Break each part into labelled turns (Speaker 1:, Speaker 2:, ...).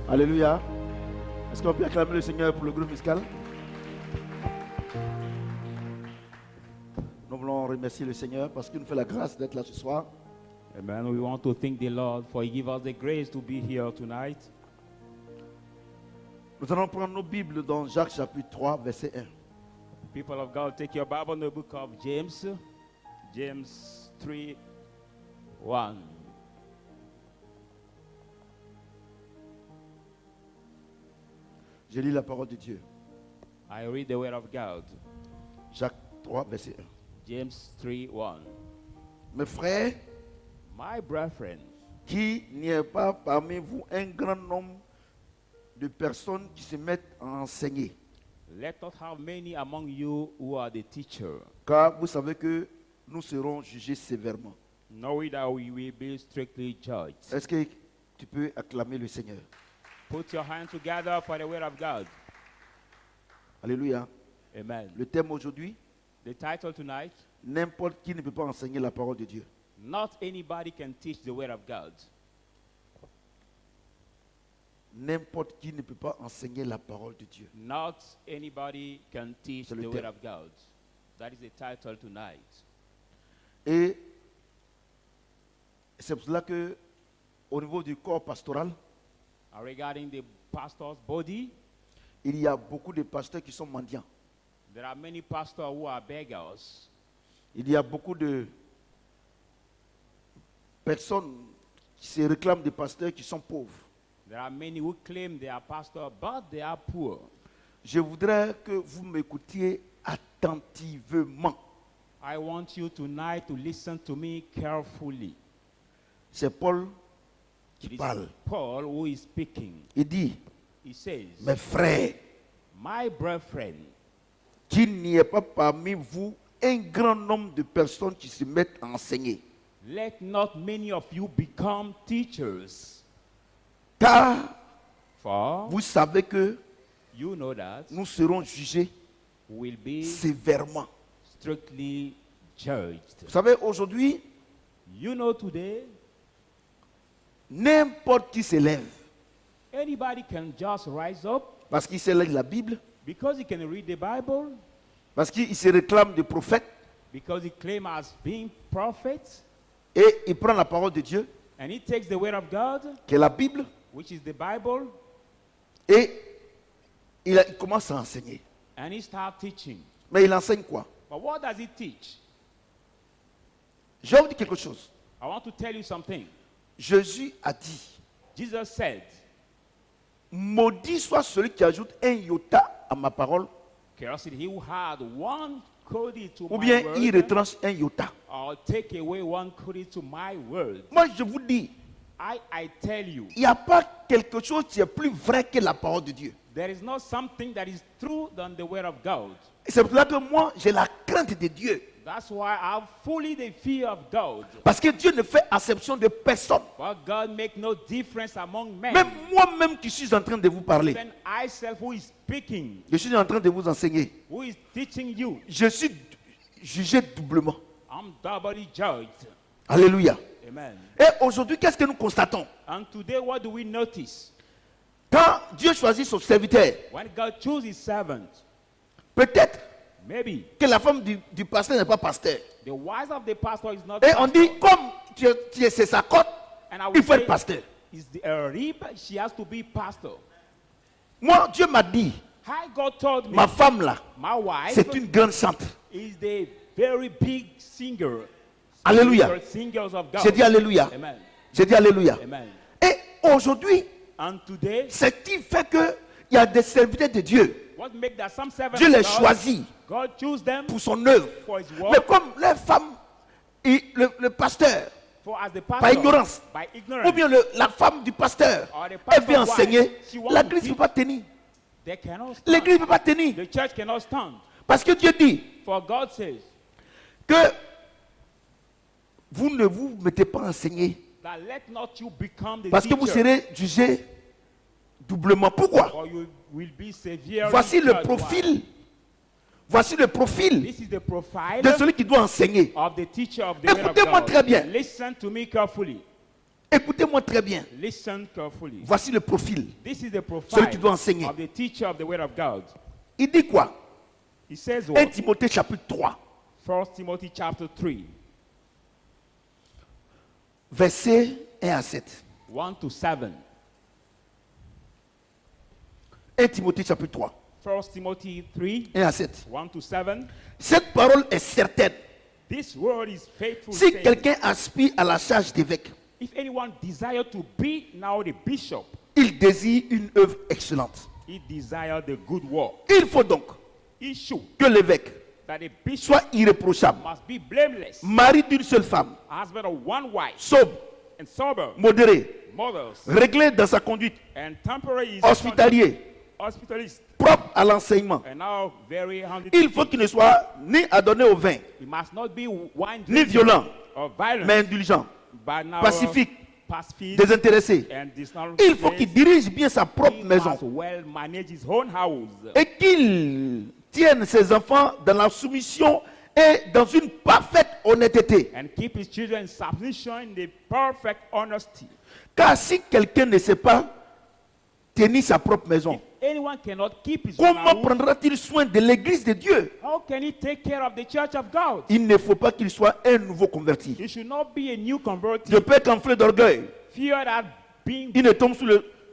Speaker 1: Alléluia. Est-ce qu'on peut acclamer le Seigneur pour le groupe musical? Nous voulons remercier le Seigneur parce qu'il nous fait la grâce d'être là ce soir.
Speaker 2: Amen. We want to thank the Lord for He give us the grace to be here tonight.
Speaker 1: Nous allons prendre nos Bibles dans Jacques chapitre 3, verset 1.
Speaker 2: People of God, take your Bible in the book of James. James 3, 1.
Speaker 1: Je lis la parole de Dieu.
Speaker 2: I read the word of God.
Speaker 1: Jacques 3, verset 1.
Speaker 2: James 3, 1.
Speaker 1: Mes frères,
Speaker 2: My brethren,
Speaker 1: qu'il n'y ait pas parmi vous un grand nombre de personnes qui se mettent à enseigner.
Speaker 2: let not have many among you who are the teacher,
Speaker 1: Car vous savez que nous serons jugés sévèrement.
Speaker 2: knowing that we will be strictly judged.
Speaker 1: Est-ce que tu peux acclamer le Seigneur?
Speaker 2: Put your hands together for the word of God.
Speaker 1: Alléluia.
Speaker 2: Amen.
Speaker 1: Le thème aujourd'hui,
Speaker 2: The title tonight,
Speaker 1: n'importe qui ne peut pas enseigner la parole de Dieu.
Speaker 2: not anybody can teach the word of God.
Speaker 1: N'importe qui ne peut pas enseigner la parole de Dieu.
Speaker 2: Not anybody can teach
Speaker 1: C'est
Speaker 2: the
Speaker 1: le
Speaker 2: word
Speaker 1: thème.
Speaker 2: of God. That is the title tonight.
Speaker 1: Et c'est pour cela que, au niveau du corps pastoral,
Speaker 2: Regarding the pastor's body,
Speaker 1: il y a beaucoup de pasteurs qui sont mendiants.
Speaker 2: there are many pastors who are beggars.
Speaker 1: Il y a beaucoup de personnes qui se réclament des pasteurs qui sont pauvres.
Speaker 2: There are many who claim they are pastors, but they are poor.
Speaker 1: Je voudrais que vous m'écoutiez attentivement.
Speaker 2: I want you tonight to listen to me carefully.
Speaker 1: C'est Paul qui
Speaker 2: It is
Speaker 1: parle.
Speaker 2: Paul who is speaking.
Speaker 1: Il dit,
Speaker 2: He says,
Speaker 1: mes frères,
Speaker 2: my brethren,
Speaker 1: qu'il n'y ait pas parmi vous un grand nombre de personnes qui se mettent à enseigner.
Speaker 2: let not many of you become teachers.
Speaker 1: Car
Speaker 2: For
Speaker 1: vous savez que
Speaker 2: you know that
Speaker 1: nous serons jugés
Speaker 2: we will be
Speaker 1: sévèrement.
Speaker 2: strictly judged.
Speaker 1: Vous savez, aujourd'hui,
Speaker 2: You know today,
Speaker 1: n'importe qui s'élève
Speaker 2: anybody can just rise up
Speaker 1: parce qu'il sait lire la Bible,
Speaker 2: because he can read the Bible,
Speaker 1: parce qu'il se réclame de prophète
Speaker 2: because he claims as being prophet,
Speaker 1: et il prend la parole de Dieu,
Speaker 2: and he takes the word of God,
Speaker 1: qui est la Bible,
Speaker 2: which is the Bible,
Speaker 1: et il commence à enseigner.
Speaker 2: and he starts teaching.
Speaker 1: Mais il enseigne quoi?
Speaker 2: But what does he teach?
Speaker 1: Je vais vous dire quelque chose.
Speaker 2: I want to tell you something.
Speaker 1: Jésus a dit,
Speaker 2: Jesus said,
Speaker 1: maudit soit celui qui ajoute un iota à ma parole,
Speaker 2: cursed he who had one cody to
Speaker 1: ou
Speaker 2: my
Speaker 1: bien il
Speaker 2: word,
Speaker 1: retranche un iota.
Speaker 2: or take away one cody to my word.
Speaker 1: Moi, je vous dis,
Speaker 2: I tell you,
Speaker 1: il n'y a pas quelque chose qui est plus vrai que la parole de Dieu.
Speaker 2: there is not something that is true than the word of God.
Speaker 1: Et c'est pour cela que moi, j'ai la crainte de Dieu.
Speaker 2: That's why I have fully the fear of God.
Speaker 1: Parce que Dieu ne fait exception de personne.
Speaker 2: For God make no difference among men.
Speaker 1: Même moi-même qui suis en train de vous parler,
Speaker 2: Even I self who is speaking,
Speaker 1: je suis en train de vous enseigner.
Speaker 2: who is teaching you,
Speaker 1: Je suis jugé doublement.
Speaker 2: I'm doubly judged.
Speaker 1: Alléluia.
Speaker 2: Amen.
Speaker 1: Et aujourd'hui, qu'est-ce que nous constatons?
Speaker 2: And today what do we notice?
Speaker 1: Quand Dieu choisit son serviteur,
Speaker 2: When God chooses his servant,
Speaker 1: peut-être
Speaker 2: maybe
Speaker 1: que la femme du pasteur n'est pas pasteur.
Speaker 2: the wife of the pastor is not
Speaker 1: Et on
Speaker 2: pastor.
Speaker 1: dit, comme c'est sa cote,
Speaker 2: And I
Speaker 1: il
Speaker 2: will
Speaker 1: faut être
Speaker 2: say,
Speaker 1: pasteur.
Speaker 2: is the rib, she has to be pastor.
Speaker 1: Moi, Dieu m'a dit,
Speaker 2: How God told me,
Speaker 1: ma femme là,
Speaker 2: my wife
Speaker 1: c'est une grande sainte.
Speaker 2: is the very big singer.
Speaker 1: Alléluia.
Speaker 2: Singers of God.
Speaker 1: J'ai dit Alléluia.
Speaker 2: Amen.
Speaker 1: J'ai dit Alléluia.
Speaker 2: Amen.
Speaker 1: Et aujourd'hui,
Speaker 2: And today,
Speaker 1: ce qui fait qu'il y a des serviteurs de Dieu,
Speaker 2: what make that some servants
Speaker 1: Dieu les
Speaker 2: of God,
Speaker 1: choisit
Speaker 2: God choose them
Speaker 1: pour son œuvre.
Speaker 2: for his
Speaker 1: Mais
Speaker 2: work,
Speaker 1: comme les femmes, et le pasteur,
Speaker 2: for as the
Speaker 1: par
Speaker 2: pastor,
Speaker 1: ignorance,
Speaker 2: by
Speaker 1: ou
Speaker 2: ignorance,
Speaker 1: bien la femme du pasteur,
Speaker 2: or the
Speaker 1: elle
Speaker 2: pastor's
Speaker 1: vient
Speaker 2: wife,
Speaker 1: enseigner,
Speaker 2: she wants
Speaker 1: l'église
Speaker 2: to
Speaker 1: ne peut pas tenir.
Speaker 2: they cannot stand.
Speaker 1: L'église ne peut pas tenir.
Speaker 2: The church cannot stand.
Speaker 1: Parce que Dieu dit
Speaker 2: For God says
Speaker 1: que vous ne vous mettez pas à enseigner.
Speaker 2: that let not you become the
Speaker 1: Parce que vous
Speaker 2: teacher,
Speaker 1: serez jugé doublement. Pourquoi?
Speaker 2: or you will be severely
Speaker 1: Voici le
Speaker 2: judged.
Speaker 1: profil. Voici le profil
Speaker 2: This is the profile
Speaker 1: de celui qui doit enseigner.
Speaker 2: of the teacher of the word of
Speaker 1: Écoutez-moi
Speaker 2: God.
Speaker 1: très bien.
Speaker 2: Listen to me carefully.
Speaker 1: Écoutez-moi très bien.
Speaker 2: Listen carefully.
Speaker 1: Voici le profil.
Speaker 2: This is the
Speaker 1: Celui qui doit
Speaker 2: profile
Speaker 1: enseigner.
Speaker 2: of the teacher of the word of God.
Speaker 1: Il dit quoi?
Speaker 2: He says
Speaker 1: 1
Speaker 2: what?
Speaker 1: Timothée chapitre 3,
Speaker 2: 1 Timothy chapter 3,
Speaker 1: versets 1 à 7.
Speaker 2: 1 to 7.
Speaker 1: 1 Timothée chapitre 3,
Speaker 2: 1 Timothy 3,
Speaker 1: 1 à 7.
Speaker 2: 1 to 7.
Speaker 1: Cette parole est certaine.
Speaker 2: This word is faithful.
Speaker 1: Si
Speaker 2: saying,
Speaker 1: quelqu'un aspire à la charge d'évêque,
Speaker 2: if anyone desire to be now the bishop,
Speaker 1: il désire une œuvre excellente.
Speaker 2: he desire the good work.
Speaker 1: Il faut donc
Speaker 2: He should
Speaker 1: que l'évêque
Speaker 2: that a bishop
Speaker 1: soit irréprochable,
Speaker 2: must be blameless,
Speaker 1: mari d'une seule femme,
Speaker 2: husband of one wife,
Speaker 1: sobre,
Speaker 2: and sober,
Speaker 1: modéré,
Speaker 2: mothers,
Speaker 1: réglé dans sa conduite,
Speaker 2: and temporary,
Speaker 1: hospitalier,
Speaker 2: hospitalist,
Speaker 1: propre à l'enseignement.
Speaker 2: and now very handy.
Speaker 1: Il faut qu'il ne soit ni adonné au vin,
Speaker 2: He must not be wine
Speaker 1: ni
Speaker 2: drinking
Speaker 1: violent,
Speaker 2: or violent,
Speaker 1: mais indulgent,
Speaker 2: but now
Speaker 1: pacifique,
Speaker 2: pacific
Speaker 1: désintéressé.
Speaker 2: and
Speaker 1: Il faut qu'il dirige bien sa propre
Speaker 2: he
Speaker 1: maison
Speaker 2: must well manage his own house
Speaker 1: et qu'il tienne ses enfants dans la soumission et dans une parfaite honnêteté.
Speaker 2: and keep his children in submission in the perfect honesty.
Speaker 1: Car si quelqu'un ne sait pas tenir sa propre maison,
Speaker 2: Anyone cannot keep his own
Speaker 1: comment
Speaker 2: house.
Speaker 1: prendra-t-il soin de l'église de Dieu?
Speaker 2: How can he take care of the church of God?
Speaker 1: Il ne faut pas qu'il soit un nouveau converti.
Speaker 2: He should not be a new converted.
Speaker 1: De peur qu'enflé d'orgueil,
Speaker 2: Fear that being
Speaker 1: il ne tombe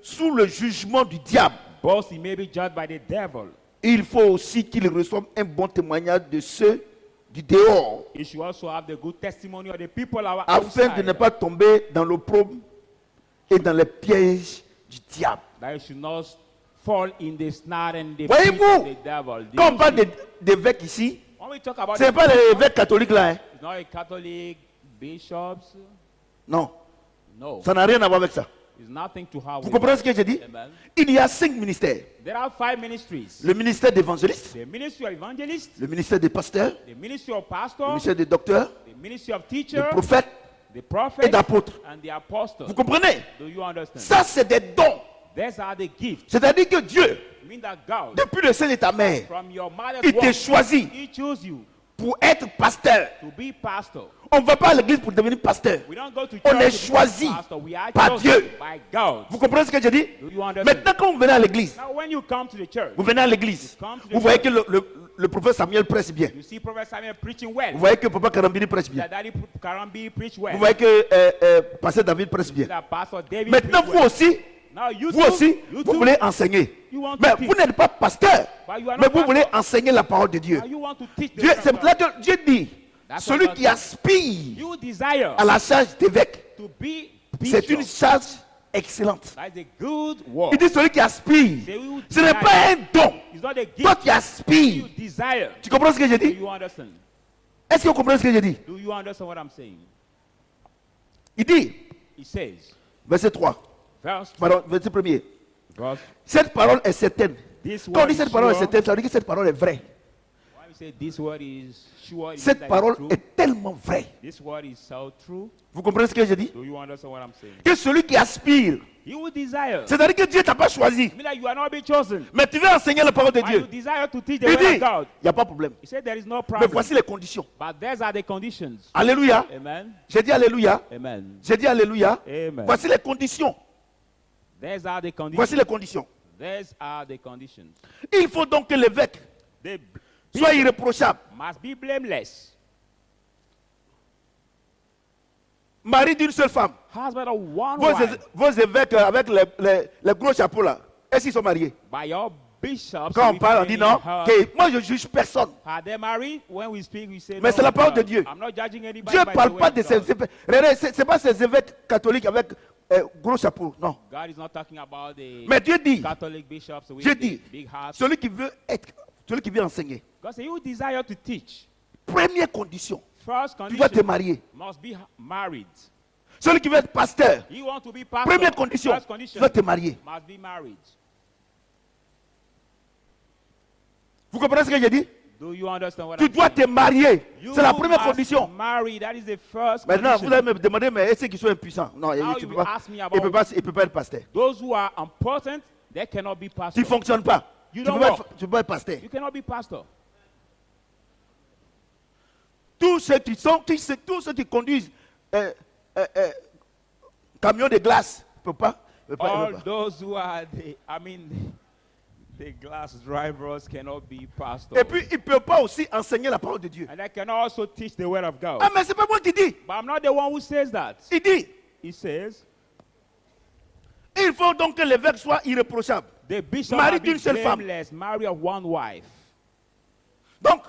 Speaker 1: sous le jugement du diable.
Speaker 2: boss, he may be judged by the devil.
Speaker 1: Il faut aussi qu'il reçoive un bon témoignage de ceux du dehors,
Speaker 2: He should also have the good testimony of the people
Speaker 1: afin de ne
Speaker 2: outside.
Speaker 1: pas tomber dans l'opprobre et dans les pièges du diable.
Speaker 2: That he should not fall in the snare and the
Speaker 1: Voyez-vous,
Speaker 2: pit of the devil.
Speaker 1: Quand on parle d'évêques ici,
Speaker 2: When we talk about
Speaker 1: ce n'est pas les évêques catholiques là. Hein.
Speaker 2: it's not a Catholic bishops.
Speaker 1: Non,
Speaker 2: No,
Speaker 1: ça n'a rien à voir avec ça.
Speaker 2: it's nothing to have
Speaker 1: Vous
Speaker 2: with
Speaker 1: comprenez
Speaker 2: that.
Speaker 1: ce que j'ai dit?
Speaker 2: Amen.
Speaker 1: Il y a 5 ministères.
Speaker 2: There are 5 ministries.
Speaker 1: Le ministère d'évangéliste,
Speaker 2: The ministry of evangelist,
Speaker 1: le ministère des pasteurs,
Speaker 2: the ministry of
Speaker 1: le
Speaker 2: pastor,
Speaker 1: ministère des docteurs,
Speaker 2: the ministry of
Speaker 1: des
Speaker 2: teacher,
Speaker 1: prophètes
Speaker 2: the
Speaker 1: et
Speaker 2: prophet,
Speaker 1: d'apôtres.
Speaker 2: and the apostle.
Speaker 1: Vous comprenez?
Speaker 2: Do you understand?
Speaker 1: Ça, c'est des dons.
Speaker 2: These are the gifts.
Speaker 1: C'est-à-dire que Dieu,
Speaker 2: It means that God,
Speaker 1: depuis le sein de ta mère,
Speaker 2: from your mother's
Speaker 1: il t'a
Speaker 2: womb,
Speaker 1: choisi
Speaker 2: He chose you
Speaker 1: pour être pasteur.
Speaker 2: to be pastor.
Speaker 1: On ne va pas à l'église pour devenir pasteur.
Speaker 2: We don't go to church
Speaker 1: On
Speaker 2: to
Speaker 1: est
Speaker 2: become
Speaker 1: choisi
Speaker 2: pastor. We are
Speaker 1: par
Speaker 2: chosen
Speaker 1: Dieu.
Speaker 2: by God.
Speaker 1: Vous comprenez ce que je dis?
Speaker 2: Do you understand?
Speaker 1: Maintenant, quand vous venez à l'église,
Speaker 2: Now, when you come to the church,
Speaker 1: vous venez à l'église, vous voyez que le prophète Samuel prêche bien.
Speaker 2: you see Prophet Samuel preaching well.
Speaker 1: Vous voyez que Papa Karambini prêche bien.
Speaker 2: That Daddy Karambi preach well.
Speaker 1: Vous voyez que Pasteur David prêche bien.
Speaker 2: That Pastor David
Speaker 1: Maintenant,
Speaker 2: preach
Speaker 1: vous
Speaker 2: well.
Speaker 1: aussi,
Speaker 2: Now you
Speaker 1: vous
Speaker 2: too,
Speaker 1: aussi,
Speaker 2: you
Speaker 1: vous
Speaker 2: too,
Speaker 1: voulez enseigner.
Speaker 2: you want
Speaker 1: Mais
Speaker 2: to
Speaker 1: vous
Speaker 2: teach.
Speaker 1: n'êtes pas pasteur,
Speaker 2: But you are
Speaker 1: mais
Speaker 2: not
Speaker 1: vous
Speaker 2: pastor.
Speaker 1: voulez enseigner la parole de Dieu.
Speaker 2: Now you want to teach the
Speaker 1: Dieu,
Speaker 2: word of
Speaker 1: c'est
Speaker 2: God.
Speaker 1: là que Dieu dit,
Speaker 2: That's
Speaker 1: celui
Speaker 2: what God
Speaker 1: qui
Speaker 2: says.
Speaker 1: aspire
Speaker 2: You desire
Speaker 1: à la charge d'évêque,
Speaker 2: to be
Speaker 1: c'est une
Speaker 2: bishop.
Speaker 1: charge excellente.
Speaker 2: That is a good work.
Speaker 1: Il dit celui qui aspire,
Speaker 2: Say you
Speaker 1: ce n'est
Speaker 2: desire.
Speaker 1: pas un don.
Speaker 2: It's not a
Speaker 1: Toi,
Speaker 2: gift.
Speaker 1: tu aspires.
Speaker 2: You desire.
Speaker 1: Tu comprends ce que j'ai
Speaker 2: Do
Speaker 1: dit?
Speaker 2: you understand?
Speaker 1: Est-ce que vous comprenez ce que j'ai dit?
Speaker 2: Do you understand what I'm saying?
Speaker 1: Il dit,
Speaker 2: He says,
Speaker 1: verset 3,
Speaker 2: verse,
Speaker 1: pardon, verset 1er,
Speaker 2: verse
Speaker 1: cette parole est certaine.
Speaker 2: this
Speaker 1: Quand on
Speaker 2: word
Speaker 1: dit
Speaker 2: is
Speaker 1: cette parole est
Speaker 2: sure.
Speaker 1: certaine, ça veut dire que cette parole est vraie.
Speaker 2: Why we say this word is sure? it means
Speaker 1: Cette
Speaker 2: that
Speaker 1: parole
Speaker 2: it's true.
Speaker 1: est tellement vraie.
Speaker 2: This word is so true.
Speaker 1: Vous comprenez ce que j'ai dit?
Speaker 2: Do you understand what I'm saying?
Speaker 1: Que celui qui aspire,
Speaker 2: You will desire.
Speaker 1: c'est-à-dire que Dieu t'a pas choisi,
Speaker 2: I mean that you are not being chosen.
Speaker 1: mais tu veux enseigner la parole de
Speaker 2: But you
Speaker 1: Dieu.
Speaker 2: desire to teach the
Speaker 1: Il
Speaker 2: word
Speaker 1: dit,
Speaker 2: of God.
Speaker 1: il n'y a pas de problème.
Speaker 2: He said there is no
Speaker 1: Mais
Speaker 2: problem.
Speaker 1: voici les conditions.
Speaker 2: But these are the conditions.
Speaker 1: Alléluia.
Speaker 2: Amen.
Speaker 1: J'ai dit Alléluia.
Speaker 2: Amen.
Speaker 1: J'ai dit Alléluia.
Speaker 2: Amen.
Speaker 1: Voici les conditions.
Speaker 2: These are the conditions.
Speaker 1: Voici les conditions.
Speaker 2: These are the conditions.
Speaker 1: Il faut donc que l'évêque
Speaker 2: The
Speaker 1: soit
Speaker 2: bishop
Speaker 1: irréprochable,
Speaker 2: must be blameless.
Speaker 1: mari d'une seule femme.
Speaker 2: Husband of one
Speaker 1: Vos,
Speaker 2: wife.
Speaker 1: vos évêques avec les gros chapeaux là, est-ce qu'ils sont mariés?
Speaker 2: By your bishops.
Speaker 1: Quand on
Speaker 2: we
Speaker 1: parle, on dit non.
Speaker 2: her-
Speaker 1: Que moi je juge personne.
Speaker 2: Are they married? When we speak, we say
Speaker 1: Mais
Speaker 2: no,
Speaker 1: c'est la parole de
Speaker 2: God.
Speaker 1: Dieu.
Speaker 2: I'm not judging anybody
Speaker 1: Dieu ne
Speaker 2: by the
Speaker 1: parle
Speaker 2: way
Speaker 1: pas
Speaker 2: of
Speaker 1: de ces
Speaker 2: God.
Speaker 1: évêques. Regardez, c'est pas ces évêques catholiques avec gros chapeau. Non.
Speaker 2: God is not talking about the
Speaker 1: Mais Dieu dit,
Speaker 2: Catholic bishops with
Speaker 1: Dieu
Speaker 2: the
Speaker 1: dit,
Speaker 2: big hats.
Speaker 1: celui qui veut être, celui qui veut enseigner,
Speaker 2: God said, you desire to teach.
Speaker 1: première condition,
Speaker 2: First
Speaker 1: tu dois te
Speaker 2: condition
Speaker 1: marier.
Speaker 2: must be married.
Speaker 1: Celui qui veut être pasteur,
Speaker 2: You want to be pastor.
Speaker 1: première condition,
Speaker 2: First
Speaker 1: tu
Speaker 2: condition
Speaker 1: dois te marier.
Speaker 2: must be married.
Speaker 1: Vous comprenez ce que j'ai dit?
Speaker 2: Do you understand what
Speaker 1: Tu
Speaker 2: I'm
Speaker 1: dois
Speaker 2: saying?
Speaker 1: te marier.
Speaker 2: You
Speaker 1: C'est la première
Speaker 2: must
Speaker 1: condition.
Speaker 2: marry. That is the first
Speaker 1: Maintenant,
Speaker 2: condition.
Speaker 1: vous allez me demander, mais est-ce qu'ils sont impuissants? Non,
Speaker 2: Now
Speaker 1: tu
Speaker 2: you
Speaker 1: peux
Speaker 2: will
Speaker 1: pas,
Speaker 2: ask me
Speaker 1: il
Speaker 2: about
Speaker 1: ne peut pas être pasteur.
Speaker 2: those who are important, they cannot be
Speaker 1: Tu
Speaker 2: pastor.
Speaker 1: ne fonctionnes pas.
Speaker 2: You
Speaker 1: Tu
Speaker 2: don't
Speaker 1: peux
Speaker 2: work.
Speaker 1: pas être pasteur.
Speaker 2: You cannot be pastor.
Speaker 1: Tous ceux qui conduisent camion de glace. Il ne peut pas. Il peut pas, il
Speaker 2: All
Speaker 1: peut pas.
Speaker 2: those who are the glass drivers cannot be pastors.
Speaker 1: Et puis, il ne peut pas aussi enseigner la parole de Dieu.
Speaker 2: And I can also teach the word of God.
Speaker 1: Ah, mais ce n'est pas moi qui dis.
Speaker 2: But I'm not the one who says that.
Speaker 1: Il dit,
Speaker 2: He says,
Speaker 1: il faut donc que l'évêque soit irréprochable.
Speaker 2: the bishop
Speaker 1: Marry
Speaker 2: must be
Speaker 1: d'une seule femme.
Speaker 2: blameless, marry of one wife.
Speaker 1: Donc,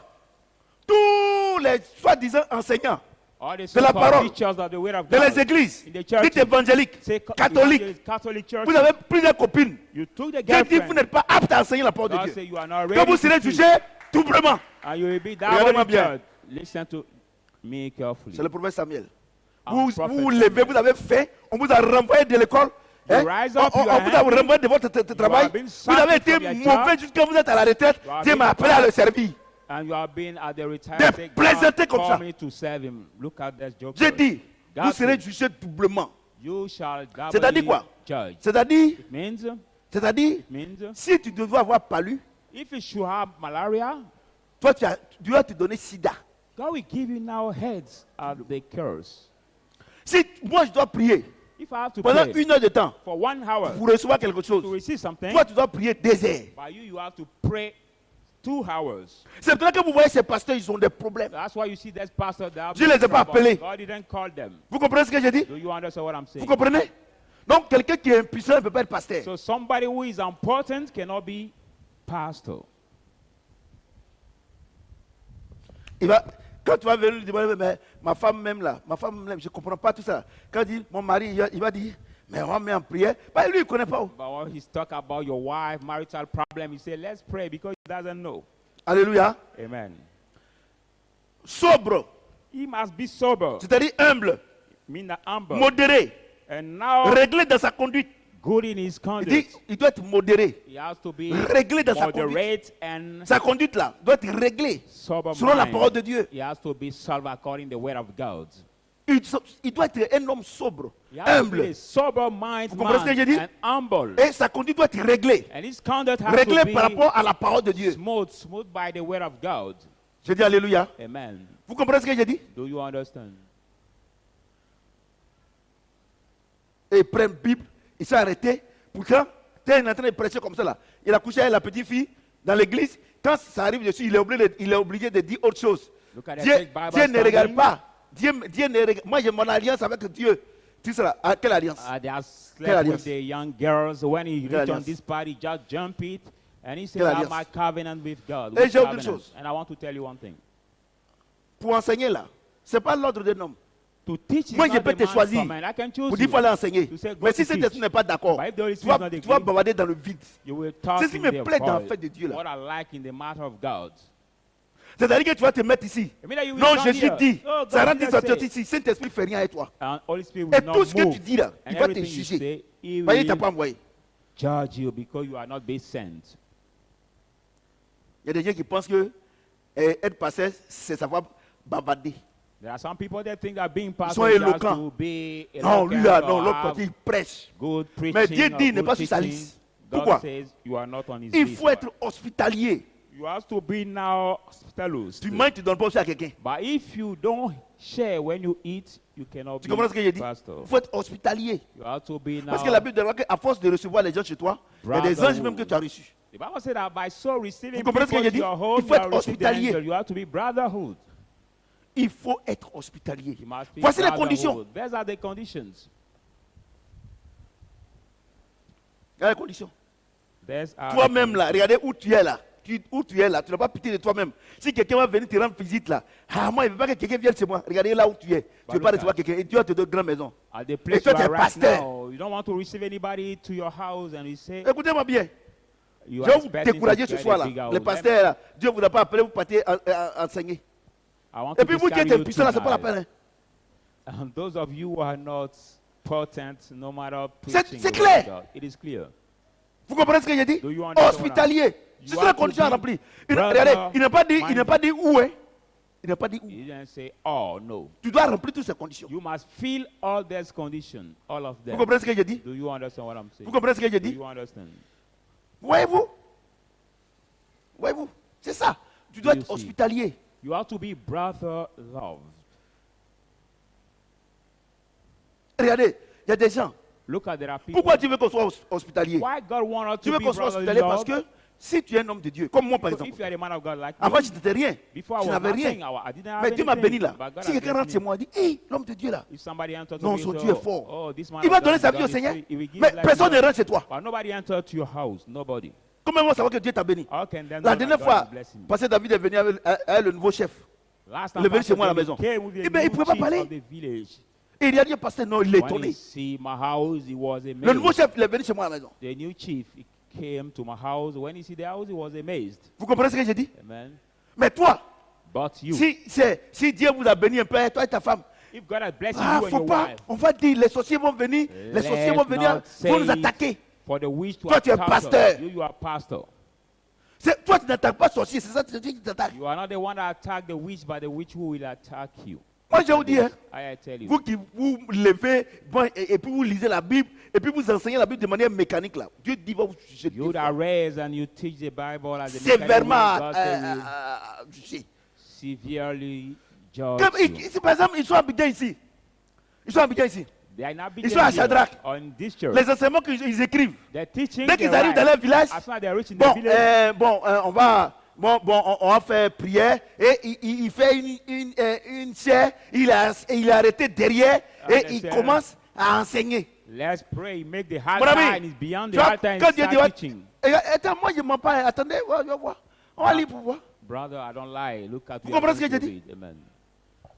Speaker 1: tous les soi-disant enseignants
Speaker 2: All the
Speaker 1: de la
Speaker 2: so-called
Speaker 1: parole,
Speaker 2: teachers of the word of
Speaker 1: de
Speaker 2: God.
Speaker 1: les églises,
Speaker 2: In the church,
Speaker 1: dites évangéliques,
Speaker 2: say
Speaker 1: catholiques,
Speaker 2: Catholic church.
Speaker 1: vous avez plusieurs copines.
Speaker 2: You took the
Speaker 1: Dieu dit, vous
Speaker 2: girlfriend.
Speaker 1: n'êtes pas apte à enseigner la parole de
Speaker 2: God
Speaker 1: Dieu.
Speaker 2: say you are not
Speaker 1: Que
Speaker 2: ready
Speaker 1: vous
Speaker 2: to
Speaker 1: serez
Speaker 2: teach.
Speaker 1: jugé doublement.
Speaker 2: And you will be
Speaker 1: Regardez-moi
Speaker 2: doubly
Speaker 1: bien.
Speaker 2: judged. Listen to me carefully.
Speaker 1: C'est le prophète Samuel.
Speaker 2: I'm
Speaker 1: Vous
Speaker 2: prophet
Speaker 1: vous levez,
Speaker 2: Samuel.
Speaker 1: vous avez faim, on vous a renvoyé de l'école.
Speaker 2: You
Speaker 1: hein.
Speaker 2: rise
Speaker 1: On
Speaker 2: up, you
Speaker 1: vous
Speaker 2: are
Speaker 1: a
Speaker 2: angry.
Speaker 1: renvoyé de votre travail.
Speaker 2: have been
Speaker 1: Vous
Speaker 2: sacked
Speaker 1: avez été
Speaker 2: from your
Speaker 1: mauvais
Speaker 2: job.
Speaker 1: jusqu'à vous êtes à la retraite.
Speaker 2: You have
Speaker 1: Dieu
Speaker 2: been
Speaker 1: m'a appelé à le
Speaker 2: bad.
Speaker 1: servir.
Speaker 2: And you have been at the
Speaker 1: Des
Speaker 2: retirement. Say,
Speaker 1: plaisanteries
Speaker 2: God
Speaker 1: comme ça.
Speaker 2: called me to serve him. Look at this joke.
Speaker 1: J'ai dit,
Speaker 2: God
Speaker 1: vous serez
Speaker 2: said,
Speaker 1: jugé doublement.
Speaker 2: You shall
Speaker 1: C'est-à-dire
Speaker 2: doubly
Speaker 1: quoi?
Speaker 2: judge.
Speaker 1: C'est-à-dire,
Speaker 2: It means
Speaker 1: si tu devais avoir palu,
Speaker 2: if you should have malaria,
Speaker 1: toi tu dois te donner sida.
Speaker 2: God will give you now heads at the curse.
Speaker 1: Si moi je dois prier
Speaker 2: If I have to
Speaker 1: pendant
Speaker 2: pray
Speaker 1: 1 heure de temps
Speaker 2: for 1 hour
Speaker 1: pour recevoir quelque
Speaker 2: to
Speaker 1: chose,
Speaker 2: receive something,
Speaker 1: toi tu dois prier 2 heures.
Speaker 2: by you have to pray 2 hours.
Speaker 1: C'est pour ça que vous voyez ces pasteurs, ils ont des problèmes.
Speaker 2: That's why you see this pastor that
Speaker 1: Je les ai pas appelés.
Speaker 2: God didn't call them.
Speaker 1: Vous comprenez ce que j'ai dit?
Speaker 2: Do you understand what I'm
Speaker 1: Vous
Speaker 2: saying?
Speaker 1: comprenez? Donc quelqu'un qui est impuissant ne peut pas être pasteur.
Speaker 2: So somebody who is important cannot be pastor.
Speaker 1: Il va, quand tu vas venir lui demander, mais ma femme même là, je ne comprends pas tout ça. Quand il dit, mon mari, il va dire, mais on va mettre en prière. Bah, lui, il ne connaît pas.
Speaker 2: But when he's talk about your wife, marital problem, he say, let's pray because he doesn't know.
Speaker 1: Alléluia.
Speaker 2: Amen.
Speaker 1: Sobre,
Speaker 2: He must be sober,
Speaker 1: c'est-à-dire humble,
Speaker 2: mean that humble,
Speaker 1: modéré,
Speaker 2: and now
Speaker 1: réglé dans sa conduite.
Speaker 2: good in his
Speaker 1: Il
Speaker 2: conduct.
Speaker 1: dit, il doit être modéré.
Speaker 2: He has to be
Speaker 1: Réglé dans sa conduite.
Speaker 2: moderate and
Speaker 1: Sa conduite là doit être réglée
Speaker 2: sober
Speaker 1: selon la
Speaker 2: mind.
Speaker 1: parole de Dieu.
Speaker 2: He has to be sober according to the word of God.
Speaker 1: Il doit être un homme sobre,
Speaker 2: He has to be a
Speaker 1: humble.
Speaker 2: sober mind
Speaker 1: Vous comprenez ce que j'ai dit?
Speaker 2: and humble.
Speaker 1: Et sa conduite doit être réglée.
Speaker 2: And his conduct has
Speaker 1: Réglée
Speaker 2: to
Speaker 1: par
Speaker 2: be
Speaker 1: rapport à la parole de Dieu.
Speaker 2: smooth by the word of God.
Speaker 1: Je dis Alléluia.
Speaker 2: Amen.
Speaker 1: Vous comprenez ce que j'ai dit?
Speaker 2: Do you understand?
Speaker 1: Et il prend une Bible, il s'est arrêté. Pourtant, il est en train de prêcher comme ça là. Il a couché avec la petite fille dans l'église. Quand ça arrive dessus, il est obligé de dire autre chose.
Speaker 2: Look at the
Speaker 1: Dieu,
Speaker 2: church Bible
Speaker 1: Dieu ne regarde
Speaker 2: standing.
Speaker 1: pas. Dieu ne regarde. Moi, j'ai mon alliance avec Dieu. Tu sais là, quelle alliance?
Speaker 2: They have
Speaker 1: Quelle
Speaker 2: slept
Speaker 1: alliance?
Speaker 2: with the young girls. When he
Speaker 1: Quelle
Speaker 2: reached on
Speaker 1: alliance?
Speaker 2: this part, he just jumped it. And he said,
Speaker 1: Quelle
Speaker 2: I have
Speaker 1: alliance?
Speaker 2: my covenant with God.
Speaker 1: Et
Speaker 2: Which
Speaker 1: j'ai oublié une
Speaker 2: covenant?
Speaker 1: chose.
Speaker 2: And I want to tell you one thing.
Speaker 1: Pour enseigner là, ce n'est pas l'ordre d'un homme.
Speaker 2: To teach is
Speaker 1: Moi, je
Speaker 2: not
Speaker 1: peux
Speaker 2: the
Speaker 1: te
Speaker 2: man's
Speaker 1: choisir
Speaker 2: command. I can choose
Speaker 1: pour dire
Speaker 2: you.
Speaker 1: qu'il fallait enseigner.
Speaker 2: To say, go
Speaker 1: Mais
Speaker 2: to
Speaker 1: si cet
Speaker 2: teach.
Speaker 1: esprit n'est pas d'accord,
Speaker 2: But if the Holy
Speaker 1: tu
Speaker 2: Spirit is
Speaker 1: vas,
Speaker 2: not
Speaker 1: tu vas
Speaker 2: agree,
Speaker 1: bavarder dans le vide.
Speaker 2: you will talk
Speaker 1: C'est ce qui
Speaker 2: in
Speaker 1: me
Speaker 2: the
Speaker 1: plaît dans le
Speaker 2: void.
Speaker 1: fait de Dieu là.
Speaker 2: What I like in the matter of God.
Speaker 1: C'est-à-dire que tu vas te mettre ici.
Speaker 2: I mean that you will
Speaker 1: Non,
Speaker 2: come
Speaker 1: Jésus
Speaker 2: here.
Speaker 1: dit,
Speaker 2: Oh, God
Speaker 1: ça rentre
Speaker 2: didn't
Speaker 1: sur
Speaker 2: say.
Speaker 1: ici. Saint-Esprit ne fait rien avec toi.
Speaker 2: And Holy Spirit
Speaker 1: Et
Speaker 2: will
Speaker 1: tout
Speaker 2: not
Speaker 1: ce que tu
Speaker 2: move.
Speaker 1: dis là,
Speaker 2: And
Speaker 1: il va te
Speaker 2: everything you
Speaker 1: juger.
Speaker 2: say, he
Speaker 1: Voyez, il t'a
Speaker 2: will
Speaker 1: pas envoyé.
Speaker 2: judge you because you are not being sent.
Speaker 1: Il y a des gens qui pensent que être pasteur, c'est savoir bavarder.
Speaker 2: There are some people that think that being
Speaker 1: sont
Speaker 2: pastor is just
Speaker 1: éloquents.
Speaker 2: to be
Speaker 1: Non, lui là,
Speaker 2: eloquent
Speaker 1: non,
Speaker 2: or
Speaker 1: l'autre
Speaker 2: have
Speaker 1: côté, il prêche.
Speaker 2: good preaching
Speaker 1: Mais Dieu
Speaker 2: or
Speaker 1: dit, n'est
Speaker 2: good
Speaker 1: pas sur sa
Speaker 2: teaching.
Speaker 1: liste.
Speaker 2: God
Speaker 1: Pourquoi?
Speaker 2: says you are not on his
Speaker 1: Il
Speaker 2: list.
Speaker 1: faut être hospitalier.
Speaker 2: You have to be now hospitalized.
Speaker 1: Tu manges, tu ne donnes pas aussi à quelqu'un.
Speaker 2: But if you don't share when you eat, you cannot
Speaker 1: Tu
Speaker 2: be
Speaker 1: comprends ce que j'ai dit?
Speaker 2: pastor.
Speaker 1: Il faut être hospitalier.
Speaker 2: You have to be now.
Speaker 1: Parce que la Bible dit qu'à force de recevoir les gens chez toi, il y a des
Speaker 2: Brotherhood.
Speaker 1: anges même que tu as reçus.
Speaker 2: The Bible said that by so receiving
Speaker 1: Vous comprenez ce que
Speaker 2: people
Speaker 1: j'ai
Speaker 2: to
Speaker 1: dit?
Speaker 2: your home,
Speaker 1: Il faut
Speaker 2: you
Speaker 1: être
Speaker 2: have received the
Speaker 1: hospitalier.
Speaker 2: angel. You have to be brotherhood.
Speaker 1: Il faut être hospitalier.
Speaker 2: You must be
Speaker 1: Voici les
Speaker 2: brotherhood.
Speaker 1: conditions.
Speaker 2: These are the conditions.
Speaker 1: Regarde les conditions.
Speaker 2: These are the
Speaker 1: Toi-même là,
Speaker 2: conditions.
Speaker 1: regardez où tu es là. Où tu es là, tu n'as pas pitié de toi-même. Si quelqu'un va venir te rendre visite là, moi, il ne veut pas que quelqu'un vienne chez moi. Regardez là où tu es. Tu ne veux pas recevoir quelqu'un. Et Dieu te donne une grande maison.
Speaker 2: At the place
Speaker 1: toi,
Speaker 2: you
Speaker 1: t'es
Speaker 2: are right
Speaker 1: pasteur.
Speaker 2: now, you don't want to receive anybody to your house and you say
Speaker 1: Écoutez-moi bien.
Speaker 2: you
Speaker 1: Je
Speaker 2: are
Speaker 1: vais vous
Speaker 2: expecting
Speaker 1: décourager
Speaker 2: to
Speaker 1: ce
Speaker 2: get
Speaker 1: soir
Speaker 2: a
Speaker 1: là.
Speaker 2: bigger
Speaker 1: Les
Speaker 2: house.
Speaker 1: pasteurs là, Dieu ne vous a pas appelé, vous partez enseigner.
Speaker 2: I want
Speaker 1: Et
Speaker 2: to
Speaker 1: puis vous qui
Speaker 2: discourage
Speaker 1: êtes
Speaker 2: you
Speaker 1: puissants là, c'est pas la
Speaker 2: tonight.
Speaker 1: peine. hein.
Speaker 2: And those of you who are not potent, no matter
Speaker 1: C'est
Speaker 2: preaching,
Speaker 1: c'est
Speaker 2: the word of
Speaker 1: clair.
Speaker 2: God, it is clear.
Speaker 1: Vous comprenez ce que j'ai dit?
Speaker 2: Do you understand
Speaker 1: Hospitalier.
Speaker 2: You
Speaker 1: C'est
Speaker 2: have
Speaker 1: la
Speaker 2: to
Speaker 1: condition à
Speaker 2: be
Speaker 1: remplir.
Speaker 2: brother
Speaker 1: Regardez, il n'a pas dit,
Speaker 2: minded.
Speaker 1: où. Hein. Il n'a pas dit où.
Speaker 2: You didn't say, oh no.
Speaker 1: Tu dois remplir toutes ces conditions.
Speaker 2: You must feel all these conditions, all of
Speaker 1: Vous
Speaker 2: them.
Speaker 1: comprenez ce que j'ai dit?
Speaker 2: Do you understand what I'm saying?
Speaker 1: Vous comprenez ce que j'ai
Speaker 2: Do
Speaker 1: dit?
Speaker 2: you understand?
Speaker 1: Voyez-vous? Voyez-vous? C'est ça. Tu dois
Speaker 2: Do you
Speaker 1: être
Speaker 2: see?
Speaker 1: hospitalier.
Speaker 2: You have to be brother loved.
Speaker 1: Regardez, y a des gens.
Speaker 2: Look at there are people.
Speaker 1: Pourquoi tu veux qu'on soit hospitalier?
Speaker 2: Why God want us
Speaker 1: Tu
Speaker 2: to
Speaker 1: veux
Speaker 2: be
Speaker 1: qu'on soit
Speaker 2: brotherly
Speaker 1: hospitalier parce
Speaker 2: love?
Speaker 1: que si tu es un homme de Dieu, comme moi par
Speaker 2: Because
Speaker 1: exemple,
Speaker 2: if you are a man of God like
Speaker 1: avant
Speaker 2: me,
Speaker 1: je n'étais rien,
Speaker 2: before I
Speaker 1: je
Speaker 2: was
Speaker 1: n'avais
Speaker 2: nothing,
Speaker 1: rien.
Speaker 2: I didn't have
Speaker 1: Mais Dieu m'a béni
Speaker 2: anything.
Speaker 1: là.
Speaker 2: But God
Speaker 1: Si
Speaker 2: has
Speaker 1: quelqu'un
Speaker 2: blessed
Speaker 1: rentre chez
Speaker 2: me.
Speaker 1: moi et dit, hey, l'homme de Dieu là,
Speaker 2: If somebody enters to
Speaker 1: non,
Speaker 2: me,
Speaker 1: son
Speaker 2: say,
Speaker 1: Dieu est fort.
Speaker 2: oh, this man
Speaker 1: Il va
Speaker 2: of
Speaker 1: donner
Speaker 2: God
Speaker 1: sa
Speaker 2: is
Speaker 1: vie au
Speaker 2: God,
Speaker 1: Seigneur.
Speaker 2: he will give
Speaker 1: Mais
Speaker 2: his life
Speaker 1: personne
Speaker 2: to
Speaker 1: ne
Speaker 2: God.
Speaker 1: rentre chez toi.
Speaker 2: But nobody entered to your house. Nobody.
Speaker 1: Comment on va savoir que Dieu t'a béni?
Speaker 2: How can them
Speaker 1: La
Speaker 2: know
Speaker 1: dernière
Speaker 2: that God
Speaker 1: fois,
Speaker 2: is blessing me?
Speaker 1: Pasteur David est venu avec le nouveau chef.
Speaker 2: Last
Speaker 1: il
Speaker 2: time
Speaker 1: est venu chez
Speaker 2: Pastor
Speaker 1: moi à la
Speaker 2: David
Speaker 1: maison.
Speaker 2: came with the
Speaker 1: Eh ben, il
Speaker 2: new
Speaker 1: pouvait pas
Speaker 2: chief
Speaker 1: parler.
Speaker 2: of the village.
Speaker 1: Et il a dit, pasteur, non, il est
Speaker 2: When he
Speaker 1: étonné.
Speaker 2: see my house, he was
Speaker 1: Le
Speaker 2: amazed.
Speaker 1: nouveau chef, il est venu chez moi à la maison.
Speaker 2: The new chief he came to my house. When he see the house, he was amazed.
Speaker 1: Vous comprenez ce que j'ai dit?
Speaker 2: Amen.
Speaker 1: Mais toi,
Speaker 2: But you,
Speaker 1: si Dieu vous a béni un peu, toi et ta femme,
Speaker 2: if God has blessed
Speaker 1: ah,
Speaker 2: you and
Speaker 1: faut
Speaker 2: your
Speaker 1: pas,
Speaker 2: wife,
Speaker 1: on va dire, les sorciers vont venir, les sorciers vont venir,
Speaker 2: not
Speaker 1: vont nous
Speaker 2: say
Speaker 1: attaquer.
Speaker 2: for the witch to
Speaker 1: Toi, tu es
Speaker 2: attack
Speaker 1: pasteur.
Speaker 2: us. You are pastor.
Speaker 1: Toi, tu n'attaques pas sorcier, c'est ça Dieu qui t'attaque.
Speaker 2: You are not the one that attack the witch, but the witch who will attack you.
Speaker 1: Moi, je vous dis, hein,
Speaker 2: I tell you.
Speaker 1: vous qui vous levez bon, et puis vous lisez la Bible, et puis vous enseignez la Bible de manière mécanique, là. Dieu dit, va vous juger.
Speaker 2: You that raise and you teach the Bible as a
Speaker 1: Sévèrement
Speaker 2: God will
Speaker 1: juger.
Speaker 2: severely judge
Speaker 1: Comme,
Speaker 2: you.
Speaker 1: par exemple, ils sont à Abidjan ici. Ils sont à Abidjan ici.
Speaker 2: They are not
Speaker 1: Ils sont à Shadrach.
Speaker 2: on this church.
Speaker 1: Les enseignements qu'ils écrivent.
Speaker 2: They're teaching
Speaker 1: Dès
Speaker 2: the
Speaker 1: qu'ils arrivent dans
Speaker 2: right.
Speaker 1: leur village,
Speaker 2: As soon as they reach in
Speaker 1: bon,
Speaker 2: the village,
Speaker 1: on va faire prière et il fait une chair, il est arrêté derrière et il commence à enseigner.
Speaker 2: let's pray. Make the
Speaker 1: Mon
Speaker 2: hard time
Speaker 1: ami,
Speaker 2: is beyond
Speaker 1: tu
Speaker 2: the
Speaker 1: vois,
Speaker 2: hard time
Speaker 1: quand Dieu
Speaker 2: start
Speaker 1: dit,
Speaker 2: teaching.
Speaker 1: attends, moi je ne mens pas, attendez, on va voir. On va lire pour voir.
Speaker 2: Brother, I don't lie. Look at
Speaker 1: Vous
Speaker 2: what
Speaker 1: comprenez ce que
Speaker 2: I'm
Speaker 1: je
Speaker 2: going
Speaker 1: dis?
Speaker 2: to read. Amen.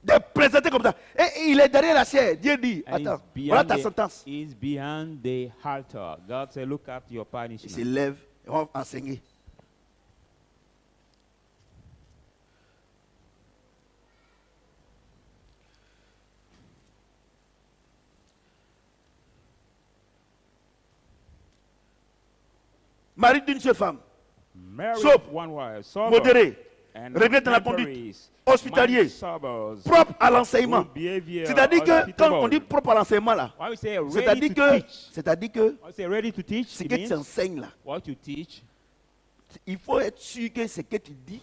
Speaker 1: De présenter comme ça. Et il est derrière la chair. Dieu dit,
Speaker 2: And
Speaker 1: attends,
Speaker 2: it's
Speaker 1: voilà
Speaker 2: beyond
Speaker 1: ta sentence.
Speaker 2: It's beyond the altar. God said, look at your
Speaker 1: Il
Speaker 2: punishment.
Speaker 1: se lève et on va enseigner. Mari d'une seule femme,
Speaker 2: Married
Speaker 1: Sober,
Speaker 2: one wife, sober,
Speaker 1: modéré,
Speaker 2: and
Speaker 1: regret dans la
Speaker 2: temperate,
Speaker 1: conduite, hospitalier,
Speaker 2: mind sobers,
Speaker 1: propre à l'enseignement.
Speaker 2: good behavior,
Speaker 1: C'est-à-dire que quand on dit
Speaker 2: hospitable.
Speaker 1: propre à l'enseignement là,
Speaker 2: Why we say ready
Speaker 1: c'est-à-dire
Speaker 2: to
Speaker 1: que,
Speaker 2: teach?
Speaker 1: c'est-à-dire que
Speaker 2: Why we say ready to teach?
Speaker 1: ce
Speaker 2: It
Speaker 1: que tu
Speaker 2: means
Speaker 1: enseignes là,
Speaker 2: what you teach.
Speaker 1: il faut être sûr que ce que tu dis,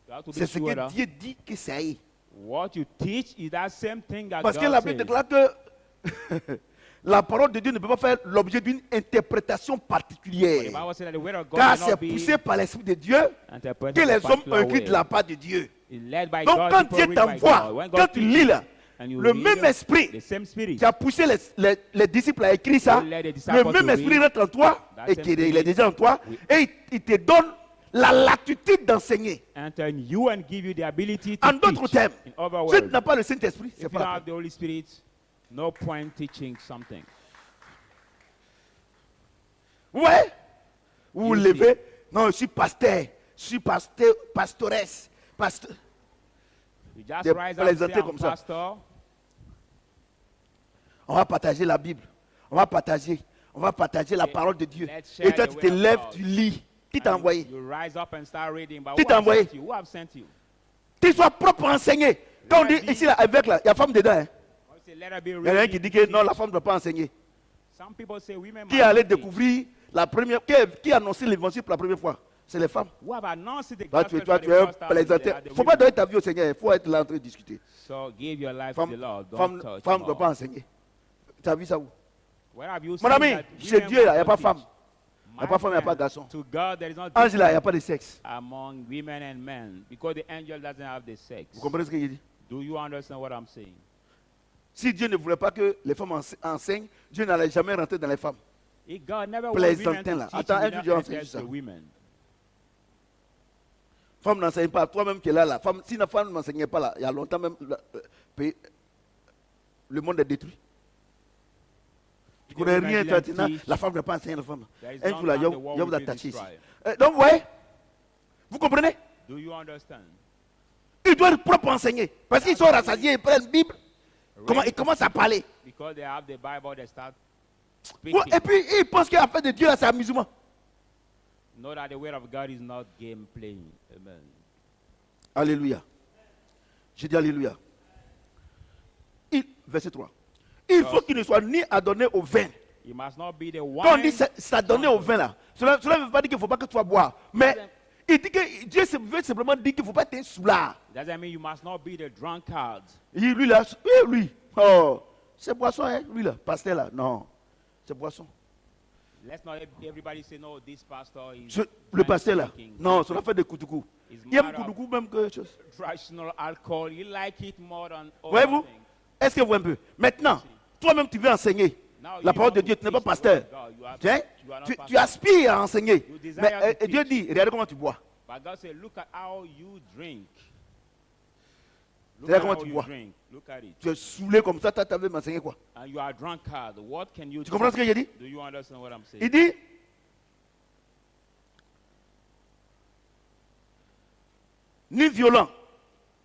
Speaker 2: You have to be
Speaker 1: c'est ce
Speaker 2: sure
Speaker 1: que
Speaker 2: that
Speaker 1: Dieu dit que ça y est.
Speaker 2: what you teach is that same thing that
Speaker 1: Parce que
Speaker 2: God
Speaker 1: la Bible
Speaker 2: says.
Speaker 1: déclare que la parole de Dieu ne peut pas faire l'objet d'une interprétation
Speaker 2: The
Speaker 1: particulière.
Speaker 2: Bible says that the word of God
Speaker 1: Car
Speaker 2: cannot
Speaker 1: c'est
Speaker 2: be
Speaker 1: poussé par l'Esprit de Dieu
Speaker 2: interpreted
Speaker 1: que
Speaker 2: in a
Speaker 1: les hommes
Speaker 2: particular
Speaker 1: écrivent de la
Speaker 2: way.
Speaker 1: part de Dieu.
Speaker 2: It's led by
Speaker 1: Donc
Speaker 2: God,
Speaker 1: quand
Speaker 2: people
Speaker 1: Dieu
Speaker 2: read by God.
Speaker 1: t'envoie,
Speaker 2: When
Speaker 1: quand
Speaker 2: God
Speaker 1: tu
Speaker 2: teaches
Speaker 1: lis là,
Speaker 2: and you
Speaker 1: le
Speaker 2: read
Speaker 1: même esprit
Speaker 2: the same spirit
Speaker 1: qui a poussé les disciples à écrire ça,
Speaker 2: Who led the disciples
Speaker 1: le
Speaker 2: to
Speaker 1: même esprit
Speaker 2: read,
Speaker 1: rentre en toi
Speaker 2: that
Speaker 1: et
Speaker 2: same
Speaker 1: qu'il
Speaker 2: spirit
Speaker 1: est déjà en toi
Speaker 2: will
Speaker 1: et il te donne la latitude d'enseigner.
Speaker 2: enter in you and give you the ability to
Speaker 1: En d'autres
Speaker 2: teach.
Speaker 1: termes,
Speaker 2: In other
Speaker 1: si tu
Speaker 2: words,
Speaker 1: n'as pas le Saint-Esprit,
Speaker 2: if
Speaker 1: c'est
Speaker 2: you
Speaker 1: pas
Speaker 2: don't
Speaker 1: la
Speaker 2: have
Speaker 1: peine.
Speaker 2: the Holy Spirit, no point teaching something.
Speaker 1: Ouais. Vous vous
Speaker 2: You
Speaker 1: levez. Non, je suis pasteur. Je suis pastoresse. Pasteur.
Speaker 2: You just
Speaker 1: Des
Speaker 2: rise up and say,
Speaker 1: plaisanteries
Speaker 2: I'm
Speaker 1: comme ça.
Speaker 2: pastor.
Speaker 1: On va partager la Bible. On va partager la parole de Dieu.
Speaker 2: Let's share
Speaker 1: Et toi,
Speaker 2: the
Speaker 1: tu te
Speaker 2: word of
Speaker 1: lèves,
Speaker 2: God.
Speaker 1: tu lis. Qui t'a
Speaker 2: And
Speaker 1: envoyé?
Speaker 2: You rise up and start reading. But
Speaker 1: Qui
Speaker 2: who
Speaker 1: t'a
Speaker 2: have
Speaker 1: envoyé?
Speaker 2: sent you? Who have sent you?
Speaker 1: Qu'il soit propre à enseigner. Quand on dit ici, là, avec là, il y a femme dedans. Hein.
Speaker 2: I say, let her be
Speaker 1: Il y en a un
Speaker 2: ready
Speaker 1: qui dit
Speaker 2: to
Speaker 1: que non,
Speaker 2: teach.
Speaker 1: la femme ne doit pas enseigner.
Speaker 2: Some people say women
Speaker 1: Qui
Speaker 2: must
Speaker 1: allait
Speaker 2: teach.
Speaker 1: découvrir la première. Qui a annoncé l'évangile pour la première fois? C'est les femmes.
Speaker 2: Who have announced the
Speaker 1: Toi,
Speaker 2: gospel
Speaker 1: tu
Speaker 2: for the
Speaker 1: es un
Speaker 2: first time?
Speaker 1: plaisanteur.
Speaker 2: They are
Speaker 1: Il
Speaker 2: the
Speaker 1: ne faut pas
Speaker 2: women.
Speaker 1: donner ta vie au Seigneur. Il faut être là en train de discuter.
Speaker 2: So give your life
Speaker 1: Femme
Speaker 2: to the Lord. Don't
Speaker 1: femme
Speaker 2: touch
Speaker 1: ne doit
Speaker 2: more.
Speaker 1: pas enseigner. Tu as vu ça où?
Speaker 2: Where have you
Speaker 1: Mon
Speaker 2: seen
Speaker 1: ami,
Speaker 2: that
Speaker 1: chez
Speaker 2: women
Speaker 1: Dieu, là, il n'y a
Speaker 2: must
Speaker 1: pas
Speaker 2: teach?
Speaker 1: femme. Il n'y a pas
Speaker 2: My
Speaker 1: femme, il n'y a pas
Speaker 2: friend,
Speaker 1: garçon.
Speaker 2: To God, there is not
Speaker 1: Ange, là, il n'y a
Speaker 2: difference
Speaker 1: pas de sexe.
Speaker 2: among women and men because the angel doesn't have the sex.
Speaker 1: Vous comprenez ce que j'ai dit?
Speaker 2: Do you understand what I'm saying?
Speaker 1: Si Dieu ne voulait pas que les femmes enseignent, Dieu n'allait jamais rentrer dans les femmes.
Speaker 2: If God never wanted women
Speaker 1: Plaisantin,
Speaker 2: to
Speaker 1: là.
Speaker 2: teach,
Speaker 1: Attends,
Speaker 2: he
Speaker 1: un
Speaker 2: not
Speaker 1: jour, on
Speaker 2: enters
Speaker 1: fait ça.
Speaker 2: the women.
Speaker 1: Femme n'enseigne pas. Toi-même qui es là, là. Femme, si la femme n'enseignait pas là, il y a longtemps même, le monde est détruit. Tu ne connais rien, toi, la femme ne va pas enseigner la femme.
Speaker 2: There is
Speaker 1: Un
Speaker 2: long
Speaker 1: jour là,
Speaker 2: time
Speaker 1: il
Speaker 2: the
Speaker 1: va
Speaker 2: world
Speaker 1: vous
Speaker 2: will be
Speaker 1: attacher ici.
Speaker 2: destroyed.
Speaker 1: Donc, vous voyez, vous comprenez?
Speaker 2: Do you understand?
Speaker 1: Ils doivent être propres à enseigner. Parce qu'ils sont rassasiés, ils prennent la Bible, ils commencent à parler.
Speaker 2: Because they have the Bible, they start
Speaker 1: Ouais,
Speaker 2: speaking.
Speaker 1: et puis, ils pensent que l'affaire de Dieu, là, c'est amusement.
Speaker 2: Know that the word of God is not game playing. Amen.
Speaker 1: Alléluia. J'ai dit Alléluia. Verset 3. Il faut qu'il ne soit ni adonné au vin.
Speaker 2: You must not be the
Speaker 1: Quand on dit
Speaker 2: wine.
Speaker 1: s'adonner au vin, là, cela ne veut pas dire qu'il ne faut pas que tu sois boire. Mais il dit que Dieu veut simplement dire qu'il ne faut pas être un soulard.
Speaker 2: Doesn't mean you must not be the drunkard.
Speaker 1: Lui, là, lui. Oh, c'est boisson, hein, lui là, pasteur là. Non, c'est boisson.
Speaker 2: Let's not everybody say, no, this pastor is
Speaker 1: Le pasteur là.
Speaker 2: drinking.
Speaker 1: Non, ça fait des koutoukou.
Speaker 2: It's
Speaker 1: Il aime
Speaker 2: matter of
Speaker 1: koutoukou même que chose.
Speaker 2: traditional alcohol. You like it more than all
Speaker 1: Voyez-vous?
Speaker 2: things.
Speaker 1: Est-ce que vous voyez un peu? Maintenant, toi-même tu veux enseigner
Speaker 2: Now
Speaker 1: la
Speaker 2: you
Speaker 1: parole
Speaker 2: want
Speaker 1: de
Speaker 2: to
Speaker 1: Dieu, tu n'es
Speaker 2: teach
Speaker 1: pas
Speaker 2: the word
Speaker 1: pasteur.
Speaker 2: of God. You are not
Speaker 1: Tu
Speaker 2: pastor.
Speaker 1: aspires à enseigner.
Speaker 2: You desire
Speaker 1: Mais
Speaker 2: to
Speaker 1: Dieu
Speaker 2: teach.
Speaker 1: dit, regardez comment tu bois.
Speaker 2: But God said, look at how you drink. Look
Speaker 1: C'est
Speaker 2: at
Speaker 1: comment
Speaker 2: how
Speaker 1: tu
Speaker 2: you
Speaker 1: bois.
Speaker 2: drink. Look at it.
Speaker 1: Tu es saoulé comme ça, tu veux m'enseigner quoi?
Speaker 2: And you are drunkard. What can you
Speaker 1: Tu comprends ce que j'ai dit?
Speaker 2: Do you understand what I'm saying?
Speaker 1: Il dit, ni violent.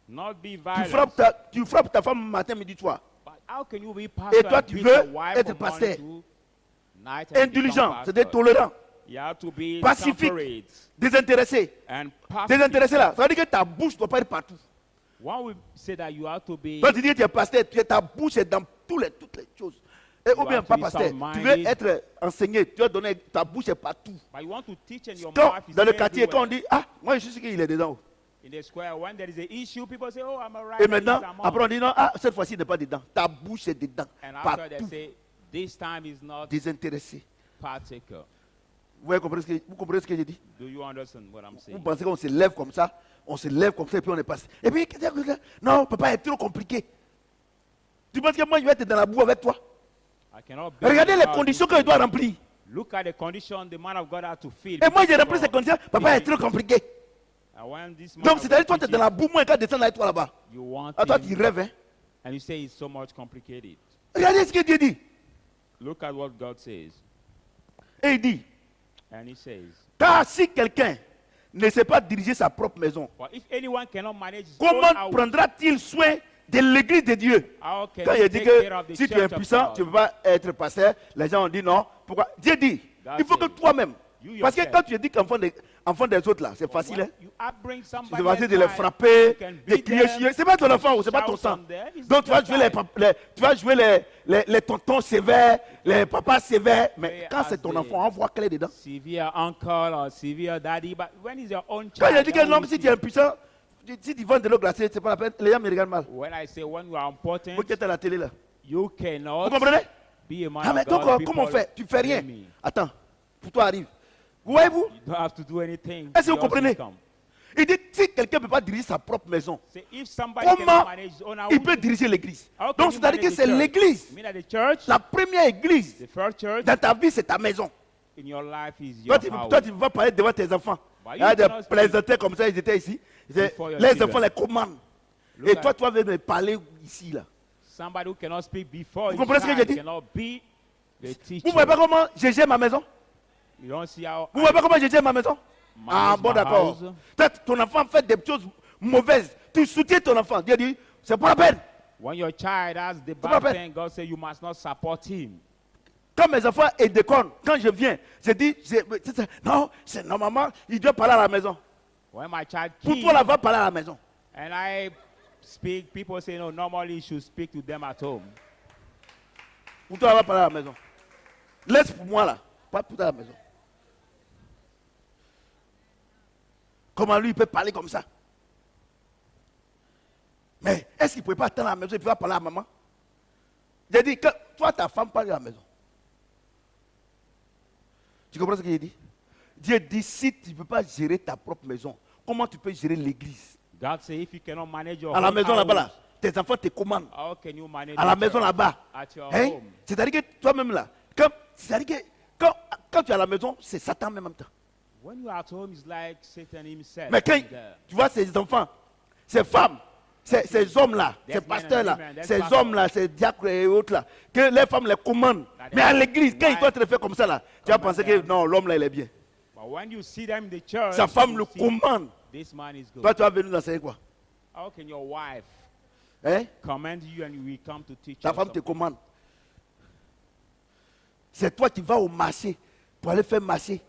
Speaker 2: Not be
Speaker 1: Tu
Speaker 2: violent.
Speaker 1: frappes ta femme matin, midi, soir.
Speaker 2: But how can you be pastor
Speaker 1: Et toi,
Speaker 2: and
Speaker 1: tu
Speaker 2: beat
Speaker 1: veux
Speaker 2: your wife
Speaker 1: être
Speaker 2: from
Speaker 1: pasteur.
Speaker 2: morning to night and become
Speaker 1: Indulgent,
Speaker 2: pastor?
Speaker 1: c'est-à-dire tolérant,
Speaker 2: You have to be
Speaker 1: pacifique,
Speaker 2: temperate
Speaker 1: désintéressé.
Speaker 2: and pacific.
Speaker 1: Désintéressé là, ça veut dire que ta bouche ne doit pas être partout.
Speaker 2: One will say that you have to be.
Speaker 1: Toi, tu dis que tu es pasteur, ta bouche est dans toutes les choses. Et ou
Speaker 2: You
Speaker 1: bien
Speaker 2: have to
Speaker 1: pas
Speaker 2: be
Speaker 1: pasteur, tu
Speaker 2: sound-minded.
Speaker 1: veux être enseigné, tu veux donner, ta bouche est partout.
Speaker 2: But you want to teach and your
Speaker 1: Quand,
Speaker 2: mouth is
Speaker 1: dans le quartier, quand on
Speaker 2: everywhere.
Speaker 1: dit, ah, moi je suis sûr qu'il est dedans.
Speaker 2: In the square, when there is an issue, people say, "Oh, I'm a right."
Speaker 1: Et maintenant, après on dit, non, ah, cette fois-ci il n'est pas dedans. Ta bouche est dedans.
Speaker 2: And after they
Speaker 1: Partout.
Speaker 2: say, "This time is not
Speaker 1: Désintéressé.
Speaker 2: partaker."
Speaker 1: Vous comprenez ce que j'ai dit?
Speaker 2: Do you understand what I'm
Speaker 1: Vous
Speaker 2: saying?
Speaker 1: pensez qu'on se lève comme ça, et puis on est passé. Et puis, non, papa est trop compliqué. Tu penses que moi je vais être dans la boue avec toi?
Speaker 2: I cannot be
Speaker 1: Regardez les
Speaker 2: without
Speaker 1: conditions
Speaker 2: you.
Speaker 1: qu'il doit remplir.
Speaker 2: Look at the condition the man of God had to fill.
Speaker 1: Et moi j'ai
Speaker 2: before
Speaker 1: rempli ces
Speaker 2: God.
Speaker 1: conditions, papa est trop compliqué.
Speaker 2: And when this man
Speaker 1: Donc
Speaker 2: of
Speaker 1: c'est-à-dire
Speaker 2: God
Speaker 1: toi tu es dans la boue, moi quand descends avec toi là-bas.
Speaker 2: you want
Speaker 1: À toi
Speaker 2: him,
Speaker 1: tu rêves, hein.
Speaker 2: and you say it's so much complicated.
Speaker 1: Regardez ce que Dieu dit.
Speaker 2: Look at what God says.
Speaker 1: Et il dit,
Speaker 2: And he says,
Speaker 1: car si quelqu'un ne sait pas diriger sa propre maison,
Speaker 2: but if anyone cannot manage his own
Speaker 1: comment
Speaker 2: house,
Speaker 1: prendra-t-il soin de l'église de Dieu?
Speaker 2: how can
Speaker 1: Quand
Speaker 2: he
Speaker 1: il dit
Speaker 2: take care of
Speaker 1: que
Speaker 2: the
Speaker 1: si tu es
Speaker 2: church of
Speaker 1: impuissant,
Speaker 2: God?
Speaker 1: tu ne peux pas être pasteur, les gens ont dit non. Pourquoi? Dieu dit,
Speaker 2: God
Speaker 1: il faut que
Speaker 2: said,
Speaker 1: toi-même,
Speaker 2: you
Speaker 1: parce que
Speaker 2: yourself.
Speaker 1: quand tu dis qu'enfant des autres là, c'est facile, hein?
Speaker 2: You upbring
Speaker 1: Tu
Speaker 2: somebody
Speaker 1: vas
Speaker 2: else,
Speaker 1: essayer de les
Speaker 2: right?
Speaker 1: frapper,
Speaker 2: You can
Speaker 1: de
Speaker 2: beat
Speaker 1: crier
Speaker 2: them,
Speaker 1: sur eux. C'est pas ton enfant ou c'est pas ton
Speaker 2: shout
Speaker 1: sang.
Speaker 2: on them. It's
Speaker 1: Donc tu vas
Speaker 2: your
Speaker 1: jouer
Speaker 2: child.
Speaker 1: tu vas jouer les tontons sévères, les papas sévères. Mais
Speaker 2: Play
Speaker 1: quand c'est
Speaker 2: as
Speaker 1: ton
Speaker 2: the
Speaker 1: enfant, on voit clair dedans.
Speaker 2: Severe uncle or severe daddy, but when it's your own
Speaker 1: Quand
Speaker 2: child,
Speaker 1: il dit que
Speaker 2: that
Speaker 1: non,
Speaker 2: will
Speaker 1: si
Speaker 2: see.
Speaker 1: tu es impuissant, si tu vends de l'eau glacée, c'est pas la peine. Les gens me regardent mal.
Speaker 2: When I say when you are important,
Speaker 1: Vous qui êtes à la télé là.
Speaker 2: you cannot
Speaker 1: Vous comprenez?
Speaker 2: be a man
Speaker 1: Ah mais
Speaker 2: of God.
Speaker 1: donc comment on
Speaker 2: People
Speaker 1: fait? Tu fais rien.
Speaker 2: blame me.
Speaker 1: Attends, pour toi arrive. Voyez-vous?
Speaker 2: You don't have to do anything.
Speaker 1: Est-ce que vous
Speaker 2: Yours
Speaker 1: comprenez?
Speaker 2: will come.
Speaker 1: Il dit si quelqu'un ne peut pas diriger sa propre maison,
Speaker 2: Say, if somebody
Speaker 1: comment
Speaker 2: cannot manage his own house,
Speaker 1: il peut diriger l'église?
Speaker 2: how can
Speaker 1: Donc
Speaker 2: you
Speaker 1: c'est-à-dire que
Speaker 2: manage
Speaker 1: c'est
Speaker 2: the church?
Speaker 1: l'église.
Speaker 2: You mean that the church,
Speaker 1: La première église
Speaker 2: the first church
Speaker 1: dans ta vie, c'est ta maison.
Speaker 2: in your life is your house.
Speaker 1: Toi, tu vas parler devant tes enfants.
Speaker 2: But
Speaker 1: Il y a
Speaker 2: you
Speaker 1: des
Speaker 2: cannot speak
Speaker 1: plaisantins comme ça, ils étaient ici.
Speaker 2: before your
Speaker 1: Les
Speaker 2: children.
Speaker 1: enfants les commandent.
Speaker 2: Look
Speaker 1: Et
Speaker 2: at
Speaker 1: toi, tu vas venir me parler ici, là.
Speaker 2: somebody who cannot speak before
Speaker 1: Vous
Speaker 2: his
Speaker 1: comprenez ce que
Speaker 2: child
Speaker 1: j'ai dit?
Speaker 2: cannot be the teacher.
Speaker 1: Vous ne voyez pas comment je gère ma maison?
Speaker 2: You don't see how
Speaker 1: Vous ne voyez pas comment je gère ma maison? Ah,
Speaker 2: manage
Speaker 1: bon,
Speaker 2: my
Speaker 1: d'accord.
Speaker 2: house.
Speaker 1: Peut-être ton enfant fait des choses mauvaises. Tu soutiens ton enfant. Dieu dit, c'est pas la peine.
Speaker 2: When your child has the
Speaker 1: pas
Speaker 2: bad
Speaker 1: vrai.
Speaker 2: thing, God said you must not support him.
Speaker 1: Quand mes enfants déconnent, quand je viens, je dis, non, c'est normalement, il doit parler à la maison.
Speaker 2: When my child
Speaker 1: Pour
Speaker 2: keeps
Speaker 1: toi, là, va parler à la maison.
Speaker 2: and I speak, people say no, normally you should speak to them at home.
Speaker 1: Pour toi, va parler à la maison. Laisse pour moi, là. Pas pour toi à la maison. Comment lui, il peut parler comme ça? Mais est-ce qu'il ne pouvait pas attendre à la maison et puis va parler à maman? J'ai dit, que toi, ta femme parle à la maison. Tu comprends ce que j'ai dit? Dieu dit, si tu ne peux pas gérer ta propre maison, comment tu peux gérer l'église?
Speaker 2: God say if you cannot manage your
Speaker 1: À la
Speaker 2: own
Speaker 1: maison là-bas, là,
Speaker 2: house,
Speaker 1: tes enfants te commandent.
Speaker 2: how can you manage
Speaker 1: À la
Speaker 2: the
Speaker 1: maison
Speaker 2: church
Speaker 1: là-bas.
Speaker 2: at your
Speaker 1: Hein?
Speaker 2: home?
Speaker 1: C'est-à-dire que toi-même là, c'est-à-dire que quand tu es à la maison, c'est Satan en même temps.
Speaker 2: When you are at home, it's like Satan himself.
Speaker 1: Mais quand
Speaker 2: is there.
Speaker 1: tu vois ces enfants, ces femmes, ces hommes-là,
Speaker 2: There's
Speaker 1: ces
Speaker 2: men and
Speaker 1: pasteurs-là,
Speaker 2: women, there's
Speaker 1: ces
Speaker 2: pastors.
Speaker 1: hommes-là, ces diacres et autres là, que les femmes les commandent.
Speaker 2: That
Speaker 1: Mais à
Speaker 2: they-
Speaker 1: l'église, quand ils
Speaker 2: Why?
Speaker 1: doivent te le faire comme ça là, tu vas
Speaker 2: Come
Speaker 1: penser
Speaker 2: and
Speaker 1: que
Speaker 2: down.
Speaker 1: non, l'homme là il est bien.
Speaker 2: But when you see them in the church,
Speaker 1: Sa femme
Speaker 2: you
Speaker 1: le
Speaker 2: see,
Speaker 1: commande.
Speaker 2: this man is good.
Speaker 1: Toi, tu vas venir nous enseigner quoi?
Speaker 2: How can your wife
Speaker 1: Hein?
Speaker 2: command you and you will come to teach
Speaker 1: Ta
Speaker 2: us
Speaker 1: femme te
Speaker 2: something?
Speaker 1: commande. C'est toi qui vas au marché pour aller faire marché.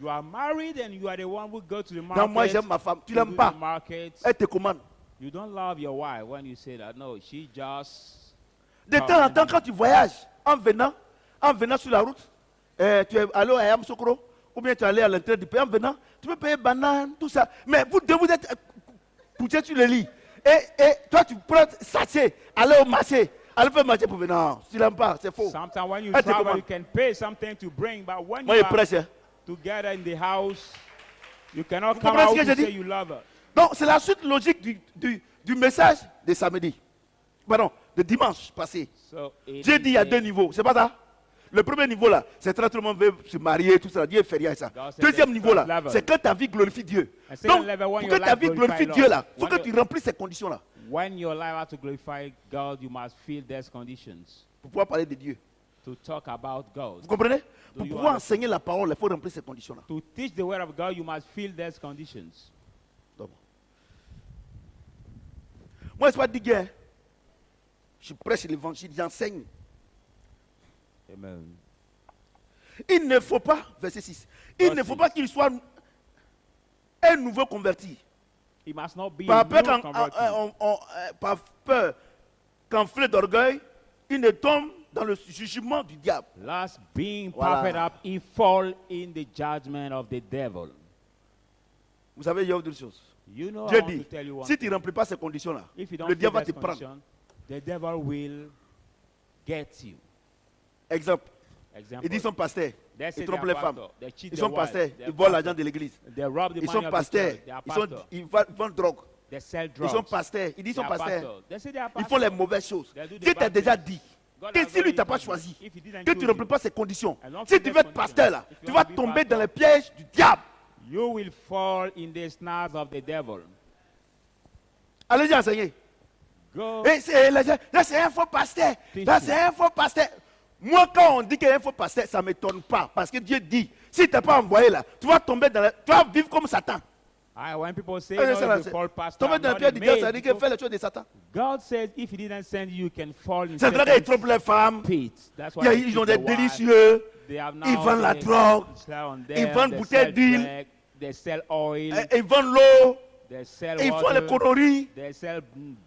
Speaker 2: You are married and you are the one who go to the market.
Speaker 1: Non, moi j'aime ma femme. Tu
Speaker 2: to
Speaker 1: l'aimes
Speaker 2: do
Speaker 1: pas.
Speaker 2: the market.
Speaker 1: Elle te commande.
Speaker 2: You don't love your wife when you say that. No, she just.
Speaker 1: De temps en temps, quand tu voyages, en venant sur la route, tu es allé à Yamsoukro, ou bien tu es allé à l'intérieur du pays, en venant, tu peux payer banane, tout ça. Mais vous deux, vous êtes couchés sur le lit. Et toi, tu prends sachet, aller au marché, allez faire marcher pour venir. Non, tu n'aimes pas, c'est faux.
Speaker 2: Sometimes when you
Speaker 1: Ah, tu
Speaker 2: travel,
Speaker 1: comprends?
Speaker 2: you can pay something to bring, but when
Speaker 1: Moi,
Speaker 2: you
Speaker 1: je
Speaker 2: are
Speaker 1: prêche. Hein.
Speaker 2: together in the house, you cannot
Speaker 1: Vous
Speaker 2: come
Speaker 1: comprenez ce
Speaker 2: out
Speaker 1: que
Speaker 2: to
Speaker 1: j'ai
Speaker 2: say
Speaker 1: dit?
Speaker 2: you love her.
Speaker 1: Donc, c'est la suite logique du message de samedi. Pardon, de dimanche passé.
Speaker 2: So it
Speaker 1: J'ai
Speaker 2: is
Speaker 1: dit il y a
Speaker 2: a-
Speaker 1: deux niveaux, c'est pas ça? Le premier niveau là, c'est quand tout le monde veut se marier, tout ça. Dieu fait rien à ça.
Speaker 2: God said
Speaker 1: Deuxième
Speaker 2: the
Speaker 1: niveau là,
Speaker 2: first level.
Speaker 1: c'est quand ta vie glorifie Dieu.
Speaker 2: And second
Speaker 1: Donc,
Speaker 2: level, when
Speaker 1: pour
Speaker 2: your
Speaker 1: que ta
Speaker 2: life
Speaker 1: vie glorifie
Speaker 2: glorify
Speaker 1: Dieu là,
Speaker 2: Lord.
Speaker 1: il faut que
Speaker 2: When
Speaker 1: tu
Speaker 2: your-
Speaker 1: remplisses ces conditions là
Speaker 2: When your life has to glorify God, you must feel these conditions
Speaker 1: pour pouvoir parler de Dieu.
Speaker 2: to talk about God.
Speaker 1: Vous comprenez? Pour
Speaker 2: you
Speaker 1: pouvoir
Speaker 2: understand?
Speaker 1: enseigner la parole, il faut remplir ces conditions là.
Speaker 2: To teach the word of God, you must feel these conditions.
Speaker 1: Moi, je ne suis pas dit hein. Je prêche l'évangile, j'enseigne.
Speaker 2: Amen.
Speaker 1: Il ne faut pas, verset 6, il ne faut pas qu'il soit un nouveau converti.
Speaker 2: He must not be
Speaker 1: Par
Speaker 2: a
Speaker 1: peur
Speaker 2: new converted.
Speaker 1: par peur qu'enflé d'orgueil, il ne tombe dans le jugement du diable.
Speaker 2: Last, being
Speaker 1: Voilà.
Speaker 2: puffed up, he fall in the judgment of the devil.
Speaker 1: Vous savez, il y a autre chose.
Speaker 2: You know,
Speaker 1: Dieu
Speaker 2: I want to
Speaker 1: dit,
Speaker 2: tell you one
Speaker 1: si tu
Speaker 2: thing.
Speaker 1: ne remplis pas ces conditions-là,
Speaker 2: If you don't
Speaker 1: le
Speaker 2: feel
Speaker 1: diable va te
Speaker 2: this
Speaker 1: prendre.
Speaker 2: condition, the devil will get you.
Speaker 1: Exemple,
Speaker 2: Example.
Speaker 1: il dit son pasteur,
Speaker 2: They say
Speaker 1: il trompe
Speaker 2: they
Speaker 1: les
Speaker 2: are
Speaker 1: femmes.
Speaker 2: pastor, they cheat
Speaker 1: Ils
Speaker 2: the
Speaker 1: sont
Speaker 2: wife,
Speaker 1: pasteurs,
Speaker 2: they
Speaker 1: ils
Speaker 2: are
Speaker 1: volent
Speaker 2: pastor,
Speaker 1: l'argent de l'église.
Speaker 2: they rob the
Speaker 1: Ils
Speaker 2: money
Speaker 1: sont
Speaker 2: of the
Speaker 1: pasteurs,
Speaker 2: church, they are
Speaker 1: ils vendent drogue.
Speaker 2: they sell
Speaker 1: Ils
Speaker 2: drugs.
Speaker 1: sont pasteurs, ils disent
Speaker 2: They
Speaker 1: sont
Speaker 2: are
Speaker 1: pasteurs.
Speaker 2: pastors. They say they are
Speaker 1: Ils font les
Speaker 2: pastors.
Speaker 1: mauvaises choses.
Speaker 2: They do the
Speaker 1: Dieu t'a
Speaker 2: bad
Speaker 1: déjà
Speaker 2: things.
Speaker 1: dit
Speaker 2: God
Speaker 1: que
Speaker 2: has
Speaker 1: si lui
Speaker 2: already
Speaker 1: t'a pas
Speaker 2: told you,
Speaker 1: choisi,
Speaker 2: if he didn't
Speaker 1: que tu ne
Speaker 2: choose
Speaker 1: remplis
Speaker 2: you,
Speaker 1: pas ces conditions,
Speaker 2: and don't
Speaker 1: si
Speaker 2: fit
Speaker 1: tu
Speaker 2: these
Speaker 1: veux être
Speaker 2: conditions,
Speaker 1: pasteur là,
Speaker 2: if you
Speaker 1: tu
Speaker 2: want
Speaker 1: vas
Speaker 2: to be
Speaker 1: tomber
Speaker 2: pastor,
Speaker 1: dans les pièges du diable.
Speaker 2: you will fall in the snares of the devil.
Speaker 1: Allez-y enseigner.
Speaker 2: Go.
Speaker 1: Et là, c'est un faux pasteur.
Speaker 2: Teach
Speaker 1: Là,
Speaker 2: you.
Speaker 1: c'est un faux pasteur. Moi, quand on dit qu'il y a un faux pasteur, ça ne m'étonne pas. Parce que Dieu dit, si tu n'es pas envoyé là, tu vas tomber dans tu vas vivre comme Satan.
Speaker 2: When people say,
Speaker 1: Eh,
Speaker 2: no,
Speaker 1: ça, là,
Speaker 2: if you
Speaker 1: c'est-
Speaker 2: fall pastor,
Speaker 1: Tomber
Speaker 2: I'm
Speaker 1: dans le
Speaker 2: not
Speaker 1: pied
Speaker 2: a
Speaker 1: du diable, ça
Speaker 2: maid,
Speaker 1: veut dire qu'il fait les choses de Satan.
Speaker 2: God says if he didn't send you, you can fall in
Speaker 1: C'est vrai qu'ils
Speaker 2: Satan's
Speaker 1: trompent les femmes.
Speaker 2: pit. That's
Speaker 1: Il
Speaker 2: why
Speaker 1: y a-
Speaker 2: they
Speaker 1: ils
Speaker 2: cheat
Speaker 1: ont des
Speaker 2: the wife.
Speaker 1: délicieux.
Speaker 2: They have now
Speaker 1: Ils vendent la
Speaker 2: they
Speaker 1: drogue.
Speaker 2: sell on
Speaker 1: Ils
Speaker 2: them,
Speaker 1: vendent
Speaker 2: they
Speaker 1: bouteilles
Speaker 2: sell
Speaker 1: d'huile.
Speaker 2: drug, they sell oil,
Speaker 1: Ils vendent l'eau.
Speaker 2: they sell
Speaker 1: Ils font
Speaker 2: water,
Speaker 1: les conneries.
Speaker 2: they sell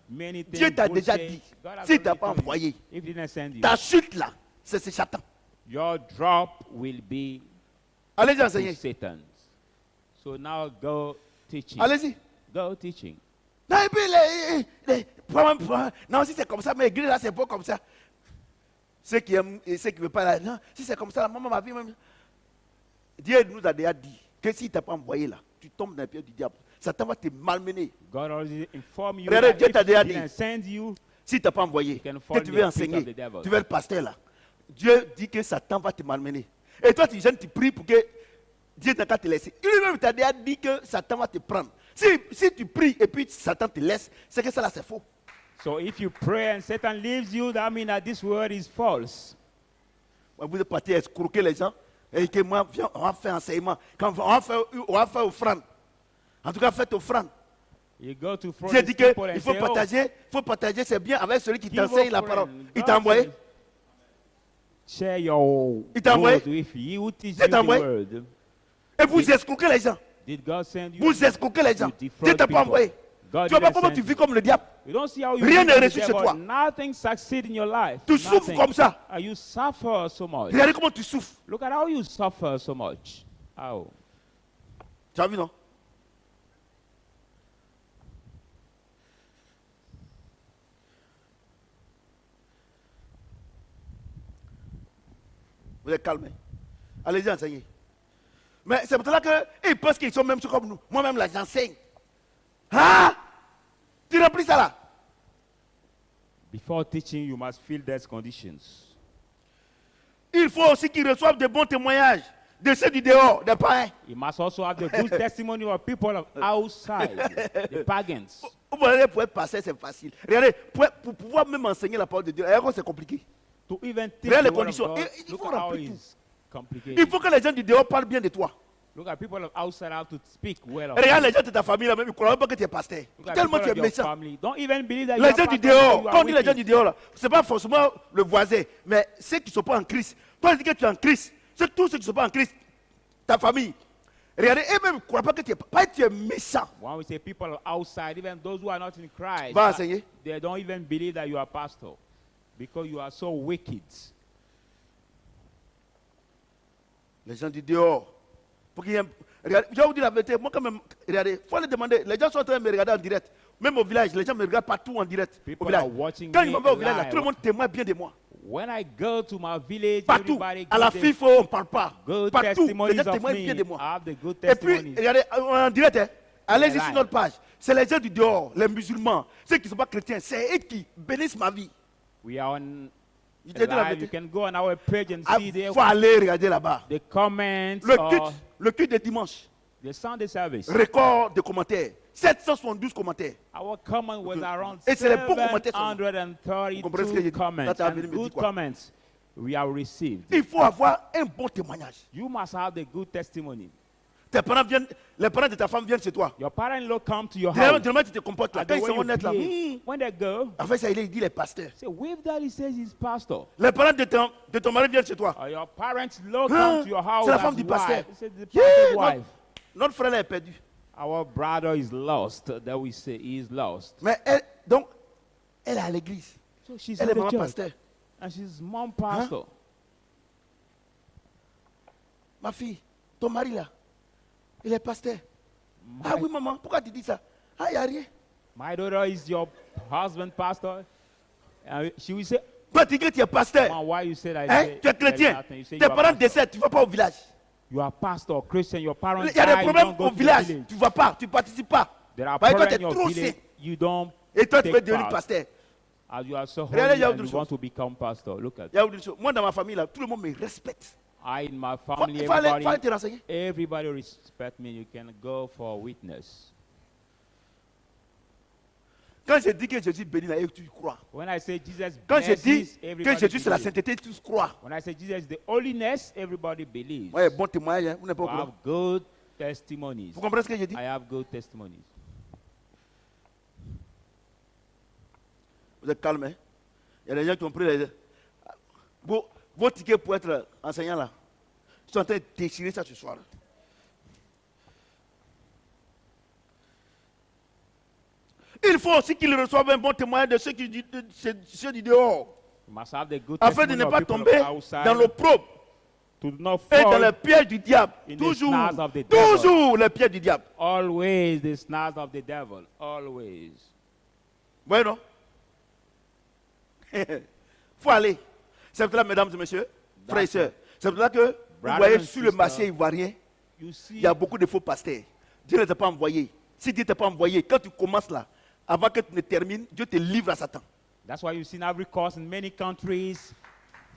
Speaker 2: many things.
Speaker 1: Dieu t'a déjà
Speaker 2: bullshit.
Speaker 1: dit,
Speaker 2: God has
Speaker 1: si tu n'as
Speaker 2: already
Speaker 1: pas
Speaker 2: told you,
Speaker 1: envoyé,
Speaker 2: if he didn't send you,
Speaker 1: ta chute là, c'est Satan.
Speaker 2: your drop will be
Speaker 1: Allez-y
Speaker 2: to
Speaker 1: enseigner.
Speaker 2: Satan's. So now go teaching.
Speaker 1: Allez-y.
Speaker 2: Go teaching.
Speaker 1: Non, et puis, non, si c'est comme ça, mais l'église là, c'est pas comme ça. Ceux qui aiment et ceux qui ne veulent pas, là, non, si c'est comme ça, là, maman, ma vie, même. Dieu nous a déjà dit que si tu n'as pas envoyé là, tu tombes dans les pieds du diable. Satan va te malmener.
Speaker 2: God already informed you
Speaker 1: Regardez,
Speaker 2: that
Speaker 1: Dieu t'a
Speaker 2: if
Speaker 1: déjà
Speaker 2: he
Speaker 1: dit.
Speaker 2: didn't send you,
Speaker 1: Si tu n'as pas envoyé,
Speaker 2: You can
Speaker 1: que
Speaker 2: fall
Speaker 1: tu
Speaker 2: in
Speaker 1: veux
Speaker 2: the pit
Speaker 1: enseigner,
Speaker 2: of the devil.
Speaker 1: tu veux être pasteur là. Dieu dit que Satan va te malmener. Et toi, tu jeûnes, tu pries pour que Dieu n'a qu'à te laisser. Lui-même t'a déjà dit que Satan va te prendre. Si tu pries et puis Satan te laisse, c'est que ça là, c'est faux.
Speaker 2: so if you pray and Satan leaves you, that means that this word is false.
Speaker 1: Vous êtes parti escroquer les gens. Et que moi, viens, on va faire enseignement. Quand on va faire offrande. En tout cas, faites offrande.
Speaker 2: You go to front
Speaker 1: Dieu
Speaker 2: these
Speaker 1: dit
Speaker 2: people
Speaker 1: qu'il
Speaker 2: and
Speaker 1: faut
Speaker 2: say,
Speaker 1: partager, c'est bien avec celui qui
Speaker 2: give
Speaker 1: t'enseigne la
Speaker 2: offering.
Speaker 1: parole. Il
Speaker 2: God
Speaker 1: t'a envoyé.
Speaker 2: says, share your
Speaker 1: Il t'a envoyé?
Speaker 2: word with you who teach
Speaker 1: Dieu
Speaker 2: you
Speaker 1: t'a
Speaker 2: the
Speaker 1: envoyé?
Speaker 2: word.
Speaker 1: Et vous escroquez les gens.
Speaker 2: Did God send you?
Speaker 1: Vous escroquez les gens.
Speaker 2: You defraud
Speaker 1: Dieu t'a pas
Speaker 2: people.
Speaker 1: envoyé.
Speaker 2: God
Speaker 1: Tu vois pas
Speaker 2: didn't
Speaker 1: comment
Speaker 2: send
Speaker 1: tu
Speaker 2: you.
Speaker 1: vis comme le diable.
Speaker 2: You don't see how you
Speaker 1: Rien
Speaker 2: live
Speaker 1: n'est
Speaker 2: in the
Speaker 1: reçu chez
Speaker 2: devil.
Speaker 1: toi.
Speaker 2: Nothing succeeds in your life.
Speaker 1: Tu souffres
Speaker 2: Nothing.
Speaker 1: comme ça.
Speaker 2: And you suffer so much.
Speaker 1: Regardez comment tu souffres.
Speaker 2: Look at how you suffer so much. How?
Speaker 1: Tu as vu, non? Vous êtes calmés. Allez-y enseigner. Mais c'est pour cela qu'ils pensent qu'ils sont même comme nous. Moi-même, là, j'enseigne. Ah! Tu remplis ça là.
Speaker 2: Before teaching, you must feel these conditions.
Speaker 1: Il faut aussi qu'ils reçoivent de bons témoignages de ceux du dehors, des païens.
Speaker 2: You must also have the good testimony of people of outside, the pagans.
Speaker 1: Vous voyez, pour être pasteur, c'est facile. Regardez, pour pouvoir même enseigner la parole de Dieu, regardez, c'est compliqué.
Speaker 2: To even teach
Speaker 1: Regarde les
Speaker 2: the word of
Speaker 1: conditions.
Speaker 2: God,
Speaker 1: Il
Speaker 2: look
Speaker 1: faut
Speaker 2: at how
Speaker 1: remplir
Speaker 2: it's complicated.
Speaker 1: Il faut que les gens du dehors parlent bien de toi.
Speaker 2: Look at people of outside how to speak well of
Speaker 1: Regarde
Speaker 2: you.
Speaker 1: les gens de ta famille là même, ils ne croient même pas que tu es pasteur.
Speaker 2: Look at
Speaker 1: Tellement
Speaker 2: people
Speaker 1: tu es
Speaker 2: of your
Speaker 1: méchant.
Speaker 2: family. Don't even believe that you
Speaker 1: Les
Speaker 2: are
Speaker 1: gens du
Speaker 2: pastor,
Speaker 1: dehors,
Speaker 2: you are
Speaker 1: quand on dit les gens
Speaker 2: wicked.
Speaker 1: du dehors là, ce n'est pas forcément le voisin, mais ceux qui ne sont pas en Christ. Toi, tu dis que tu es en Christ. C'est tous ceux qui ne sont pas en Christ, ta famille. Regardez, eux-mêmes ne croient pas que tu es méchant.
Speaker 2: When we say people of outside, even those who are not in Christ,
Speaker 1: Va enseigner.
Speaker 2: they don't even believe that you are pastor because you are so wicked.
Speaker 1: Les gens du dehors. Pour qu'il y ait regardez, je vais vous dire la vérité, moi quand même, regardez, il faut les demander. Les gens sont en train de me regarder en direct. Même au village, les gens me regardent partout en direct. Au
Speaker 2: People
Speaker 1: village.
Speaker 2: are watching
Speaker 1: Quand
Speaker 2: me
Speaker 1: ils m'en vont au village, là,
Speaker 2: live.
Speaker 1: tout le monde témoigne bien de moi.
Speaker 2: When I go to my village,
Speaker 1: Partout.
Speaker 2: everybody
Speaker 1: À la
Speaker 2: give
Speaker 1: FIFO, on ne parle pas.
Speaker 2: good
Speaker 1: Partout, les
Speaker 2: testimonies
Speaker 1: gens
Speaker 2: of
Speaker 1: témoignent bien de
Speaker 2: me.
Speaker 1: moi.
Speaker 2: I have the good
Speaker 1: Et puis,
Speaker 2: testimonies.
Speaker 1: regardez, en direct, hein, allez-y
Speaker 2: live.
Speaker 1: sur notre page. C'est les gens du dehors, les musulmans, ceux qui ne sont pas chrétiens. C'est eux qui bénissent ma vie.
Speaker 2: We are on
Speaker 1: Je te dis la
Speaker 2: live. You
Speaker 1: vérité.
Speaker 2: can go on our page and
Speaker 1: Il
Speaker 2: see there
Speaker 1: faut aller regarder là-bas.
Speaker 2: the comments
Speaker 1: Le culte de dimanche,
Speaker 2: the Sunday service.
Speaker 1: record de commentaires. 772 commentaires.
Speaker 2: Our comment was around
Speaker 1: Et c'est les bons commentaires seulement. Vous comprenez ce que j'ai
Speaker 2: 732
Speaker 1: dit?
Speaker 2: comments.
Speaker 1: Là, tu as
Speaker 2: And
Speaker 1: venu me dire
Speaker 2: good
Speaker 1: quoi?
Speaker 2: comments we have received.
Speaker 1: Il faut avoir un bon témoignage.
Speaker 2: You must have the good testimony.
Speaker 1: Tes parents viennent, les parents de ta femme viennent chez toi.
Speaker 2: Your parents come to your
Speaker 1: Généralement,
Speaker 2: house.
Speaker 1: généralement, tu te comportes là.
Speaker 2: And
Speaker 1: Quand
Speaker 2: the
Speaker 1: ils
Speaker 2: way
Speaker 1: sont
Speaker 2: you
Speaker 1: honnêtes là,
Speaker 2: behave, when they go,
Speaker 1: avec ça, il dit les pasteurs.
Speaker 2: say, with that he says he's pastor.
Speaker 1: Les parents de ton mari viennent chez toi.
Speaker 2: Or your parents come
Speaker 1: Hein?
Speaker 2: to your house
Speaker 1: C'est la
Speaker 2: as
Speaker 1: femme du pasteur.
Speaker 2: wife. He said, the
Speaker 1: Yeah,
Speaker 2: pastor's wife.
Speaker 1: notre frère là est perdu.
Speaker 2: Our brother is lost. That we say he is lost.
Speaker 1: Mais elle, donc, elle est à l'église.
Speaker 2: So she's
Speaker 1: Elle
Speaker 2: in
Speaker 1: est
Speaker 2: the
Speaker 1: maman
Speaker 2: church.
Speaker 1: pasteur.
Speaker 2: And she's mom pastor.
Speaker 1: Ma fille, ton mari là, il est pasteur. Ah oui, maman, pourquoi tu dis ça? Ah, il n'y a rien.
Speaker 2: My daughter is your husband pastor. She will say,
Speaker 1: Quand tu dis que tu es pasteur,
Speaker 2: Mom, why you say that?
Speaker 1: hein,
Speaker 2: Say,
Speaker 1: tu es
Speaker 2: there is
Speaker 1: chrétien,
Speaker 2: nothing. You say
Speaker 1: tes
Speaker 2: you are
Speaker 1: parents
Speaker 2: pastor.
Speaker 1: décèdent, tu ne vas pas au village.
Speaker 2: You are pastor, Christian, your parents
Speaker 1: Il y a
Speaker 2: die,
Speaker 1: des
Speaker 2: you
Speaker 1: problèmes
Speaker 2: don't go
Speaker 1: au
Speaker 2: to the
Speaker 1: village,
Speaker 2: village.
Speaker 1: tu ne vas pas, tu ne participes pas.
Speaker 2: There are
Speaker 1: Bah, toi,
Speaker 2: problems
Speaker 1: tu
Speaker 2: in
Speaker 1: es
Speaker 2: your
Speaker 1: trop
Speaker 2: village,
Speaker 1: saint.
Speaker 2: you don't
Speaker 1: Et toi, tu
Speaker 2: take
Speaker 1: veux devenir
Speaker 2: part.
Speaker 1: pasteur.
Speaker 2: As you are so holy
Speaker 1: Regardez, il y a
Speaker 2: and
Speaker 1: autre
Speaker 2: you
Speaker 1: chose.
Speaker 2: want to become pastor. Look at
Speaker 1: Il y a une chose. Moi, dans ma famille, là, tout le monde me respecte.
Speaker 2: I in my
Speaker 1: Il
Speaker 2: family,
Speaker 1: faut aller
Speaker 2: everybody,
Speaker 1: te renseigner.
Speaker 2: everybody respect me. You can go for witness.
Speaker 1: Quand je dis que Jésus bénit, là, et tu y crois.
Speaker 2: When I say Jesus
Speaker 1: Quand je
Speaker 2: blesses,
Speaker 1: dis que
Speaker 2: everybody
Speaker 1: Jésus c'est la
Speaker 2: believes.
Speaker 1: sainteté, tu crois.
Speaker 2: When I say Jesus is the holiness, everybody believes.
Speaker 1: Ouais, bon témoignage, hein, vous n'êtes pas au
Speaker 2: I
Speaker 1: courant.
Speaker 2: have good testimonies.
Speaker 1: Vous comprenez ce que j'ai dit?
Speaker 2: I have good testimonies.
Speaker 1: Vous êtes calme, hein? Il y a des gens qui ont pris vos tickets pour être enseignant là. Ils sont en train de déchirer ça ce soir. Il faut aussi qu'ils reçoivent un bon témoignage de ceux du dehors,
Speaker 2: You must have the good
Speaker 1: afin de
Speaker 2: testimony
Speaker 1: ne
Speaker 2: of
Speaker 1: pas
Speaker 2: people
Speaker 1: tomber
Speaker 2: outside
Speaker 1: dans l'opprobre
Speaker 2: to not
Speaker 1: et dans
Speaker 2: fall
Speaker 1: les pièges du diable.
Speaker 2: in the
Speaker 1: Toujours,
Speaker 2: snares of the devil.
Speaker 1: toujours les pièges du diable.
Speaker 2: always the snares of the devil. Always.
Speaker 1: Oui, non? Faut aller. C'est pour cela, mesdames et messieurs, frères et sœurs, c'est pour cela que vous
Speaker 2: Brothers
Speaker 1: voyez
Speaker 2: and
Speaker 1: sur le marché
Speaker 2: sisters,
Speaker 1: ivoirien,
Speaker 2: You see,
Speaker 1: il y a beaucoup de faux pasteurs. Dieu ne t'a pas envoyé. Si Dieu ne t'a pas envoyé, quand tu commences là, avant que tu ne termines, Dieu te livre à Satan.
Speaker 2: that's why you see in every course in many countries,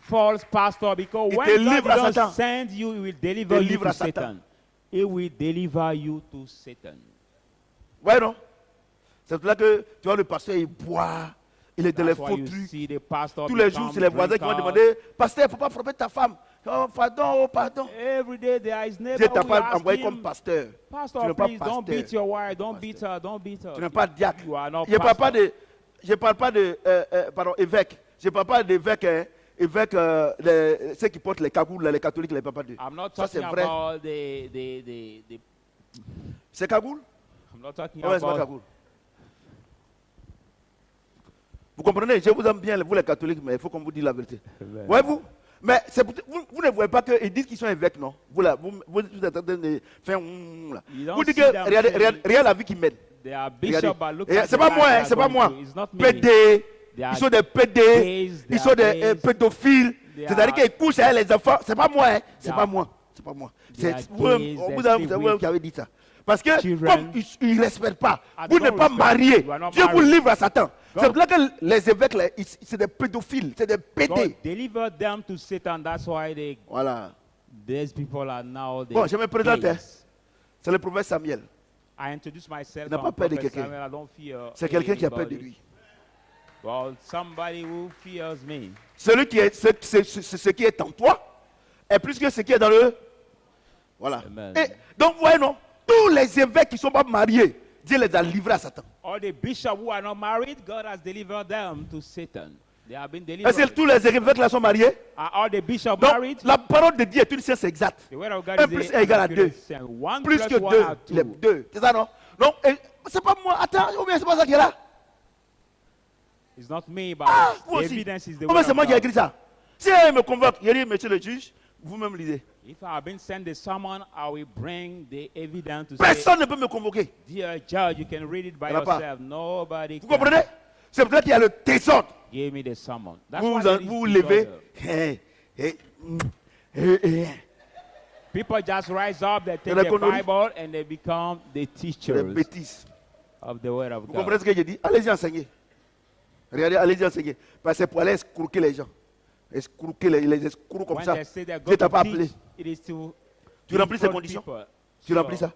Speaker 2: false pastor, because
Speaker 1: Il
Speaker 2: when
Speaker 1: te
Speaker 2: God
Speaker 1: livre à
Speaker 2: doesn't
Speaker 1: Satan.
Speaker 2: send you, he will deliver
Speaker 1: Te
Speaker 2: you
Speaker 1: livre
Speaker 2: to
Speaker 1: à Satan.
Speaker 2: Satan. He will deliver you to Satan.
Speaker 1: Oui, non? C'est pour cela que tu vois le pasteur, il boit, il est dans les
Speaker 2: That's why
Speaker 1: faux
Speaker 2: you
Speaker 1: trucs.
Speaker 2: see the pastor
Speaker 1: Tous les
Speaker 2: become
Speaker 1: jours, c'est les voisins qui vont
Speaker 2: drinkard.
Speaker 1: demander, pasteur, il ne faut pas frapper ta femme. Oh, pardon, oh, pardon.
Speaker 2: Every day there is
Speaker 1: Dieu
Speaker 2: neighbor
Speaker 1: ne t'a
Speaker 2: who
Speaker 1: pas
Speaker 2: ask
Speaker 1: envoyé
Speaker 2: him,
Speaker 1: comme pasteur. Tu
Speaker 2: Pastor,
Speaker 1: n'es pas
Speaker 2: please don't
Speaker 1: pasteur.
Speaker 2: beat your wife, don't beat her, don't beat her.
Speaker 1: Tu n'es pas diacre.
Speaker 2: You are not
Speaker 1: Je ne parle pas
Speaker 2: pastor.
Speaker 1: de, je parle pas de pardon, évêque. Je ne parle pas d'évêque, évêque, ceux qui portent les cagoules, les catholiques, les papas.
Speaker 2: I'm not
Speaker 1: Ça, c'est
Speaker 2: talking
Speaker 1: vrai.
Speaker 2: about the
Speaker 1: C'est cagoule?
Speaker 2: I'm not talking
Speaker 1: Ouais, c'est pas
Speaker 2: about
Speaker 1: cagoule. Vous comprenez? Je vous aime bien, vous les catholiques, mais il faut qu'on vous dise la vérité.
Speaker 2: Amen.
Speaker 1: Voyez-vous? Mais vous ne voyez pas qu'ils disent qu'ils sont évêques, non? Vous êtes en train de faire là.
Speaker 2: You don't
Speaker 1: Vous dites
Speaker 2: see
Speaker 1: que
Speaker 2: them
Speaker 1: regarde la vie qu'ils mènent.
Speaker 2: they are
Speaker 1: Regardez.
Speaker 2: bishop, but look
Speaker 1: Et
Speaker 2: at
Speaker 1: c'est
Speaker 2: the
Speaker 1: pas
Speaker 2: life
Speaker 1: moi,
Speaker 2: they
Speaker 1: hein,
Speaker 2: are
Speaker 1: c'est pas
Speaker 2: going
Speaker 1: moi.
Speaker 2: through. It's not me.
Speaker 1: PD,
Speaker 2: They
Speaker 1: ils
Speaker 2: are
Speaker 1: sont des PD,
Speaker 2: gays, they
Speaker 1: ils sont
Speaker 2: are
Speaker 1: des
Speaker 2: gays.
Speaker 1: pédophiles.
Speaker 2: They
Speaker 1: C'est-à-dire
Speaker 2: are-
Speaker 1: qu'ils couchent avec les enfants. C'est pas moi, hein. C'est
Speaker 2: They
Speaker 1: pas
Speaker 2: are-
Speaker 1: moi. C'est pas moi.
Speaker 2: They
Speaker 1: C'est
Speaker 2: are
Speaker 1: vous,
Speaker 2: gays,
Speaker 1: vous
Speaker 2: they
Speaker 1: avez
Speaker 2: sleep
Speaker 1: vous
Speaker 2: with
Speaker 1: qui avez dit ça. Parce que
Speaker 2: children.
Speaker 1: comme ils ne respectent pas,
Speaker 2: Ah,
Speaker 1: vous
Speaker 2: they
Speaker 1: n'êtes
Speaker 2: don't
Speaker 1: pas
Speaker 2: respect.
Speaker 1: mariés.
Speaker 2: You are not
Speaker 1: Dieu vous
Speaker 2: married.
Speaker 1: livre à Satan.
Speaker 2: God-
Speaker 1: C'est pour ça que les évêques, là, c'est des pédophiles, c'est des
Speaker 2: God
Speaker 1: PD.
Speaker 2: deliver them to Satan. That's why
Speaker 1: Voilà.
Speaker 2: these people are now the
Speaker 1: Bon, je me présente. hein.
Speaker 2: gays.
Speaker 1: C'est le prophète Samuel.
Speaker 2: I introduce myself.
Speaker 1: Il n'a
Speaker 2: I'm
Speaker 1: pas peur de
Speaker 2: Prophet
Speaker 1: quelqu'un.
Speaker 2: Samuel. I don't fear
Speaker 1: C'est quelqu'un qui a peur de
Speaker 2: anybody.
Speaker 1: lui.
Speaker 2: Well, somebody who fears me.
Speaker 1: Celui qui est, ce qui est en toi est plus que ce qui est dans le. Voilà.
Speaker 2: Amen.
Speaker 1: Et donc, vous voyez, non? Tous les évêques qui ne sont pas mariés, Dieu les a livrés à Satan.
Speaker 2: All the bishops who are not married, God has delivered them to Satan. They have been
Speaker 1: Est-ce que
Speaker 2: delivered.
Speaker 1: tous les évêques là sont mariés?
Speaker 2: Are all the bishops
Speaker 1: Donc,
Speaker 2: married?
Speaker 1: la parole de Dieu est une science exacte.
Speaker 2: The word of God
Speaker 1: Un
Speaker 2: is
Speaker 1: plus
Speaker 2: a-
Speaker 1: un égale à
Speaker 2: accurate
Speaker 1: deux.
Speaker 2: science. One
Speaker 1: Plus
Speaker 2: plus
Speaker 1: que
Speaker 2: one
Speaker 1: deux.
Speaker 2: are two.
Speaker 1: Les deux. C'est ça, non? Donc, c'est pas moi. Attends, ou bien c'est pas ça qui est là?
Speaker 2: It's not me, but
Speaker 1: Ah, vous
Speaker 2: the
Speaker 1: aussi.
Speaker 2: evidence is the
Speaker 1: Ou bien
Speaker 2: word
Speaker 1: c'est
Speaker 2: of
Speaker 1: moi qui ai
Speaker 2: God.
Speaker 1: écrit ça. Si il me convoque, il dit, monsieur le juge, Vous-même lisez.
Speaker 2: If I have been sent the summon, I will bring the evidence to say,
Speaker 1: Personne ne peut me convoquer.
Speaker 2: dear judge, you can read it by
Speaker 1: Il y en a pas.
Speaker 2: yourself. Nobody
Speaker 1: Vous
Speaker 2: can
Speaker 1: comprenez? C'est pour ça qu'il y a le désordre.
Speaker 2: give me the summon. That's
Speaker 1: Vous
Speaker 2: why
Speaker 1: vous,
Speaker 2: there is
Speaker 1: vous levez.
Speaker 2: disorder. People just rise up, they take
Speaker 1: la
Speaker 2: the
Speaker 1: connerie.
Speaker 2: Bible, and they become the
Speaker 1: Les
Speaker 2: teachers
Speaker 1: bêtises.
Speaker 2: of the word of
Speaker 1: Vous
Speaker 2: God.
Speaker 1: comprenez ce que j'ai dit? Allez-y enseigner. Regardez, allez-y enseigner. Parce que c'est pour aller escroquer les gens. Escroquer les escrocs comme
Speaker 2: When
Speaker 1: ça.
Speaker 2: they say they're
Speaker 1: Dieu
Speaker 2: going
Speaker 1: t'a pas
Speaker 2: to
Speaker 1: appelé.
Speaker 2: teach, it is to
Speaker 1: Tu remplis ces
Speaker 2: defraud
Speaker 1: conditions?
Speaker 2: people.
Speaker 1: Tu remplis
Speaker 2: So,
Speaker 1: ça?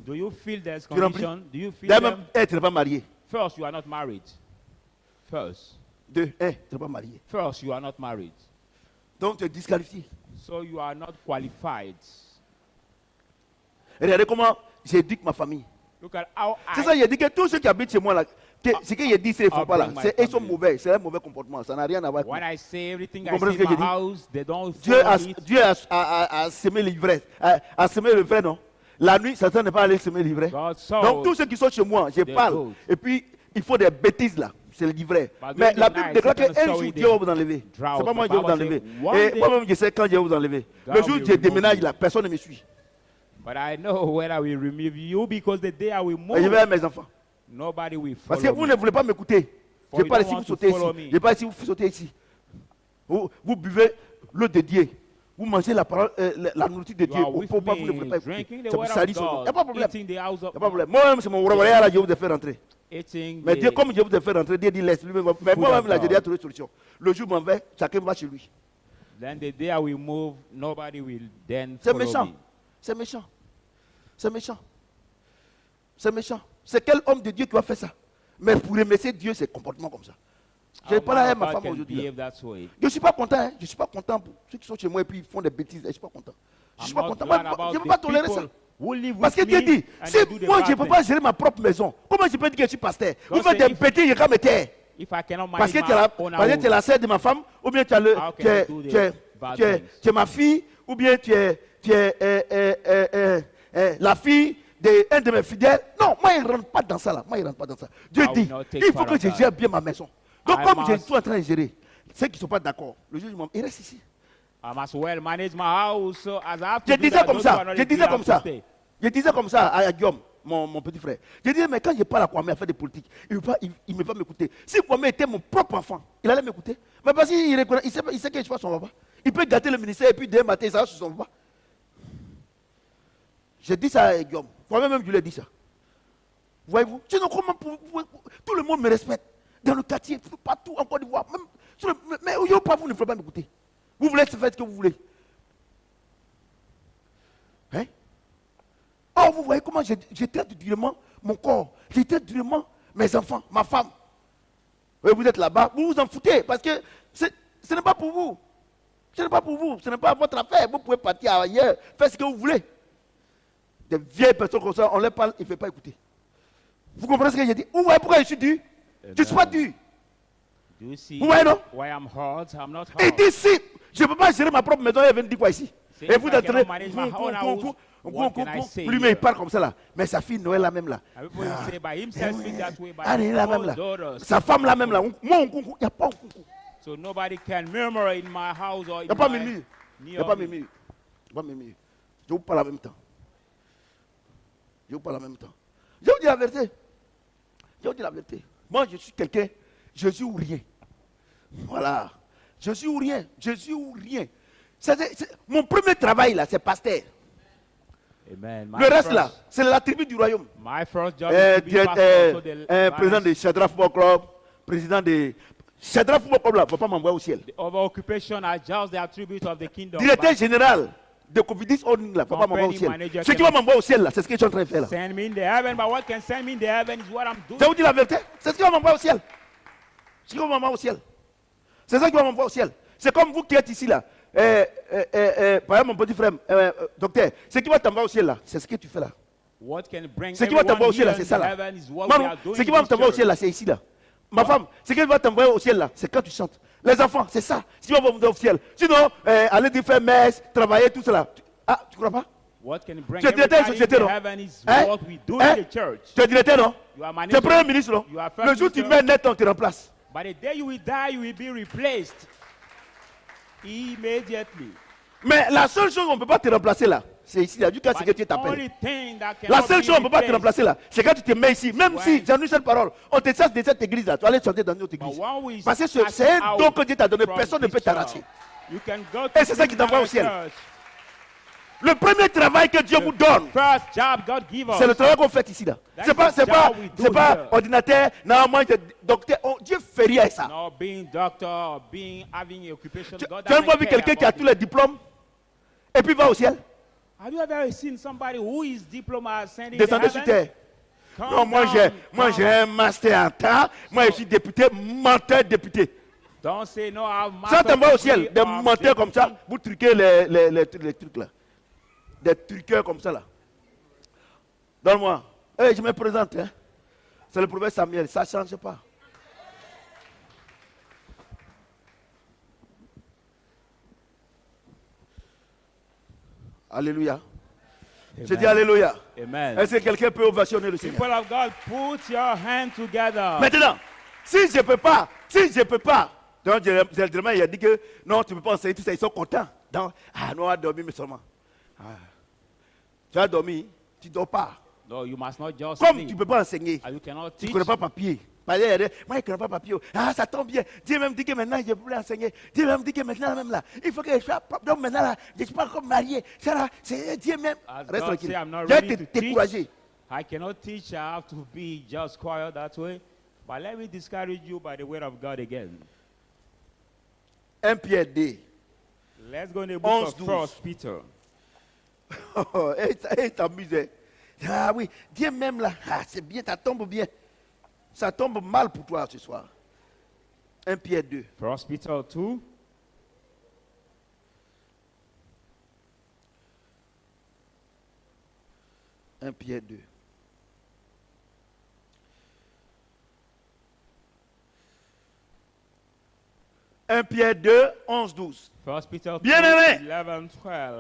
Speaker 2: do you feel there's
Speaker 1: Tu remplis?
Speaker 2: condition? Do you feel
Speaker 1: D'ailleurs,
Speaker 2: them?
Speaker 1: même, un, tu n'es pas marié.
Speaker 2: First, you are not married. First.
Speaker 1: Deux, un, tu n'es pas marié.
Speaker 2: First, you are not married.
Speaker 1: Donc, tu es disqualifié.
Speaker 2: So you are not qualified.
Speaker 1: Regardez comment j'éduque ma famille.
Speaker 2: Look at how
Speaker 1: C'est ça,
Speaker 2: I
Speaker 1: j'ai dit que tous ceux qui habitent chez moi, là, ce que j'ai dit, c'est qu'ils ne font pas là.
Speaker 2: bring my
Speaker 1: Ils sont
Speaker 2: family.
Speaker 1: mauvais, c'est un mauvais comportement. Ça n'a rien à voir avec
Speaker 2: when
Speaker 1: moi.
Speaker 2: I say everything
Speaker 1: Vous
Speaker 2: I
Speaker 1: comprenez
Speaker 2: see
Speaker 1: ce
Speaker 2: in
Speaker 1: que
Speaker 2: my
Speaker 1: j'ai
Speaker 2: house, they don't
Speaker 1: Dieu a,
Speaker 2: follow it.
Speaker 1: Dieu a semé l'ivraie. A semé le vrai, non? La nuit, Satan n'est pas allé semer l'ivraie.
Speaker 2: God
Speaker 1: Donc, tous
Speaker 2: saw.
Speaker 1: ceux qui sont chez moi, je
Speaker 2: They
Speaker 1: parle.
Speaker 2: go.
Speaker 1: Et puis, il faut des bêtises là. C'est l'ivraie.
Speaker 2: But
Speaker 1: Mais
Speaker 2: during
Speaker 1: la
Speaker 2: the
Speaker 1: Bible
Speaker 2: night,
Speaker 1: déclare
Speaker 2: Satan
Speaker 1: qu'un
Speaker 2: saw
Speaker 1: jour,
Speaker 2: it,
Speaker 1: Dieu va vous enlever.
Speaker 2: drought.
Speaker 1: C'est pas moi
Speaker 2: The
Speaker 1: qui vais vous
Speaker 2: Bible
Speaker 1: enlever.
Speaker 2: said, one
Speaker 1: Et
Speaker 2: day,
Speaker 1: moi-même, je sais quand Dieu va vous enlever.
Speaker 2: God
Speaker 1: Le jour où
Speaker 2: will
Speaker 1: je
Speaker 2: remove
Speaker 1: déménage
Speaker 2: you.
Speaker 1: là, personne ne me suit.
Speaker 2: But I know when I will remove you because the day I will
Speaker 1: Et je vais à
Speaker 2: move,
Speaker 1: mes enfants.
Speaker 2: nobody will
Speaker 1: Parce que
Speaker 2: follow
Speaker 1: vous
Speaker 2: me.
Speaker 1: ne voulez pas m'écouter.
Speaker 2: For
Speaker 1: Je
Speaker 2: you
Speaker 1: parle
Speaker 2: don't
Speaker 1: ici,
Speaker 2: want
Speaker 1: vous
Speaker 2: to
Speaker 1: sautez
Speaker 2: follow
Speaker 1: ici.
Speaker 2: me.
Speaker 1: Je parle ici, vous sautez ici. Vous buvez l'eau de Dieu. Vous mangez la, parole, la nourriture de
Speaker 2: You
Speaker 1: Dieu.
Speaker 2: are
Speaker 1: Au
Speaker 2: with
Speaker 1: pauvre, vous ne
Speaker 2: me,
Speaker 1: voulez pas écouter.
Speaker 2: drinking
Speaker 1: C'est
Speaker 2: the
Speaker 1: pour
Speaker 2: word
Speaker 1: salir
Speaker 2: of
Speaker 1: son nom. Il n'y a pas de
Speaker 2: God,
Speaker 1: problème.
Speaker 2: eating the house
Speaker 1: Il
Speaker 2: of
Speaker 1: n'y a pas de problème. Moi-même, c'est mon royal là, Dieu vous a fait rentrer.
Speaker 2: eating
Speaker 1: Mais Dieu,
Speaker 2: the,
Speaker 1: comme Dieu vous a fait rentrer, Dieu dit laisse. Mais moi-même, là,
Speaker 2: God.
Speaker 1: j'ai déjà trouvé une solution. Le jour où je m'en vais, chacun va chez lui.
Speaker 2: then the day I will move, nobody will then
Speaker 1: C'est
Speaker 2: follow
Speaker 1: méchant.
Speaker 2: me.
Speaker 1: C'est méchant. C'est méchant. C'est méchant. C'est quel homme de Dieu qui va faire ça? Mais pour remercier Dieu, c'est comportement comme ça. Je
Speaker 2: How
Speaker 1: parle à
Speaker 2: man of
Speaker 1: ma
Speaker 2: God
Speaker 1: femme
Speaker 2: can
Speaker 1: aujourd'hui. là.
Speaker 2: behave that way.
Speaker 1: Je ne suis pas content. Hein. Je ne suis pas content pour ceux qui sont chez moi et puis ils font des bêtises. Je ne suis pas content. Je ne suis
Speaker 2: I'm
Speaker 1: pas
Speaker 2: not
Speaker 1: content.
Speaker 2: glad
Speaker 1: Moi,
Speaker 2: about
Speaker 1: je ne peux
Speaker 2: the
Speaker 1: pas tolérer ça.
Speaker 2: people who live
Speaker 1: Parce que
Speaker 2: with
Speaker 1: Dieu
Speaker 2: me
Speaker 1: dit,
Speaker 2: and
Speaker 1: si
Speaker 2: they do the
Speaker 1: moi je ne
Speaker 2: bad
Speaker 1: peux pas
Speaker 2: things.
Speaker 1: gérer ma propre maison, comment je peux dire que je suis pasteur? Vous
Speaker 2: God
Speaker 1: faites
Speaker 2: say
Speaker 1: des
Speaker 2: if-
Speaker 1: bêtises, je vais me taire.
Speaker 2: If I cannot
Speaker 1: Parce
Speaker 2: manage
Speaker 1: que tu es la,
Speaker 2: my own
Speaker 1: parce que tu es la
Speaker 2: house,
Speaker 1: sœur de ma femme, ou bien tu es,
Speaker 2: How can I do the bad things?
Speaker 1: tu es ma fille, ou bien tu es la fille d'un de mes fidèles. Non, moi, il ne rentre pas dans ça là. Moi, il ne rentre pas dans ça. Dieu
Speaker 2: I will
Speaker 1: dit,
Speaker 2: not take
Speaker 1: il faut
Speaker 2: part
Speaker 1: que
Speaker 2: of
Speaker 1: je
Speaker 2: that.
Speaker 1: gère bien ma maison. Donc,
Speaker 2: I
Speaker 1: comme je
Speaker 2: must-
Speaker 1: suis en train de gérer, ceux qui ne sont pas d'accord, le jour du moment, ils restent ici.
Speaker 2: I must well manage my house. So as I have to
Speaker 1: Je
Speaker 2: do
Speaker 1: disais
Speaker 2: that,
Speaker 1: comme
Speaker 2: those
Speaker 1: ça.
Speaker 2: who are not
Speaker 1: Je
Speaker 2: agree
Speaker 1: disais
Speaker 2: have
Speaker 1: comme
Speaker 2: to
Speaker 1: ça.
Speaker 2: stay.
Speaker 1: Je disais comme ça à Guillaume, mon petit frère. Je disais, mais quand je parle à Kwame à faire des politiques, il ne veut pas m'écouter. Si Kwame était mon propre enfant, il allait m'écouter. Mais parce qu'il il sait que je ne suis pas son papa. Il peut gâter le ministère et puis demain matin, il sera sur son papa. J'ai dit ça à Guillaume. Kwame même, je lui ai dit ça. Voyez-vous, sinon comment tout le monde me respecte. Dans le quartier, partout, en Côte d'Ivoire. Mais au pas, vous ne voulez pas m'écouter. Vous voulez faire ce que vous voulez. Hein? Oh, vous voyez comment je traite durement mon corps. Je traite durement mes enfants, ma femme. Oui, vous êtes là-bas, vous vous en foutez parce que ce n'est pas pour vous. Ce n'est pas pour vous, ce n'est pas votre affaire. Vous pouvez partir ailleurs, faire ce que vous voulez. Des vieilles personnes comme ça, on leur parle, ils ne veulent pas écouter. Vous comprenez ce que j'ai dit? Vous voyez pourquoi je suis dur? Je ne suis pas dur.
Speaker 2: Do you see
Speaker 1: Vous voyez, non?
Speaker 2: why I'm hurt? I'm not
Speaker 1: Et
Speaker 2: hurt.
Speaker 1: d'ici, je ne peux pas gérer ma propre maison, elle vient me dire quoi ici?
Speaker 2: C'est
Speaker 1: Et vous
Speaker 2: if I
Speaker 1: êtes
Speaker 2: cannot manage my own house, what can I say
Speaker 1: lui, mais il
Speaker 2: here?
Speaker 1: parle comme ça là. Mais sa fille Noël là même là.
Speaker 2: And people will say by himself speak that way, by
Speaker 1: Ah, elle est là
Speaker 2: his
Speaker 1: même
Speaker 2: own
Speaker 1: là.
Speaker 2: daughters.
Speaker 1: Sa femme là même là. Moi, il n'y a pas un coucou.
Speaker 2: So nobody can murmur in my house or
Speaker 1: Il
Speaker 2: in
Speaker 1: n'y a pas
Speaker 2: my
Speaker 1: Mimi. Il n'y
Speaker 2: near
Speaker 1: a pas
Speaker 2: me.
Speaker 1: Mimi. Pas Mimi. Je vous parle en même temps. Je vous parle en même temps. Je vous dis la vérité. Je vous dis la vérité. Moi, je suis quelqu'un, je suis ou rien. Voilà. Je suis ou rien. Je suis ou rien. Mon premier travail là, c'est pasteur.
Speaker 2: Amen.
Speaker 1: Le reste là, c'est la tribu du royaume.
Speaker 2: My first job is to be pastor also the
Speaker 1: Président de Shadrach Football Club, président de Shadrach Football Club là, ne va pas m'envoyer au ciel.
Speaker 2: The over occupation are just the attribute of the kingdom.
Speaker 1: Directeur
Speaker 2: But
Speaker 1: général de Covidis Holding là, ne va pas m'envoyer au
Speaker 2: Company
Speaker 1: ciel.
Speaker 2: manager
Speaker 1: Ce qui va m'envoyer au ciel là, c'est ce que je suis en train de faire là.
Speaker 2: send me in the heaven, but what can send me in the heaven is what I'm doing.
Speaker 1: Je vous dis la vérité, c'est ce qui va m'envoyer au ciel. C'est ce qui va m'envoyer au ciel. C'est ça qui va m'envoyer au ciel. C'est comme vous qui êtes ici là. Par exemple, mon petit frère, docteur, ce qui va t'envoyer au ciel là, c'est ce que tu fais là.
Speaker 2: What can bring
Speaker 1: Ce qui va
Speaker 2: everyone
Speaker 1: t'envoyer au ciel
Speaker 2: here
Speaker 1: là, c'est
Speaker 2: in
Speaker 1: ça
Speaker 2: the
Speaker 1: là.
Speaker 2: heaven is what
Speaker 1: Non,
Speaker 2: we
Speaker 1: non,
Speaker 2: are doing
Speaker 1: ce qui
Speaker 2: in
Speaker 1: va
Speaker 2: this
Speaker 1: t'envoyer au
Speaker 2: church.
Speaker 1: ciel là, c'est ici là. Ma femme, ce qui va t'envoyer au ciel là, c'est quand tu chantes. Les enfants, c'est ça. Ce qui va vous envoyer au ciel. Sinon, aller te faire messe, travailler, tout cela. Ah, tu crois pas?
Speaker 2: What can bring
Speaker 1: Tu es directeur de
Speaker 2: everybody in
Speaker 1: société,
Speaker 2: the
Speaker 1: non?
Speaker 2: heaven is
Speaker 1: Hein?
Speaker 2: what we do
Speaker 1: Hein?
Speaker 2: in the church.
Speaker 1: Tu es directeur, non?
Speaker 2: You are
Speaker 1: Tu es
Speaker 2: manager.
Speaker 1: premier ministre, non?
Speaker 2: You are first
Speaker 1: Le jour où tu
Speaker 2: minister.
Speaker 1: mets net, on te remplace.
Speaker 2: By the day you will die, you will be replaced immediately.
Speaker 1: Mais la seule chose qu'on ne peut pas te remplacer là, c'est ici, là, jusqu'à ce que tu t'appelles. La seule chose qu'on ne peut pas te remplacer là, c'est quand tu te mets ici. Même si, j'ai une seule parole, on te chasse de cette église là, tu vas aller chanter dans une autre église. Parce que c'est un don que Dieu t'a donné, personne ne peut t'arracher. Et c'est ça qui t'envoie au ciel. Le premier travail que Dieu vous donne, c'est le travail qu'on fait ici là. C'est pas ordinateur, non, moi, docteur. Dieu fait rien à ça. Tu as une fois vu quelqu'un qui a tous les diplômes et puis va au ciel?
Speaker 2: Have you ever seen somebody who is diploma ascending
Speaker 1: Descendez sur terre. Non, moi j'ai un master en temps. Moi je suis député, menteur député.
Speaker 2: Don't say no, I have
Speaker 1: Ça
Speaker 2: master
Speaker 1: t'envoie au ciel,
Speaker 2: degree
Speaker 1: des
Speaker 2: of
Speaker 1: menteurs comme ça, vous truquez les trucs là. Des truqueurs comme ça là. Donne-moi. Je me présente. Hein. C'est le prophète Samuel, ça ne change pas. Alléluia. Je dis Alléluia.
Speaker 2: Amen.
Speaker 1: Est-ce que quelqu'un peut ovationner le Seigneur?
Speaker 2: People of God, put your hands together.
Speaker 1: Maintenant, si je ne peux pas, donc généralement il a dit que non, tu ne peux pas enseigner tout ça, ils sont contents. Donc, nous on va dormir mais seulement. Tu as dormi, tu ne dors pas.
Speaker 2: No, you must not just
Speaker 1: Comme
Speaker 2: sleep.
Speaker 1: tu ne peux pas enseigner,
Speaker 2: You cannot
Speaker 1: tu ne
Speaker 2: teach.
Speaker 1: connais pas papier. Moi, je ne connais pas papier. Ça tombe bien. Dieu même dit que maintenant, je voulais enseigner. Dieu même dit que maintenant, même là, il faut que je sois propre. Donc maintenant, là, je ne suis pas encore marié. Ça, là, c'est Dieu même.
Speaker 2: As
Speaker 1: Reste
Speaker 2: God
Speaker 1: tranquille.
Speaker 2: say, I'm not
Speaker 1: Je vais
Speaker 2: ready
Speaker 1: te
Speaker 2: to teach.
Speaker 1: décourager.
Speaker 2: I cannot teach. I have to be just quiet that way. But let me discourage you by the word of God again.
Speaker 1: 1 Pierre 2.
Speaker 2: Let's go in the book of
Speaker 1: 11,
Speaker 2: 1 Peter.
Speaker 1: T'amuses. Ah oui, Dieu même là, c'est bien, ça tombe bien. Ça tombe mal pour toi ce soir. 1 Pierre 2.
Speaker 2: 1 Peter 2.
Speaker 1: Un Pierre 2. Un Pierre 2, 11, 12.
Speaker 2: 1 Peter 2,
Speaker 1: Bien-aimé.
Speaker 2: 11,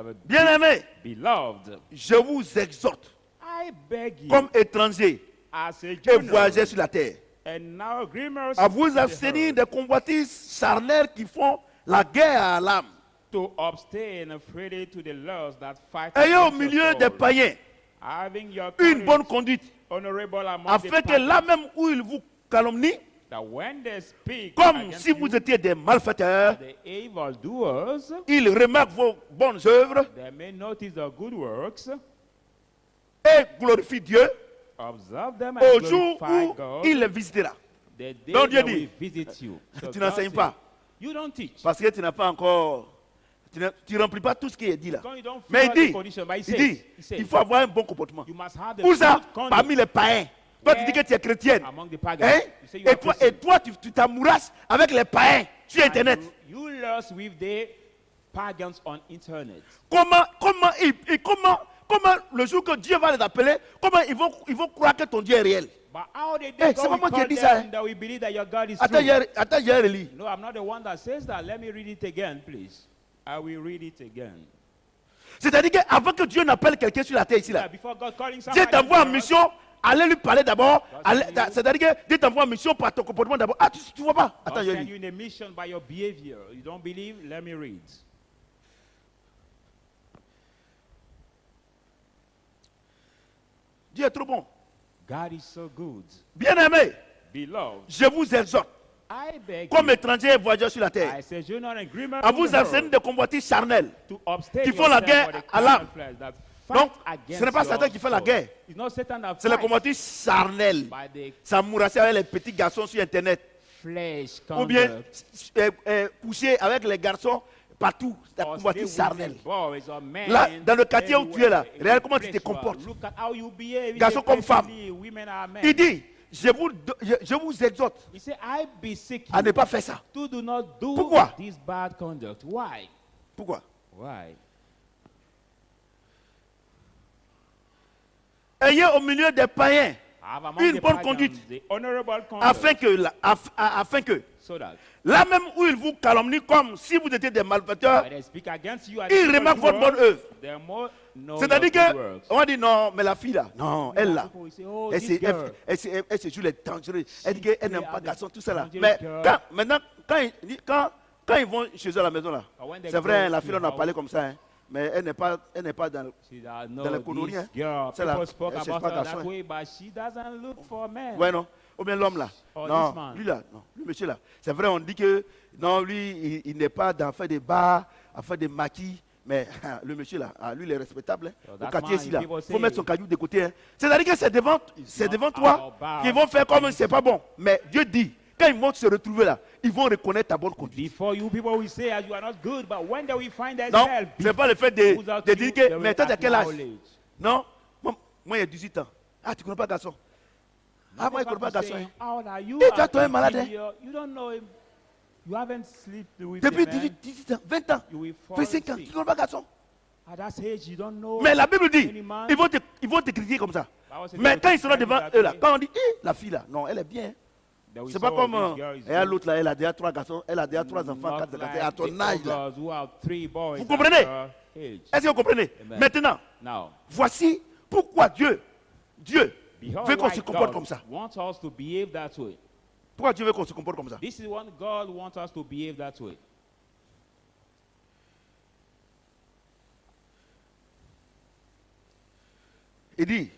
Speaker 2: 12.
Speaker 1: Bien-aimés,
Speaker 2: Beloved,
Speaker 1: je vous exhorte,
Speaker 2: I beg you,
Speaker 1: comme étrangers
Speaker 2: as a
Speaker 1: et
Speaker 2: journal,
Speaker 1: voyageurs sur la terre,
Speaker 2: and now dreamers
Speaker 1: à vous
Speaker 2: of the
Speaker 1: abstenir
Speaker 2: earth,
Speaker 1: des convoitises charnelles qui font la guerre à l'âme.
Speaker 2: to abstain freely to the lusts that fight
Speaker 1: Ayez au
Speaker 2: against your
Speaker 1: milieu
Speaker 2: soul,
Speaker 1: des païens
Speaker 2: having your
Speaker 1: une bonne
Speaker 2: conduct
Speaker 1: conduite,
Speaker 2: honorable among
Speaker 1: afin
Speaker 2: the
Speaker 1: que là
Speaker 2: pagans,
Speaker 1: même où ils vous calomnient,
Speaker 2: that when they speak
Speaker 1: comme
Speaker 2: against
Speaker 1: si vous
Speaker 2: you,
Speaker 1: étiez des malfaiteurs,
Speaker 2: the evildoers,
Speaker 1: ils remarquent vos bonnes œuvres
Speaker 2: they may notice the good works,
Speaker 1: et glorifient Dieu
Speaker 2: observe them
Speaker 1: au
Speaker 2: and
Speaker 1: jour
Speaker 2: glorify
Speaker 1: où
Speaker 2: God,
Speaker 1: il les visitera.
Speaker 2: the day
Speaker 1: Donc Dieu
Speaker 2: that we
Speaker 1: dit,
Speaker 2: visit you. So
Speaker 1: tu
Speaker 2: God
Speaker 1: n'enseignes
Speaker 2: says,
Speaker 1: pas.
Speaker 2: You don't teach.
Speaker 1: Parce que tu n'as pas encore, tu ne remplis pas tout ce qui est dit là.
Speaker 2: Because you don't
Speaker 1: Mais
Speaker 2: fill
Speaker 1: il
Speaker 2: out the
Speaker 1: dit,
Speaker 2: condition, but
Speaker 1: il
Speaker 2: says,
Speaker 1: dit,
Speaker 2: he says,
Speaker 1: il faut avoir un bon comportement.
Speaker 2: you must have the
Speaker 1: Où ça?
Speaker 2: good conduct
Speaker 1: Parmi les païens. Toi, tu dis que tu es chrétienne.
Speaker 2: among the pagans.
Speaker 1: Hein?
Speaker 2: You say you are
Speaker 1: Et
Speaker 2: Christian.
Speaker 1: toi, tu t'amourasses avec les païens sur
Speaker 2: And
Speaker 1: Internet.
Speaker 2: You lust with the pagans on internet.
Speaker 1: Comment le jour que Dieu va les appeler, comment ils vont croire que ton Dieu est réel?
Speaker 2: But how did
Speaker 1: Hey,
Speaker 2: they
Speaker 1: c'est
Speaker 2: go
Speaker 1: pas moi
Speaker 2: we
Speaker 1: qui ai
Speaker 2: call
Speaker 1: dit ça,
Speaker 2: them that we believe that your God is
Speaker 1: Attends,
Speaker 2: true?
Speaker 1: j'ai relu.
Speaker 2: No, I'm not the one that says that. Let me read it again, please. I will read it again.
Speaker 1: C'est-à-dire qu'avant que Dieu n'appelle quelqu'un sur la terre ici, là,
Speaker 2: Yeah, before God calling
Speaker 1: Dieu
Speaker 2: somebody
Speaker 1: t'envoie en
Speaker 2: to earth,
Speaker 1: mission, allez lui parler d'abord.
Speaker 2: God send you.
Speaker 1: C'est-à-dire que Dieu t'envoie en mission par ton comportement d'abord. Ah, tu vois pas? Attends,
Speaker 2: God
Speaker 1: je
Speaker 2: send
Speaker 1: lis.
Speaker 2: you in a mission by your behavior. You don't believe? Let me read.
Speaker 1: Dieu est trop bon.
Speaker 2: God is so good.
Speaker 1: Bien-aimé,
Speaker 2: Beloved,
Speaker 1: je vous exhorte,
Speaker 2: I beg
Speaker 1: comme
Speaker 2: you,
Speaker 1: étrangers et voyageurs sur la terre,
Speaker 2: I say, you know, agreement
Speaker 1: à vous abstenir de convoitises charnelles.
Speaker 2: to abstain
Speaker 1: qui font la
Speaker 2: yourself
Speaker 1: guerre
Speaker 2: for the
Speaker 1: à l'âme.
Speaker 2: carnal flesh that
Speaker 1: Donc,
Speaker 2: fight against
Speaker 1: ce n'est pas
Speaker 2: your
Speaker 1: Satan qui fait la
Speaker 2: soul.
Speaker 1: guerre.
Speaker 2: It's not Satan that
Speaker 1: C'est les
Speaker 2: fights
Speaker 1: convoitises charnelles.
Speaker 2: by the
Speaker 1: S'amourasser avec les petits garçons sur Internet.
Speaker 2: flesh
Speaker 1: Ou bien
Speaker 2: conduct.
Speaker 1: coucher avec les garçons partout. C'est la
Speaker 2: Or
Speaker 1: convoitise
Speaker 2: stay with
Speaker 1: charnelle.
Speaker 2: the boys or men
Speaker 1: Là, dans le quartier où tu es là,
Speaker 2: everywhere.
Speaker 1: regarde comment tu
Speaker 2: Place
Speaker 1: te
Speaker 2: you are.
Speaker 1: comportes.
Speaker 2: Look at how you behave.
Speaker 1: Garçon comme femme.
Speaker 2: Women are men.
Speaker 1: Il dit, je vous exhorte
Speaker 2: He said, I beseech
Speaker 1: à ne
Speaker 2: you
Speaker 1: pas faire ça.
Speaker 2: to do not do
Speaker 1: Pourquoi?
Speaker 2: this bad conduct. Why?
Speaker 1: Pourquoi?
Speaker 2: Why?
Speaker 1: Ayez au milieu des païens
Speaker 2: Have among
Speaker 1: une
Speaker 2: the
Speaker 1: bonne
Speaker 2: pagans
Speaker 1: conduite,
Speaker 2: the honorable conduct,
Speaker 1: afin que,
Speaker 2: so that
Speaker 1: là même où ils vous calomnient comme si vous étiez des malfaiteurs,
Speaker 2: when they speak against you,
Speaker 1: ils remarquent votre bonne œuvre.
Speaker 2: they're more know
Speaker 1: C'est-à-dire
Speaker 2: your good
Speaker 1: que,
Speaker 2: works.
Speaker 1: on dit non, mais la fille là, non, elle là,
Speaker 2: People will say, oh,
Speaker 1: elle,
Speaker 2: this
Speaker 1: c'est-
Speaker 2: girl.
Speaker 1: elle se joue les dangereux. Elle dit qu'elle n'aime pas
Speaker 2: She
Speaker 1: garçon, tout ça là.
Speaker 2: dangerous
Speaker 1: Mais
Speaker 2: girl.
Speaker 1: maintenant, quand Quand ils vont chez eux à la maison, là,
Speaker 2: But when they
Speaker 1: c'est vrai,
Speaker 2: go
Speaker 1: la
Speaker 2: to
Speaker 1: fille, on a
Speaker 2: house,
Speaker 1: parlé comme ça, hein, mais elle n'est pas dans le...
Speaker 2: she said,
Speaker 1: dans
Speaker 2: no,
Speaker 1: les conneries,
Speaker 2: this
Speaker 1: hein.
Speaker 2: girl,
Speaker 1: C'est la-
Speaker 2: people spoke
Speaker 1: elle cherche
Speaker 2: about
Speaker 1: pas
Speaker 2: her
Speaker 1: garçon,
Speaker 2: that
Speaker 1: hein.
Speaker 2: way, but she doesn't look for men.
Speaker 1: Ouais, non. Ou bien l'homme là.
Speaker 2: Oh,
Speaker 1: non,
Speaker 2: this man.
Speaker 1: lui là, non. Le monsieur là. C'est vrai, on dit que non, lui, il n'est pas dans faire des bars, à faire des maquis. Mais le monsieur là, lui, il est respectable. Hein.
Speaker 2: So
Speaker 1: Au
Speaker 2: that
Speaker 1: quartier
Speaker 2: man,
Speaker 1: ici là,
Speaker 2: people
Speaker 1: il faut mettre
Speaker 2: say-
Speaker 1: son caillou de côté. Hein. C'est-à-dire que c'est devant
Speaker 2: not
Speaker 1: toi
Speaker 2: our bar.
Speaker 1: qu'ils vont faire comme c'est pas bon. Mais Dieu dit, quand ils vont se retrouver là, ils vont reconnaître ta bonne conduite.
Speaker 2: Before you, people will say you are not good, but when they will find
Speaker 1: Non,
Speaker 2: themselves,
Speaker 1: c'est pas le fait
Speaker 2: without
Speaker 1: de
Speaker 2: you,
Speaker 1: dire
Speaker 2: they
Speaker 1: que,
Speaker 2: will
Speaker 1: mais toi, t'as quel âge?
Speaker 2: acknowledge.
Speaker 1: Non, moi, il y a 18 ans. Ah, tu connais pas garçon? Ah, moi, je connais pas garçon.
Speaker 2: Say,
Speaker 1: Hein.
Speaker 2: how old are you?
Speaker 1: Et toi,
Speaker 2: At
Speaker 1: toi, un malade,
Speaker 2: 18 years, you don't know him. You haven't slept with
Speaker 1: Depuis
Speaker 2: him, man.
Speaker 1: 18 ans, 20 ans,
Speaker 2: You will fall
Speaker 1: 25 ans,
Speaker 2: asleep.
Speaker 1: tu connais pas garçon?
Speaker 2: At that age, you don't know.
Speaker 1: Mais la Bible dit,
Speaker 2: any man.
Speaker 1: ils vont te critiquer comme ça.
Speaker 2: Bible says
Speaker 1: Mais
Speaker 2: they
Speaker 1: quand
Speaker 2: will
Speaker 1: ils seront devant
Speaker 2: describe
Speaker 1: eux
Speaker 2: it
Speaker 1: là,
Speaker 2: that
Speaker 1: quand
Speaker 2: way.
Speaker 1: on dit, la fille là, non, elle est bien.
Speaker 2: They will
Speaker 1: C'est pas
Speaker 2: say,
Speaker 1: comme,
Speaker 2: oh, this girl is
Speaker 1: et à
Speaker 2: good.
Speaker 1: l'autre là, elle a déjà 3 garçons, elle a déjà 3 enfants,
Speaker 2: Not
Speaker 1: 4 garçons,
Speaker 2: like
Speaker 1: à ton
Speaker 2: the
Speaker 1: âge là.
Speaker 2: others who have 3 boys
Speaker 1: Vous
Speaker 2: at
Speaker 1: comprenez?
Speaker 2: her age.
Speaker 1: Est-ce que vous comprenez?
Speaker 2: Amen.
Speaker 1: Maintenant,
Speaker 2: Now,
Speaker 1: voici pourquoi Dieu
Speaker 2: behold
Speaker 1: veut qu'on
Speaker 2: why
Speaker 1: se comporte
Speaker 2: God
Speaker 1: comme ça.
Speaker 2: wants us to behave that way.
Speaker 1: Pourquoi Dieu veut qu'on se comporte comme ça?
Speaker 2: This is what God wants us to behave that way.
Speaker 1: Il dit,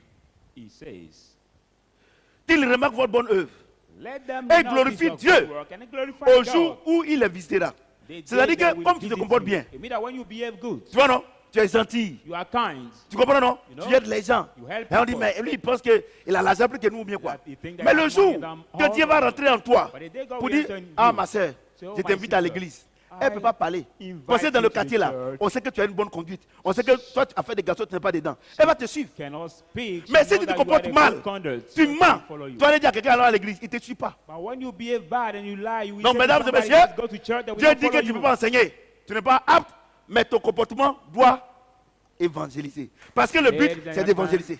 Speaker 2: He says,
Speaker 1: il remarque votre bonne œuvre
Speaker 2: let them
Speaker 1: et
Speaker 2: notice
Speaker 1: glorifie
Speaker 2: your
Speaker 1: Dieu
Speaker 2: good work and glorify
Speaker 1: au
Speaker 2: God.
Speaker 1: jour où il les visitera.
Speaker 2: The day
Speaker 1: C'est-à-dire
Speaker 2: they
Speaker 1: que
Speaker 2: will
Speaker 1: comme tu te
Speaker 2: visit
Speaker 1: comportes
Speaker 2: you.
Speaker 1: bien,
Speaker 2: It means that when you behave good,
Speaker 1: tu vois non? Tu es gentil.
Speaker 2: you are kind.
Speaker 1: Tu comprends non?
Speaker 2: You know,
Speaker 1: Tu aides les gens.
Speaker 2: you help
Speaker 1: Et on dit,
Speaker 2: people.
Speaker 1: mais lui, il pense qu'il a l'argent plus que nous ou bien quoi.
Speaker 2: That he think that
Speaker 1: Mais
Speaker 2: he
Speaker 1: le
Speaker 2: has
Speaker 1: jour
Speaker 2: money than
Speaker 1: que
Speaker 2: all
Speaker 1: Dieu va
Speaker 2: of us.
Speaker 1: rentrer en toi
Speaker 2: But the day God
Speaker 1: pour
Speaker 2: will
Speaker 1: dire,
Speaker 2: enter in
Speaker 1: ah
Speaker 2: you,
Speaker 1: ma soeur,
Speaker 2: say, oh,
Speaker 1: je
Speaker 2: my
Speaker 1: t'invite à
Speaker 2: sister,
Speaker 1: l'église. Elle ne peut
Speaker 2: I
Speaker 1: pas parler.
Speaker 2: invite
Speaker 1: Parce que dans
Speaker 2: you
Speaker 1: le
Speaker 2: to
Speaker 1: quartier là,
Speaker 2: church.
Speaker 1: on sait que tu as une bonne conduite. On sait que toi, tu as fait des garçons, tu n'es pas dedans. Elle va te suivre.
Speaker 2: Cannot speak.
Speaker 1: Mais
Speaker 2: She
Speaker 1: si
Speaker 2: knows
Speaker 1: tu te
Speaker 2: that you
Speaker 1: comportes
Speaker 2: are a
Speaker 1: mal,
Speaker 2: good conduct.
Speaker 1: tu
Speaker 2: She
Speaker 1: mens.
Speaker 2: will follow you.
Speaker 1: Tu vas aller dire à quelqu'un alors à l'église, il ne te suit pas.
Speaker 2: But when you behave bad and you lie, you will
Speaker 1: Non,
Speaker 2: say to
Speaker 1: mesdames et
Speaker 2: somebody,
Speaker 1: messieurs,
Speaker 2: let's go to church, they will
Speaker 1: Dieu
Speaker 2: not
Speaker 1: dit que
Speaker 2: follow
Speaker 1: tu ne peux
Speaker 2: you.
Speaker 1: pas enseigner. Tu n'es pas apte, mais ton comportement doit évangéliser. Parce que le but,
Speaker 2: Ladies and
Speaker 1: c'est d'évangéliser.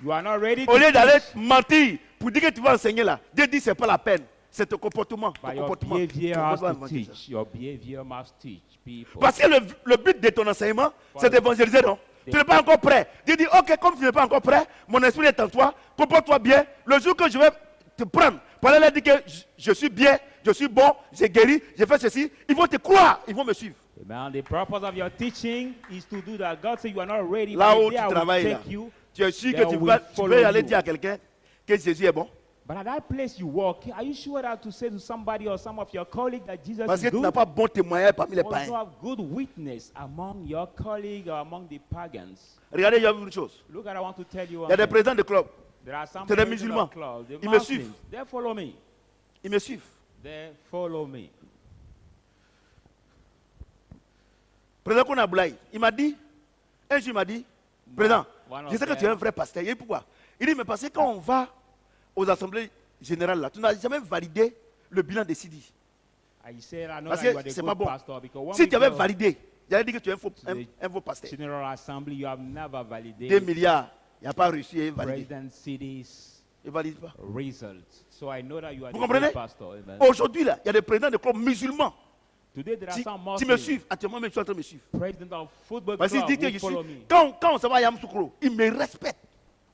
Speaker 2: You are not ready
Speaker 1: Au
Speaker 2: to
Speaker 1: lieu d'aller
Speaker 2: teach,
Speaker 1: mentir pour dire que tu vas enseigner là, Dieu dit c'est pas la peine. C'est ton comportement.
Speaker 2: but
Speaker 1: Ton
Speaker 2: your
Speaker 1: comportement.
Speaker 2: behavior
Speaker 1: Ton
Speaker 2: has
Speaker 1: comportement
Speaker 2: to
Speaker 1: évangélise.
Speaker 2: teach. Your behavior must teach people.
Speaker 1: Parce que le but de ton enseignement, c'est d'évangéliser, non? Tu n'es pas encore prêt. Dieu dit, ok, comme tu n'es pas encore prêt, mon esprit est en toi, comporte-toi bien. Le jour que je vais te prendre, pour aller leur dire que je suis bien, je suis bon, j'ai guéri, j'ai fait ceci, ils vont te croire, ils vont me suivre.
Speaker 2: Amen. The purpose of your teaching is to do that. God said you are not ready,
Speaker 1: Là
Speaker 2: but
Speaker 1: où
Speaker 2: the
Speaker 1: tu
Speaker 2: day I will
Speaker 1: travailles, là,
Speaker 2: take you.
Speaker 1: tu es sûr
Speaker 2: They
Speaker 1: que tu
Speaker 2: will
Speaker 1: peux
Speaker 2: follow
Speaker 1: aller
Speaker 2: you.
Speaker 1: dire à quelqu'un que Jésus est bon.
Speaker 2: But at that place you work, are you sure that to say to somebody or some of your colleagues that Jesus
Speaker 1: Parce que
Speaker 2: is
Speaker 1: tu n'as
Speaker 2: good?
Speaker 1: pas bon témoignage parmi les
Speaker 2: Or you
Speaker 1: païens.
Speaker 2: have good witness among your colleagues or among the pagans.
Speaker 1: Regardez, il y a une chose.
Speaker 2: Look, I want to tell you
Speaker 1: Il y a
Speaker 2: one
Speaker 1: des
Speaker 2: thing.
Speaker 1: présidents de club.
Speaker 2: There are some
Speaker 1: c'est des
Speaker 2: presidents
Speaker 1: musulmans.
Speaker 2: of clubs, the
Speaker 1: Ils me
Speaker 2: Muslims,
Speaker 1: suivent.
Speaker 2: they follow me.
Speaker 1: Ils me suivent.
Speaker 2: They follow me.
Speaker 1: Président Kona Boulaye, il m'a dit, un jour il m'a dit, président,
Speaker 2: One of
Speaker 1: je sais que
Speaker 2: them-
Speaker 1: tu es un vrai pasteur. Il dit pourquoi? Il dit, mais parce que quand on va aux assemblées générales, là, tu n'as jamais validé le bilan des CIDI.
Speaker 2: I said, I know
Speaker 1: Parce
Speaker 2: that you are
Speaker 1: que
Speaker 2: the
Speaker 1: c'est
Speaker 2: good
Speaker 1: pas bon.
Speaker 2: pastor because when
Speaker 1: Si
Speaker 2: we
Speaker 1: tu avais
Speaker 2: go
Speaker 1: validé, j'allais dire que tu es
Speaker 2: the
Speaker 1: un faux pasteur.
Speaker 2: General Assembly, you have never
Speaker 1: 2
Speaker 2: validated
Speaker 1: milliards, il n'a pas réussi à valider.
Speaker 2: President City's
Speaker 1: Il ne valide pas.
Speaker 2: results. So I know that you are
Speaker 1: Vous
Speaker 2: the
Speaker 1: comprenez?
Speaker 2: good pastor. Amen.
Speaker 1: Aujourd'hui, là, il y a des présidents de clubs musulmans
Speaker 2: Today there are
Speaker 1: qui,
Speaker 2: some
Speaker 1: qui me
Speaker 2: Muslims,
Speaker 1: suivent. Actuellement, même, je suis en train de me suivre.
Speaker 2: president of football
Speaker 1: Parce qu'il
Speaker 2: club
Speaker 1: dit que
Speaker 2: who
Speaker 1: je
Speaker 2: follow
Speaker 1: suis.
Speaker 2: me.
Speaker 1: Quand on s'en va à Yamoussoukro, il me respecte.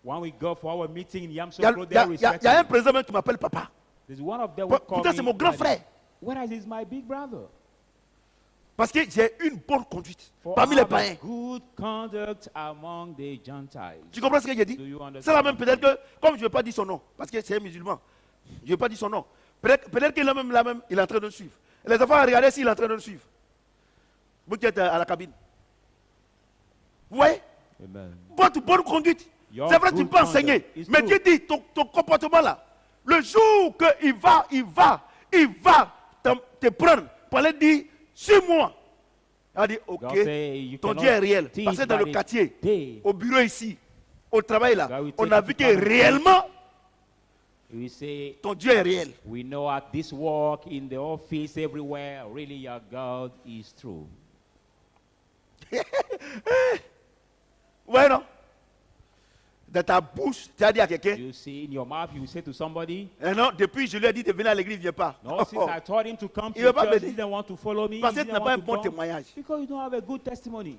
Speaker 2: When we go for our meeting in
Speaker 1: Il y a,
Speaker 2: Yamsokro,
Speaker 1: il y
Speaker 2: they
Speaker 1: a-
Speaker 2: are
Speaker 1: il y a- il y a un
Speaker 2: respecting.
Speaker 1: président même qui m'appelle papa.
Speaker 2: There's one of them who call
Speaker 1: Pourtant,
Speaker 2: me
Speaker 1: c'est mon grand
Speaker 2: daddy.
Speaker 1: frère.
Speaker 2: Whereas he's my big brother.
Speaker 1: Parce que j'ai une bonne conduite
Speaker 2: For
Speaker 1: parmi
Speaker 2: I
Speaker 1: les
Speaker 2: have a
Speaker 1: païens.
Speaker 2: good conduct among the Gentiles.
Speaker 1: Tu comprends ce que j'ai dit?
Speaker 2: Do you understand?
Speaker 1: C'est la même, peut-être que, comme je ne vais pas dire son nom, parce que c'est un musulman, je ne vais pas dire son nom. Peut-être qu'il est même, il est en train de le suivre. Les enfants, regardez s'il est en train de le suivre. Vous qui êtes à la cabine. Vous voyez?
Speaker 2: Amen.
Speaker 1: Votre bonne conduite.
Speaker 2: Your
Speaker 1: C'est vrai, tu
Speaker 2: good
Speaker 1: peux enseigner.
Speaker 2: conduct is
Speaker 1: Mais
Speaker 2: true.
Speaker 1: Dieu dit, ton comportement là, le jour qu'il va te prendre pour aller dire, suis-moi. Il a dit, ok,
Speaker 2: God say you
Speaker 1: ton
Speaker 2: cannot
Speaker 1: Dieu est réel.
Speaker 2: teach
Speaker 1: Parce que dans
Speaker 2: by
Speaker 1: le
Speaker 2: the
Speaker 1: quartier,
Speaker 2: day.
Speaker 1: au bureau ici, au travail là,
Speaker 2: God will
Speaker 1: on
Speaker 2: take
Speaker 1: a
Speaker 2: you
Speaker 1: vu
Speaker 2: to
Speaker 1: que
Speaker 2: come and
Speaker 1: réellement,
Speaker 2: We say,
Speaker 1: ton Dieu est réel.
Speaker 2: we know at this work, in the office, everywhere, really your God is true.
Speaker 1: Ouais, non? Dans ta bouche, tu as dit à quelqu'un,
Speaker 2: You see, in your mouth, you say to somebody,
Speaker 1: non, depuis je lui ai dit de venir à l'église, il ne vient pas.
Speaker 2: no, since I told him to come to
Speaker 1: Il veut pas
Speaker 2: church,
Speaker 1: me
Speaker 2: he
Speaker 1: dire.
Speaker 2: didn't want to follow me.
Speaker 1: Parce
Speaker 2: He
Speaker 1: que tu
Speaker 2: didn't
Speaker 1: n'as pas un
Speaker 2: want to
Speaker 1: bon
Speaker 2: come
Speaker 1: témoignage.
Speaker 2: because you don't have a good testimony.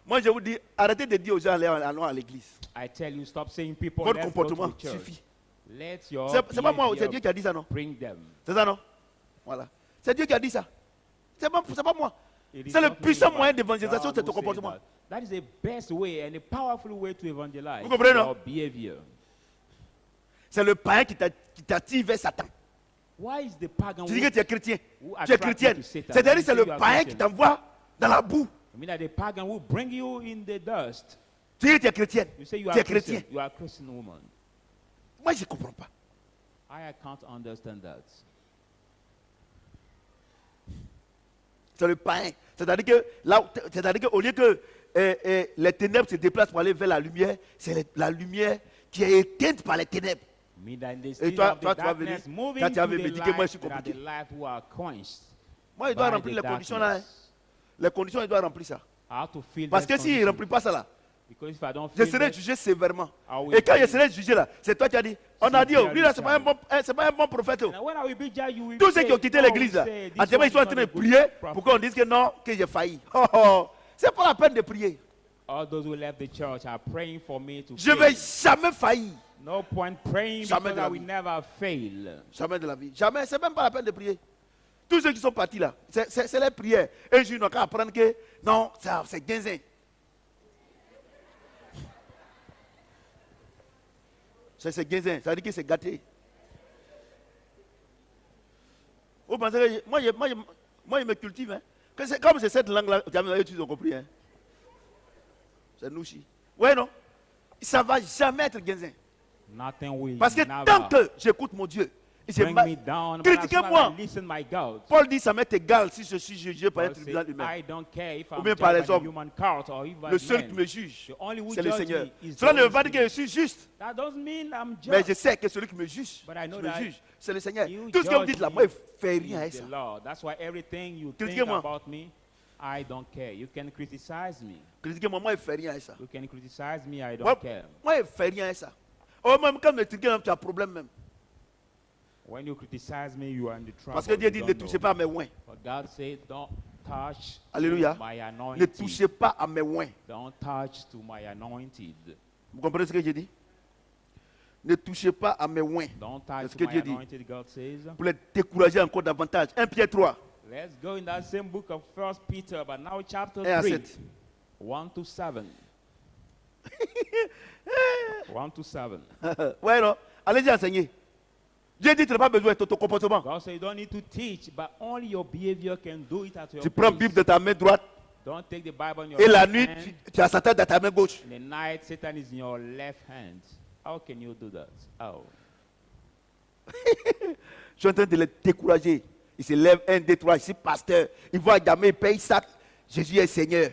Speaker 1: Moi, je vous dis, arrêtez de dire aux gens allons à l'église.
Speaker 2: I tell you, stop saying people,
Speaker 1: Votre
Speaker 2: let's go to
Speaker 1: comportement
Speaker 2: the church.
Speaker 1: suffit.
Speaker 2: Let your
Speaker 1: C'est pas moi, c'est
Speaker 2: behavior
Speaker 1: Dieu qui a dit ça, non?
Speaker 2: bring them.
Speaker 1: C'est ça, non? Voilà. C'est Dieu qui a dit ça. C'est pas moi.
Speaker 2: It is
Speaker 1: C'est le
Speaker 2: not me,
Speaker 1: puissant
Speaker 2: but
Speaker 1: moyen d'évangélisation,
Speaker 2: God
Speaker 1: c'est
Speaker 2: who
Speaker 1: ton
Speaker 2: said
Speaker 1: comportement.
Speaker 2: that. That is the best way and a powerful way to evangelize.
Speaker 1: Vous comprenez, non?
Speaker 2: Your behavior.
Speaker 1: C'est le païen qui t'attire vers Satan.
Speaker 2: Why is the pagan
Speaker 1: Tu dis que tu es chrétien.
Speaker 2: who
Speaker 1: Tu es
Speaker 2: attract you
Speaker 1: chrétienne.
Speaker 2: to Satan?
Speaker 1: C'est-à-dire c'est
Speaker 2: You
Speaker 1: le
Speaker 2: say you are
Speaker 1: païen qui
Speaker 2: Christian.
Speaker 1: t'envoie dans la boue.
Speaker 2: I mean that the pagan will bring you in the dust.
Speaker 1: Tu dis que tu es chrétienne.
Speaker 2: You say you
Speaker 1: Tu
Speaker 2: are
Speaker 1: es chrétien.
Speaker 2: Christian. You are a Christian woman.
Speaker 1: Moi, je ne comprends pas.
Speaker 2: I can't understand that.
Speaker 1: C'est le païen. C'est-à-dire que c'est-à-dire qu'au lieu que les ténèbres se déplacent pour aller vers la lumière, c'est la lumière qui est éteinte par les ténèbres.
Speaker 2: Mean that in the
Speaker 1: Et
Speaker 2: state
Speaker 1: toi,
Speaker 2: of
Speaker 1: toi,
Speaker 2: the
Speaker 1: tu vas venir,
Speaker 2: darkness, moving
Speaker 1: quand tu vas
Speaker 2: to the
Speaker 1: m'éduquer, moi, je suis
Speaker 2: light, that are the
Speaker 1: compliqué.
Speaker 2: light who are quenched
Speaker 1: Moi, il doit
Speaker 2: by
Speaker 1: remplir
Speaker 2: the
Speaker 1: les conditions là. hein.
Speaker 2: darkness.
Speaker 1: Les conditions, il doit remplir ça.
Speaker 2: How to feel
Speaker 1: Parce
Speaker 2: those
Speaker 1: que s'il ne
Speaker 2: conditions.
Speaker 1: remplit pas ça là,
Speaker 2: Because if I don't
Speaker 1: je
Speaker 2: feel
Speaker 1: serai
Speaker 2: that,
Speaker 1: jugé sévèrement.
Speaker 2: I will
Speaker 1: Et quand je
Speaker 2: be-
Speaker 1: serai jugé là, c'est toi qui as dit. On a dit, oh, lui là, c'est pas un bon prophète. oh.
Speaker 2: and when I will be judged, you will
Speaker 1: Tous ceux
Speaker 2: say,
Speaker 1: qui ont quitté
Speaker 2: "Oh,
Speaker 1: l'église là,
Speaker 2: say, this
Speaker 1: actuellement
Speaker 2: one
Speaker 1: ils sont en
Speaker 2: is
Speaker 1: train
Speaker 2: not
Speaker 1: de
Speaker 2: a good
Speaker 1: prier
Speaker 2: prophet."
Speaker 1: pour qu'on dise que non, que j'ai failli. Oh, oh. C'est pas la peine de prier.
Speaker 2: All those who left the church are praying for me to
Speaker 1: Je ne vais
Speaker 2: fail.
Speaker 1: jamais faillir.
Speaker 2: No point praying
Speaker 1: Jamais
Speaker 2: because
Speaker 1: de la
Speaker 2: I will
Speaker 1: vie.
Speaker 2: never fail.
Speaker 1: Jamais de la vie. Jamais. C'est même pas la peine de prier. Tous ceux qui sont partis là, c'est les prières. Un jour, ils n'ont qu'à apprendre que non, c'est guinzin. C'est guinzin. Ça veut dire que c'est gâté. Vous pensez que moi, je me cultive. Hein. Comme c'est cette langue-là, tu as compris. Hein. C'est nouchi. Ouais, non? Ça ne va jamais être guinzin.
Speaker 2: Nothing will
Speaker 1: Parce que
Speaker 2: never
Speaker 1: tant que j'écoute mon Dieu,
Speaker 2: bring me down. But as soon as
Speaker 1: critiquez-moi.
Speaker 2: I listen my God,
Speaker 1: Paul dit ça m'est égal si je suis jugé par un
Speaker 2: God
Speaker 1: tribunal
Speaker 2: said,
Speaker 1: humain.
Speaker 2: I don't care if
Speaker 1: Ou
Speaker 2: I'm
Speaker 1: bien
Speaker 2: judged
Speaker 1: par
Speaker 2: by
Speaker 1: les
Speaker 2: the
Speaker 1: hommes.
Speaker 2: human court or even
Speaker 1: Le seul
Speaker 2: men.
Speaker 1: qui me juge,
Speaker 2: The only who
Speaker 1: c'est le
Speaker 2: judges
Speaker 1: Seigneur.
Speaker 2: me is
Speaker 1: Cela
Speaker 2: the
Speaker 1: ne veut
Speaker 2: Holy
Speaker 1: pas dire que je
Speaker 2: Spirit.
Speaker 1: suis juste,
Speaker 2: That doesn't mean I'm
Speaker 1: mais je
Speaker 2: just.
Speaker 1: sais que celui qui me juge,
Speaker 2: But I know
Speaker 1: qui me
Speaker 2: that
Speaker 1: juge, c'est le Seigneur.
Speaker 2: You
Speaker 1: Tout ce que vous
Speaker 2: judge
Speaker 1: dites là,
Speaker 2: me
Speaker 1: moi, je ne fais rien à
Speaker 2: is
Speaker 1: ça.
Speaker 2: the Lord. That's why everything you think
Speaker 1: Critiquez-moi.
Speaker 2: about me, I don't care. You can criticize me.
Speaker 1: Critiquez-moi, moi, je ne fais rien à ça.
Speaker 2: You can criticize me, I don't
Speaker 1: Moi,
Speaker 2: care.
Speaker 1: moi, je ne fais rien à ça. Oh, même quand me critiquez, tu as un problème même.
Speaker 2: When you criticize me, you are in the trouble.
Speaker 1: Parce que Dieu
Speaker 2: You
Speaker 1: dit,
Speaker 2: don't
Speaker 1: ne touchez
Speaker 2: know.
Speaker 1: pas à mes oins.
Speaker 2: But God said, don't touch
Speaker 1: Alléluia.
Speaker 2: my
Speaker 1: Ne
Speaker 2: anointed.
Speaker 1: touchez pas à mes oins.
Speaker 2: Don't touch to my anointed.
Speaker 1: Vous comprenez ce que j'ai dit? Ne touchez pas à mes oins.
Speaker 2: Don't
Speaker 1: C'est
Speaker 2: touch
Speaker 1: ce
Speaker 2: to
Speaker 1: que
Speaker 2: my
Speaker 1: Dieu dit.
Speaker 2: anointed, God says.
Speaker 1: Pour les décourager encore davantage. 1 Pierre 3,
Speaker 2: Let's go in that same book of 1 Peter, but now chapter
Speaker 1: 1 à
Speaker 2: 3,
Speaker 1: 7.
Speaker 2: 1 to 7. 1 to 7.
Speaker 1: Ouais, non? Allez-y enseigner. Dieu dit, tu n'as pas besoin de ton comportement.
Speaker 2: God said you don't need to teach, but only your behavior can do it at your
Speaker 1: Tu prends la
Speaker 2: pace.
Speaker 1: Bible de ta main droite
Speaker 2: Don't take the Bible in your
Speaker 1: et la
Speaker 2: right
Speaker 1: nuit,
Speaker 2: hand.
Speaker 1: tu as Satan dans ta main gauche.
Speaker 2: In the night, Satan is in your left hand. How can you do that? How?
Speaker 1: Je suis en train de les décourager. Ils se lèvent, 1, 2, 3, ici, pasteur. Ils voient jamais, ils payent ça. Jésus est Seigneur.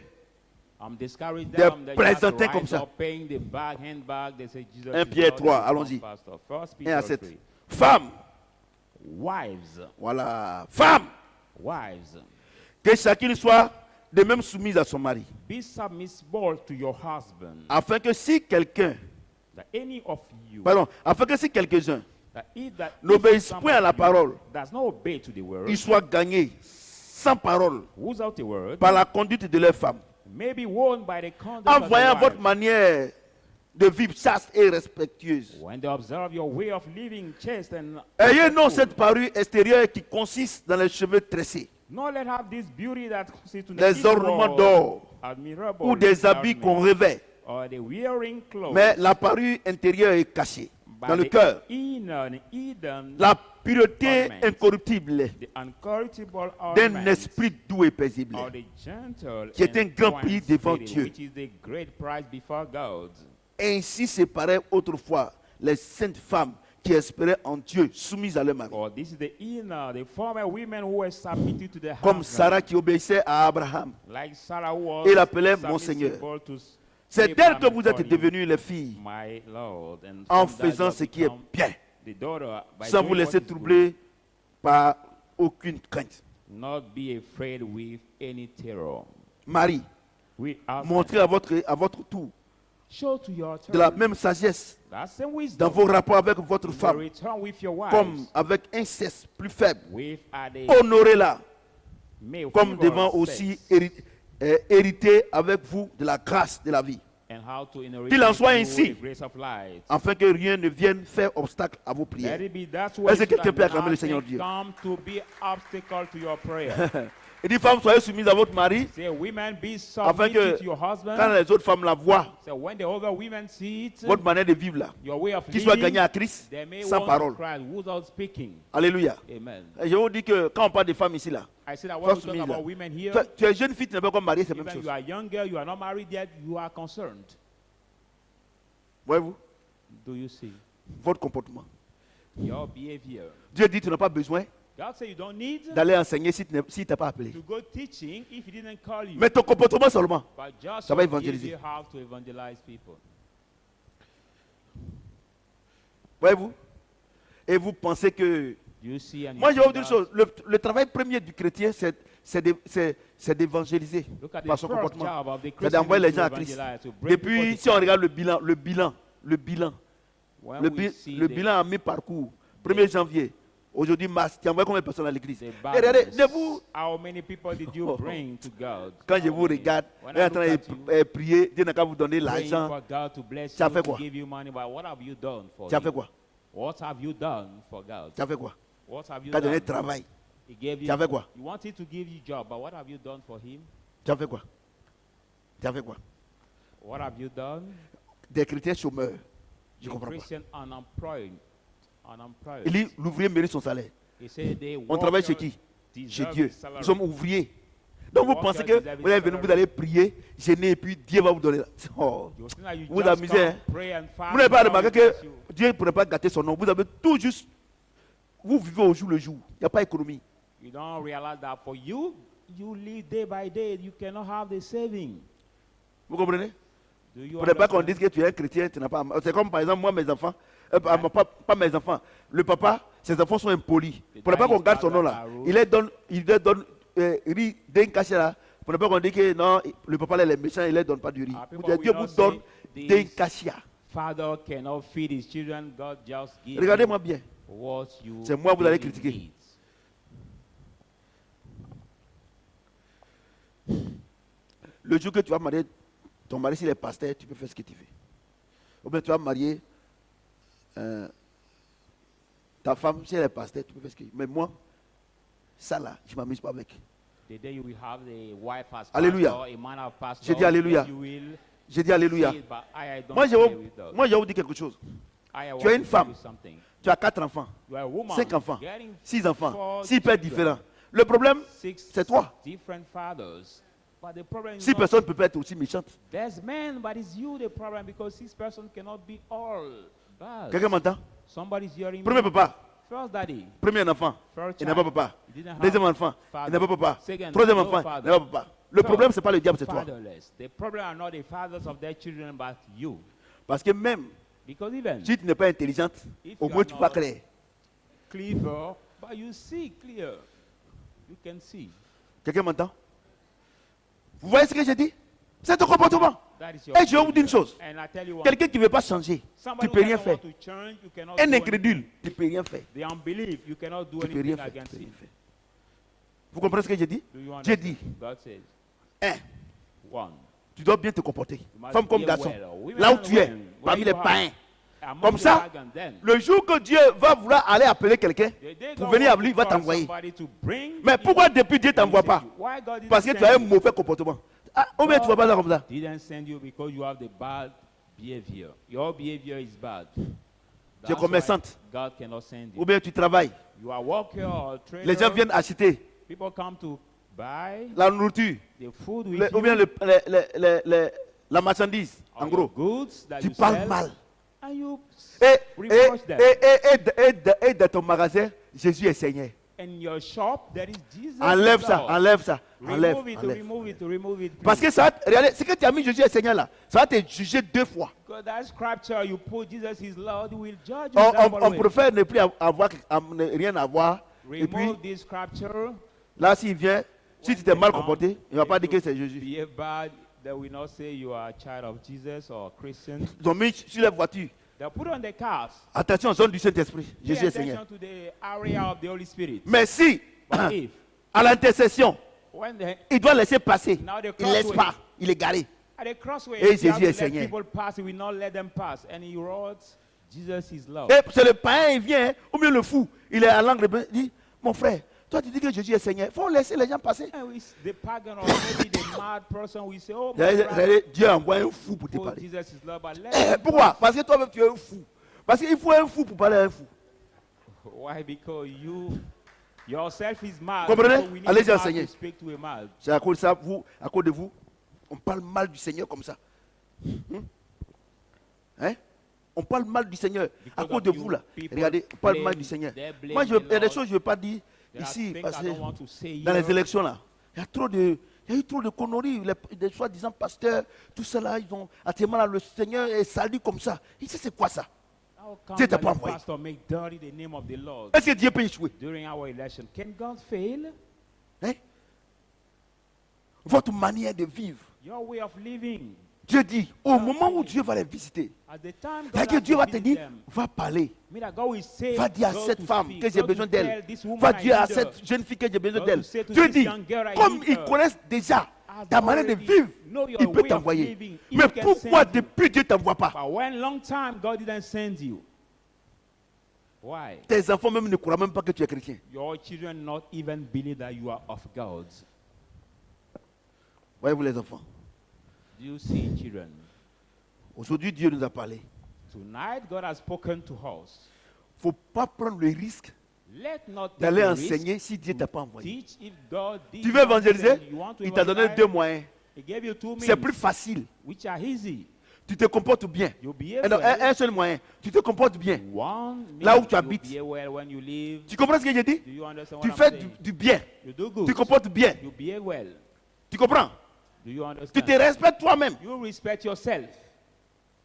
Speaker 2: I'm discouraging
Speaker 1: Des
Speaker 2: them that you have to
Speaker 1: présentés
Speaker 2: rise
Speaker 1: comme ça.
Speaker 2: up, paying the hand bag. They say Jesus
Speaker 1: 1
Speaker 2: is
Speaker 1: Pierre
Speaker 2: Lord,
Speaker 1: 3,
Speaker 2: and
Speaker 1: allons-y.
Speaker 2: Pastor. 1
Speaker 1: 1 à
Speaker 2: Peter
Speaker 1: 7.
Speaker 2: 3.
Speaker 1: Femmes,
Speaker 2: Wives,
Speaker 1: voilà. Femmes,
Speaker 2: wives,
Speaker 1: que chacune soit de même soumise à son mari.
Speaker 2: be submissible to your husband,
Speaker 1: Afin que si quelqu'un,
Speaker 2: that any of you,
Speaker 1: afin que si quelques-uns
Speaker 2: that if that
Speaker 1: n'obéissent
Speaker 2: some
Speaker 1: point à
Speaker 2: of
Speaker 1: la
Speaker 2: you
Speaker 1: parole,
Speaker 2: does not obey to the word,
Speaker 1: ils soient gagnés sans parole
Speaker 2: without the word,
Speaker 1: par la conduite de leurs femmes.
Speaker 2: may be won by the conduct
Speaker 1: En
Speaker 2: of
Speaker 1: voyant
Speaker 2: the
Speaker 1: votre
Speaker 2: wife.
Speaker 1: manière de vivre chaste et respectueuse.
Speaker 2: When they observe your way of living chaste and
Speaker 1: Ayez non
Speaker 2: respectful,
Speaker 1: cette parure extérieure qui consiste dans les cheveux tressés,
Speaker 2: not let have this beauty that consists to
Speaker 1: des ornements d'or
Speaker 2: admirable
Speaker 1: ou des habits
Speaker 2: garments,
Speaker 1: qu'on revêt.
Speaker 2: or the wearing clothes,
Speaker 1: Mais la parure intérieure est cachée
Speaker 2: by
Speaker 1: dans le
Speaker 2: the
Speaker 1: cœur.
Speaker 2: inner hidden,
Speaker 1: La pureté
Speaker 2: ornaments,
Speaker 1: incorruptible
Speaker 2: the uncorruptible
Speaker 1: d'un
Speaker 2: ornaments,
Speaker 1: esprit doux et paisible.
Speaker 2: or the gentle
Speaker 1: qui est un
Speaker 2: and
Speaker 1: grand
Speaker 2: quiet
Speaker 1: prix devant
Speaker 2: spirit,
Speaker 1: Dieu.
Speaker 2: which is the great prize before God.
Speaker 1: Ainsi séparaient autrefois les saintes femmes qui espéraient en Dieu, soumises à leur mari.
Speaker 2: Or this is the inner, the former women who were submitted to the
Speaker 1: Comme
Speaker 2: husband,
Speaker 1: Sarah qui obéissait à Abraham.
Speaker 2: like Sarah was
Speaker 1: Il l'appelait mon
Speaker 2: submissible
Speaker 1: Seigneur.
Speaker 2: to
Speaker 1: C'est d'elle
Speaker 2: Abraham
Speaker 1: que vous êtes
Speaker 2: calling
Speaker 1: devenues les filles
Speaker 2: my Lord, and
Speaker 1: en
Speaker 2: from that you
Speaker 1: faisant
Speaker 2: have
Speaker 1: ce qui est
Speaker 2: become
Speaker 1: bien,
Speaker 2: the daughter by
Speaker 1: sans
Speaker 2: doing
Speaker 1: vous laisser
Speaker 2: what is
Speaker 1: troubler par aucune crainte.
Speaker 2: good. Not be afraid with any terror.
Speaker 1: Marie,
Speaker 2: We ask
Speaker 1: montrez à votre tour
Speaker 2: show to your
Speaker 1: de la
Speaker 2: turn
Speaker 1: même sagesse
Speaker 2: that same
Speaker 1: dans
Speaker 2: wisdom
Speaker 1: vos rapports avec votre
Speaker 2: in your
Speaker 1: femme,
Speaker 2: return with your wives,
Speaker 1: comme avec un sexe plus faible.
Speaker 2: with the
Speaker 1: Honorez-la,
Speaker 2: male
Speaker 1: comme
Speaker 2: feeble
Speaker 1: devant
Speaker 2: sex,
Speaker 1: aussi hériter avec vous de la grâce de la vie.
Speaker 2: and how to inherit
Speaker 1: Qu'il en soit
Speaker 2: the
Speaker 1: ainsi,
Speaker 2: grace of light.
Speaker 1: afin que rien ne vienne faire obstacle à vos
Speaker 2: Let
Speaker 1: prières.
Speaker 2: it be that way
Speaker 1: Est-ce que
Speaker 2: so
Speaker 1: quelqu'un
Speaker 2: that
Speaker 1: peut acclamer le Seigneur
Speaker 2: nothing
Speaker 1: Dieu?
Speaker 2: come to be obstacle to your prayer.
Speaker 1: Il dit, femmes, soyez soumises à votre mari,
Speaker 2: Say, women, be
Speaker 1: afin
Speaker 2: submitted
Speaker 1: que
Speaker 2: to your
Speaker 1: quand
Speaker 2: husband.
Speaker 1: les autres femmes la voient,
Speaker 2: So when the other women see it,
Speaker 1: votre manière de vivre là,
Speaker 2: your way of
Speaker 1: qu'ils soient
Speaker 2: living,
Speaker 1: gagnés à Christ,
Speaker 2: they may
Speaker 1: sans
Speaker 2: want
Speaker 1: parole.
Speaker 2: Christ without speaking.
Speaker 1: Alléluia.
Speaker 2: Amen.
Speaker 1: Et je vous dis que quand on parle des femmes ici là,
Speaker 2: I said that
Speaker 1: sois
Speaker 2: when we talk
Speaker 1: soumise là.
Speaker 2: about women here,
Speaker 1: Tu es jeune fille, tu n'es pas encore mariée, c'est la même
Speaker 2: even
Speaker 1: chose.
Speaker 2: you are young girl, you are not married yet, you are concerned.
Speaker 1: Voyez-vous,
Speaker 2: Do you see?
Speaker 1: votre comportement.
Speaker 2: Your behavior.
Speaker 1: Dieu dit, tu n'as pas besoin
Speaker 2: God said you don't need
Speaker 1: d'aller enseigner si tu ne t'es pas appelé.
Speaker 2: to go teaching if he didn't call you.
Speaker 1: Mais ton comportement seulement.
Speaker 2: But just
Speaker 1: ça va
Speaker 2: your
Speaker 1: évangéliser.
Speaker 2: behavior have to evangelize people.
Speaker 1: Voyez-vous? Et vous pensez que...
Speaker 2: Do you see? And
Speaker 1: Moi,
Speaker 2: you
Speaker 1: je vais
Speaker 2: see
Speaker 1: vous dire une
Speaker 2: that?
Speaker 1: chose. Le travail premier du chrétien, c'est d'évangéliser
Speaker 2: Look at the
Speaker 1: par son
Speaker 2: first
Speaker 1: comportement.
Speaker 2: job of the
Speaker 1: C'est
Speaker 2: Christian
Speaker 1: d'envoyer les
Speaker 2: to
Speaker 1: gens à Christ.
Speaker 2: evangelize, to bring people
Speaker 1: Depuis,
Speaker 2: to
Speaker 1: si on
Speaker 2: Christ.
Speaker 1: regarde le bilan,
Speaker 2: When
Speaker 1: le,
Speaker 2: we
Speaker 1: bi-
Speaker 2: see
Speaker 1: le
Speaker 2: the-
Speaker 1: bilan à mi-parcours, 1er janvier, aujourd'hui mars, tu envoies combien de personnes à l'église?
Speaker 2: the
Speaker 1: Et regardez,
Speaker 2: badness,
Speaker 1: vous,
Speaker 2: how many people did you bring to God?
Speaker 1: quand je
Speaker 2: How
Speaker 1: vous
Speaker 2: many?
Speaker 1: regarde,
Speaker 2: When
Speaker 1: vous êtes
Speaker 2: I
Speaker 1: en train
Speaker 2: look at you,
Speaker 1: de prier, Dieu n'a qu'à vous donner
Speaker 2: praying
Speaker 1: l'argent.
Speaker 2: for God to bless
Speaker 1: Tu as
Speaker 2: you,
Speaker 1: fait
Speaker 2: to
Speaker 1: quoi?
Speaker 2: give you money, but what have you done for
Speaker 1: Tu as fait
Speaker 2: him?
Speaker 1: quoi?
Speaker 2: What have you done for God?
Speaker 1: Tu as fait quoi?
Speaker 2: What have you
Speaker 1: Tu as donné
Speaker 2: done?
Speaker 1: travail.
Speaker 2: He gave you.
Speaker 1: Tu as fait quoi?
Speaker 2: You wanted to give you job, but what have you done for him?
Speaker 1: Tu as fait quoi? Tu as fait quoi?
Speaker 2: What have you done?
Speaker 1: Des chrétiens chômeurs. Je
Speaker 2: The
Speaker 1: ne comprends pas.
Speaker 2: Christian unemployed. Unemployed.
Speaker 1: Il dit, l'ouvrier mérite son salaire.
Speaker 2: He said they
Speaker 1: On travaille chez qui? Chez Dieu. Nous sommes ouvriers. Donc vous pensez que vous allez venir, vous allez prier, gêner, et puis Dieu va vous donner. Oh. Vous amusez, hein? Vous n'avez pas remarqué que Dieu ne pourrait pas gâter son nom. Vous avez tout juste. Vous vivez au jour le jour. Il n'y a pas d'économie.
Speaker 2: You don't realize that for you, you live day by day. You cannot have the saving.
Speaker 1: Vous comprenez?
Speaker 2: Do you
Speaker 1: Vous ne pas qu'on
Speaker 2: understand?
Speaker 1: dise que tu es un chrétien, tu n'as pas. C'est comme par exemple moi, mes enfants. Pas mes enfants. Le papa, ses enfants sont impolis. Pour ne pas qu'on garde son nom là. Il leur donne riz d'un cachet là. Pour ne pas qu'on dise que non, le papa là, il est méchant, il ne leur donne pas du riz.
Speaker 2: People
Speaker 1: Dieu
Speaker 2: will
Speaker 1: vous
Speaker 2: not
Speaker 1: donne
Speaker 2: say
Speaker 1: d'un
Speaker 2: this
Speaker 1: cachet.
Speaker 2: Father cannot feed his children. God just gives
Speaker 1: Regardez-moi bien.
Speaker 2: what you
Speaker 1: C'est moi, vous allez
Speaker 2: really
Speaker 1: critiquer.
Speaker 2: need.
Speaker 1: Le jour que tu vas marier ton mari, s'il est pasteur, tu peux faire ce que tu veux. Ou bien tu vas marier ta femme, si elle est pasteur, tu peux faire ce que tu veux. Mais moi, ça là, je ne m'amuse pas avec.
Speaker 2: The day you will have the wife as
Speaker 1: Alléluia.
Speaker 2: pastor, a man as pastor,
Speaker 1: J'ai dit alléluia.
Speaker 2: you will
Speaker 1: J'ai dit alléluia.
Speaker 2: see it, but I don't
Speaker 1: Moi,
Speaker 2: play with that.
Speaker 1: je vais vous dire quelque chose.
Speaker 2: I want
Speaker 1: tu as
Speaker 2: to
Speaker 1: une
Speaker 2: tell
Speaker 1: femme.
Speaker 2: you something.
Speaker 1: Tu as 4 enfants,
Speaker 2: You are a woman
Speaker 1: 5 enfants,
Speaker 2: getting
Speaker 1: 6 enfants,
Speaker 2: four
Speaker 1: 6 pères
Speaker 2: children,
Speaker 1: différents. Le problème,
Speaker 2: 6
Speaker 1: c'est toi.
Speaker 2: different fathers. But the problem is
Speaker 1: 6
Speaker 2: not,
Speaker 1: personnes peuvent être aussi méchantes.
Speaker 2: there's men, but it's you the problem because 6 persons cannot be all bad.
Speaker 1: Quelqu'un m'entend?
Speaker 2: Somebody's hearing
Speaker 1: Premier
Speaker 2: me.
Speaker 1: papa,
Speaker 2: First daddy.
Speaker 1: premier enfant,
Speaker 2: First
Speaker 1: il n'a pas
Speaker 2: child.
Speaker 1: papa.
Speaker 2: He didn't have
Speaker 1: Deuxième enfant,
Speaker 2: father.
Speaker 1: il n'a pas papa.
Speaker 2: Second,
Speaker 1: Troisième
Speaker 2: no
Speaker 1: enfant,
Speaker 2: father.
Speaker 1: il n'a pas papa. Le problème, ce n'est pas le diable, c'est toi.
Speaker 2: Fatherless. The problem are not the fathers of their children, but you.
Speaker 1: Parce que même
Speaker 2: Because even
Speaker 1: si tu n'es pas intelligente,
Speaker 2: if
Speaker 1: au
Speaker 2: you
Speaker 1: moins
Speaker 2: are
Speaker 1: tu vas
Speaker 2: not
Speaker 1: créer.
Speaker 2: clever, but you see clear. You can see.
Speaker 1: Quelqu'un m'entend? Vous voyez ce que j'ai dit? C'est ton comportement.
Speaker 2: That is your
Speaker 1: Et je vais vous dire une
Speaker 2: behavior.
Speaker 1: chose.
Speaker 2: And I tell you one
Speaker 1: Quelqu'un qui ne veut pas changer,
Speaker 2: somebody
Speaker 1: tu ne peux
Speaker 2: who
Speaker 1: rien
Speaker 2: doesn't
Speaker 1: faire.
Speaker 2: want to change, you cannot
Speaker 1: Un
Speaker 2: do
Speaker 1: incrédule, tu ne peux rien faire.
Speaker 2: anything. The unbelief, you cannot do
Speaker 1: Tu ne peux rien
Speaker 2: anything
Speaker 1: faire.
Speaker 2: against
Speaker 1: Tu peux
Speaker 2: it.
Speaker 1: rien faire. Vous comprenez ce que j'ai dit?
Speaker 2: Do you
Speaker 1: J'ai
Speaker 2: understand?
Speaker 1: dit,
Speaker 2: God says,
Speaker 1: 1,
Speaker 2: one,
Speaker 1: tu dois bien te comporter.
Speaker 2: you must
Speaker 1: Femme comme
Speaker 2: be
Speaker 1: garçon.
Speaker 2: well. Women
Speaker 1: Là où
Speaker 2: and
Speaker 1: tu es,
Speaker 2: men,
Speaker 1: parmi
Speaker 2: where
Speaker 1: les
Speaker 2: you are,
Speaker 1: païens.
Speaker 2: among
Speaker 1: Comme
Speaker 2: the
Speaker 1: ça,
Speaker 2: pagans, then,
Speaker 1: le jour que Dieu va vouloir aller appeler quelqu'un,
Speaker 2: the day
Speaker 1: pour
Speaker 2: God
Speaker 1: venir à
Speaker 2: wants
Speaker 1: lui, il
Speaker 2: to
Speaker 1: va
Speaker 2: call
Speaker 1: t'envoyer.
Speaker 2: somebody to bring
Speaker 1: Mais
Speaker 2: you,
Speaker 1: pourquoi depuis Dieu ne
Speaker 2: he will
Speaker 1: t'envoie
Speaker 2: send
Speaker 1: pas?
Speaker 2: you. Why God didn't
Speaker 1: Parce que tu
Speaker 2: send
Speaker 1: as un
Speaker 2: you?
Speaker 1: mauvais comportement. Ah, ou bien tu ne vois pas ça comme ça.
Speaker 2: Didn't send you because you have the bad behavior. Your behavior is bad.
Speaker 1: Tu es
Speaker 2: That's why
Speaker 1: commerçante.
Speaker 2: God cannot send
Speaker 1: Ou
Speaker 2: you.
Speaker 1: bien tu travailles.
Speaker 2: You are worker or trader.
Speaker 1: Les gens viennent acheter
Speaker 2: People come to buy
Speaker 1: la nourriture.
Speaker 2: the food with
Speaker 1: Ou bien
Speaker 2: you,
Speaker 1: la marchandise.
Speaker 2: or
Speaker 1: En
Speaker 2: your
Speaker 1: gros,
Speaker 2: goods that
Speaker 1: tu
Speaker 2: you
Speaker 1: parles
Speaker 2: sell,
Speaker 1: mal.
Speaker 2: and you
Speaker 1: Et
Speaker 2: reproach them.
Speaker 1: dans ton magasin, Jésus est Seigneur.
Speaker 2: In your shop, there is Jesus.
Speaker 1: Enlève ça,
Speaker 2: Lord.
Speaker 1: enlève ça, enlève,
Speaker 2: Remove it,
Speaker 1: enlève.
Speaker 2: remove it, remove it.
Speaker 1: Parce que ça, va regardez, ce que tu as mis Jésus est Seigneur là, ça va te juger 2 fois.
Speaker 2: Because that scripture you put Jesus is Lord will judge you. double
Speaker 1: On
Speaker 2: way.
Speaker 1: préfère ne plus avoir, ne rien avoir. Et puis,
Speaker 2: Remove this scripture.
Speaker 1: là, s'il vient, si tu t'es mal comporté, il ne va pas dire que c'est Jésus.
Speaker 2: Be bad, they will not say you are a child of Jesus or a Christian.
Speaker 1: Ils ont mis sur les voitures.
Speaker 2: They put on the cars.
Speaker 1: Attention, zone du Saint-Esprit.
Speaker 2: Pay
Speaker 1: Jésus est
Speaker 2: attention
Speaker 1: Seigneur.
Speaker 2: to the area of the Holy Spirit.
Speaker 1: Mais si,
Speaker 2: But if
Speaker 1: à l'intercession,
Speaker 2: when they
Speaker 1: il doit laisser passer,
Speaker 2: now the
Speaker 1: il ne laisse
Speaker 2: crossway,
Speaker 1: pas, il est garé.
Speaker 2: At the crossway,
Speaker 1: Et
Speaker 2: if you have
Speaker 1: Jésus est
Speaker 2: to let
Speaker 1: Seigneur.
Speaker 2: people pass, he will not let them pass. And he wrote, Jesus is love.
Speaker 1: Et c'est le païen, il vient, ou bien le fou, il est à l'angle, il dit, mon frère, toi tu dis que Jésus est Seigneur, il faut laisser les gens passer.
Speaker 2: And the pagan or maybe the mad person will say, oh, my brother,
Speaker 1: C'est-à-dire, Dieu a envoyé un fou pour te
Speaker 2: oh,
Speaker 1: parler.
Speaker 2: Jesus is love. But let them
Speaker 1: Pourquoi?
Speaker 2: pass.
Speaker 1: Parce que toi-même tu es un fou. Parce qu'il faut un fou pour parler à un fou.
Speaker 2: Why? Because yourself is mad.
Speaker 1: Comprenez?
Speaker 2: So we need
Speaker 1: Allez-y
Speaker 2: a mad
Speaker 1: enseigner.
Speaker 2: to speak to a mad.
Speaker 1: C'est à cause de ça, à cause de vous, on parle mal du Seigneur comme ça. Hein? On parle mal du Seigneur à cause de vous là. Regardez, on parle mal du Seigneur. Moi, il y a des choses que je ne veux pas dire ici, parce que dans les élections là, il y a eu trop de conneries. Les soi-disant pasteurs, tout ça là, ils ont actuellement là, le Seigneur est sali comme ça. Il sait c'est quoi ça?
Speaker 2: How come
Speaker 1: Dieu t'a
Speaker 2: that
Speaker 1: pas
Speaker 2: the
Speaker 1: envoyé.
Speaker 2: pastor make dirty the name of the Lord
Speaker 1: Est-ce que Dieu peut échouer?
Speaker 2: during our election? Can God fail?
Speaker 1: Hein? Votre manière de vivre.
Speaker 2: Your way of living.
Speaker 1: Dieu dit, au moment où Dieu va les visiter,
Speaker 2: At the time God
Speaker 1: c'est que
Speaker 2: has
Speaker 1: Dieu
Speaker 2: to
Speaker 1: va te
Speaker 2: visit
Speaker 1: dire,
Speaker 2: them,
Speaker 1: va parler.
Speaker 2: mean that God will say,
Speaker 1: Va dire à
Speaker 2: go
Speaker 1: cette
Speaker 2: to
Speaker 1: femme
Speaker 2: speak,
Speaker 1: que j'ai
Speaker 2: go
Speaker 1: besoin
Speaker 2: to
Speaker 1: d'elle.
Speaker 2: tell this woman
Speaker 1: Va
Speaker 2: I
Speaker 1: dire à
Speaker 2: need her.
Speaker 1: cette jeune fille que j'ai besoin
Speaker 2: Go
Speaker 1: d'elle.
Speaker 2: to say to
Speaker 1: Dieu
Speaker 2: this
Speaker 1: dit,
Speaker 2: young girl I
Speaker 1: comme
Speaker 2: need
Speaker 1: ils
Speaker 2: her.
Speaker 1: connaissent déjà
Speaker 2: As
Speaker 1: ta manière de
Speaker 2: already
Speaker 1: vivre,
Speaker 2: know your
Speaker 1: il peut
Speaker 2: way of
Speaker 1: t'envoyer.
Speaker 2: living, he
Speaker 1: Mais
Speaker 2: can
Speaker 1: pourquoi
Speaker 2: send you.
Speaker 1: depuis Dieu ne t'envoie pas?
Speaker 2: But when long time God didn't send you, why?
Speaker 1: Tes enfants même ne croient même pas que tu es chrétien.
Speaker 2: Your children not even believe that you are of God.
Speaker 1: Voyez-vous les enfants?
Speaker 2: Do you see, children?
Speaker 1: Aujourd'hui, Dieu nous a parlé.
Speaker 2: Tonight God has spoken to us.
Speaker 1: Il ne faut pas prendre le risque
Speaker 2: Let not take
Speaker 1: d'aller
Speaker 2: the risk
Speaker 1: enseigner si Dieu ne t'a pas envoyé.
Speaker 2: teach if God did
Speaker 1: Tu veux
Speaker 2: not
Speaker 1: évangéliser?
Speaker 2: send you. You want to
Speaker 1: Il t'a donné
Speaker 2: evangelize?
Speaker 1: 2 moyens.
Speaker 2: He gave you 2
Speaker 1: C'est
Speaker 2: means,
Speaker 1: plus facile.
Speaker 2: which are easy.
Speaker 1: Tu te comportes bien.
Speaker 2: You behave
Speaker 1: Et donc,
Speaker 2: well.
Speaker 1: un seul moyen. Tu te comportes bien.
Speaker 2: One
Speaker 1: Là où
Speaker 2: means
Speaker 1: tu
Speaker 2: you
Speaker 1: habites.
Speaker 2: behave well when you live.
Speaker 1: Tu comprends ce que j'ai dit?
Speaker 2: Do you understand
Speaker 1: Tu
Speaker 2: what I'm
Speaker 1: fais
Speaker 2: saying?
Speaker 1: du bien.
Speaker 2: You do good.
Speaker 1: Tu te comportes bien.
Speaker 2: You behave well.
Speaker 1: Tu comprends?
Speaker 2: Do you
Speaker 1: Tu
Speaker 2: understand?
Speaker 1: te respectes toi-même.
Speaker 2: You respect yourself.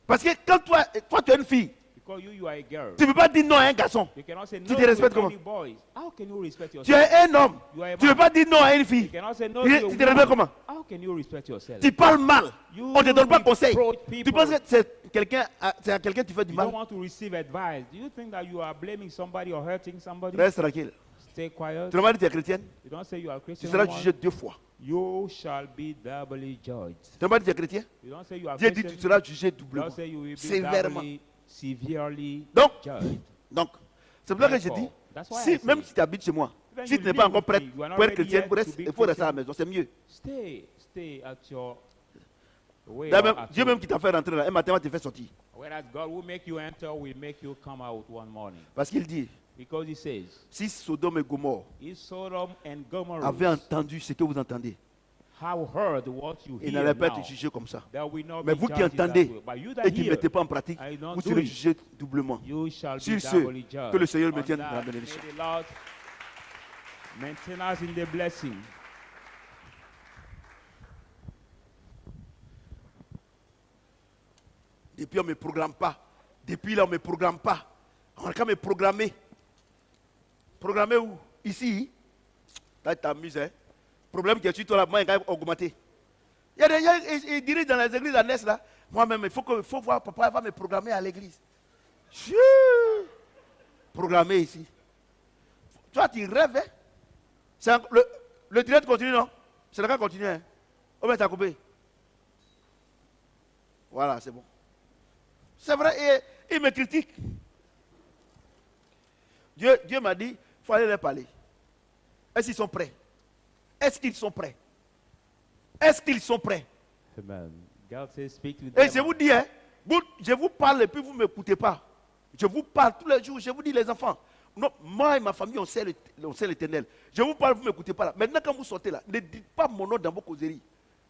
Speaker 1: Parce que quand toi tu es une fille,
Speaker 2: Because you are a girl.
Speaker 1: tu ne peux pas dire non à un garçon.
Speaker 2: You cannot say no
Speaker 1: Tu te
Speaker 2: to
Speaker 1: respectes
Speaker 2: any
Speaker 1: comment?
Speaker 2: boys. How can you respect
Speaker 1: Tu
Speaker 2: yourself?
Speaker 1: es un homme.
Speaker 2: You are a
Speaker 1: Tu ne peux
Speaker 2: man.
Speaker 1: pas dire non à une fille.
Speaker 2: You cannot say no
Speaker 1: Tu
Speaker 2: to a
Speaker 1: te
Speaker 2: woman.
Speaker 1: respectes comment?
Speaker 2: How can you respect yourself?
Speaker 1: Tu parles mal.
Speaker 2: You
Speaker 1: On ne te donne pas conseil.
Speaker 2: reproach
Speaker 1: Tu
Speaker 2: people.
Speaker 1: penses que c'est à quelqu'un que tu fais du
Speaker 2: You don't
Speaker 1: mal?
Speaker 2: want to receive advice. Do you think that you are blaming somebody or hurting somebody?
Speaker 1: Reste tranquille.
Speaker 2: Stay quiet.
Speaker 1: Tu n'as pas dit que tu es chrétienne.
Speaker 2: You don't say you are a
Speaker 1: Tu
Speaker 2: Christian.
Speaker 1: seras
Speaker 2: one.
Speaker 1: jugé 2 fois.
Speaker 2: You shall be doubly judged.
Speaker 1: Tu n'as pas dit que tu es chrétien.
Speaker 2: You don't say you are
Speaker 1: Dieu dit que
Speaker 2: Christian.
Speaker 1: tu seras jugé
Speaker 2: You
Speaker 1: doublement.
Speaker 2: don't say you will be
Speaker 1: Sévèrement.
Speaker 2: doubly, severely
Speaker 1: Donc,
Speaker 2: judged.
Speaker 1: Donc, c'est pour ça que je dis,
Speaker 2: That's why I
Speaker 1: si,
Speaker 2: say,
Speaker 1: même si tu habites chez moi,
Speaker 2: even
Speaker 1: si
Speaker 2: you
Speaker 1: tu n'es pas
Speaker 2: live
Speaker 1: encore
Speaker 2: with
Speaker 1: prête
Speaker 2: me, you are not
Speaker 1: pour être
Speaker 2: ready
Speaker 1: chrétienne,
Speaker 2: yet
Speaker 1: pour
Speaker 2: to
Speaker 1: rester-
Speaker 2: be
Speaker 1: il faut rester à la
Speaker 2: Christian.
Speaker 1: maison, c'est mieux.
Speaker 2: Stay at your way.
Speaker 1: D'ailleurs,
Speaker 2: or at
Speaker 1: Dieu
Speaker 2: home.
Speaker 1: même qui t'a fait rentrer là, un matin, va te faire sortir.
Speaker 2: Whereas God will make you enter, will make you come out one morning.
Speaker 1: Parce qu'il dit,
Speaker 2: Because he says,
Speaker 1: si Sodome et Gomorrhe
Speaker 2: if Sodom and Gomorrah
Speaker 1: avaient entendu ce que vous entendez,
Speaker 2: have heard what you
Speaker 1: ils
Speaker 2: hear
Speaker 1: n'allaient pas
Speaker 2: now,
Speaker 1: être jugés comme ça.
Speaker 2: there will not
Speaker 1: Mais
Speaker 2: be
Speaker 1: vous qui
Speaker 2: judged that
Speaker 1: entendez
Speaker 2: way. But you that
Speaker 1: et qui ne
Speaker 2: hear,
Speaker 1: mettez pas en pratique,
Speaker 2: I don't
Speaker 1: vous
Speaker 2: do
Speaker 1: serez
Speaker 2: it.
Speaker 1: jugés doublement.
Speaker 2: You shall be
Speaker 1: Sur ce,
Speaker 2: doubly judged.
Speaker 1: que le Seigneur me
Speaker 2: On
Speaker 1: tienne
Speaker 2: that,
Speaker 1: dans la bénédiction.
Speaker 2: may the Lord maintain us in the blessing.
Speaker 1: Depuis, on ne me programme pas. Depuis là, on ne me programme pas. On a qu'à me programmer. Programmer où? Ici. Là, tu t'amuses, hein. Problème que tu toi là, moi, il va augmenter. Il y a des gens, ils dirigent dans les églises à Ness là. Moi-même, il faut voir, papa va me programmer à l'église. Chut. Programmer ici. Toi, tu rêves, hein. Le direct continue, non? C'est le cas continue, hein. Oh, mais t'as coupé. Voilà, c'est bon. C'est vrai, et il me critique. Dieu m'a dit, il faut aller leur parler. Est-ce qu'ils sont prêts? Est-ce qu'ils sont prêts? Est-ce qu'ils sont prêts?
Speaker 2: Amen. God says, speak to
Speaker 1: Et
Speaker 2: them.
Speaker 1: je vous dis, hein, je vous parle et puis vous ne m'écoutez pas. Je vous parle tous les jours, je vous dis les enfants. Non, moi et ma famille, on sait l'Éternel. Je vous parle, vous ne m'écoutez pas là. Maintenant, quand vous sortez là, ne dites pas mon nom dans vos causeries.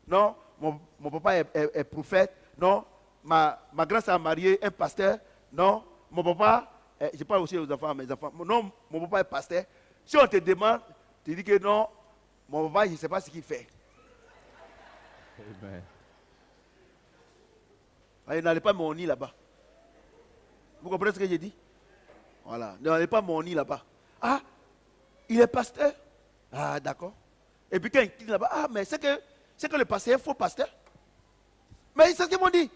Speaker 1: Non, mon papa est prophète. Non, ma grand-sœur a marié un pasteur. Non, mon papa, je parle aussi aux enfants, à mes enfants. Non, mon papa est pasteur. Si on te demande, tu dis que non, mon papa, je ne sais pas ce qu'il fait.
Speaker 2: Amen.
Speaker 1: Allez, n'allez pas mon nid là-bas. Vous comprenez ce que j'ai dit? Voilà, n'allez pas mon nid là-bas. Ah, il est pasteur? Ah, d'accord. Et puis quand il quitte là-bas, ah, mais c'est que le pasteur est un faux pasteur. Mais c'est ce qu'ils m'ont dit.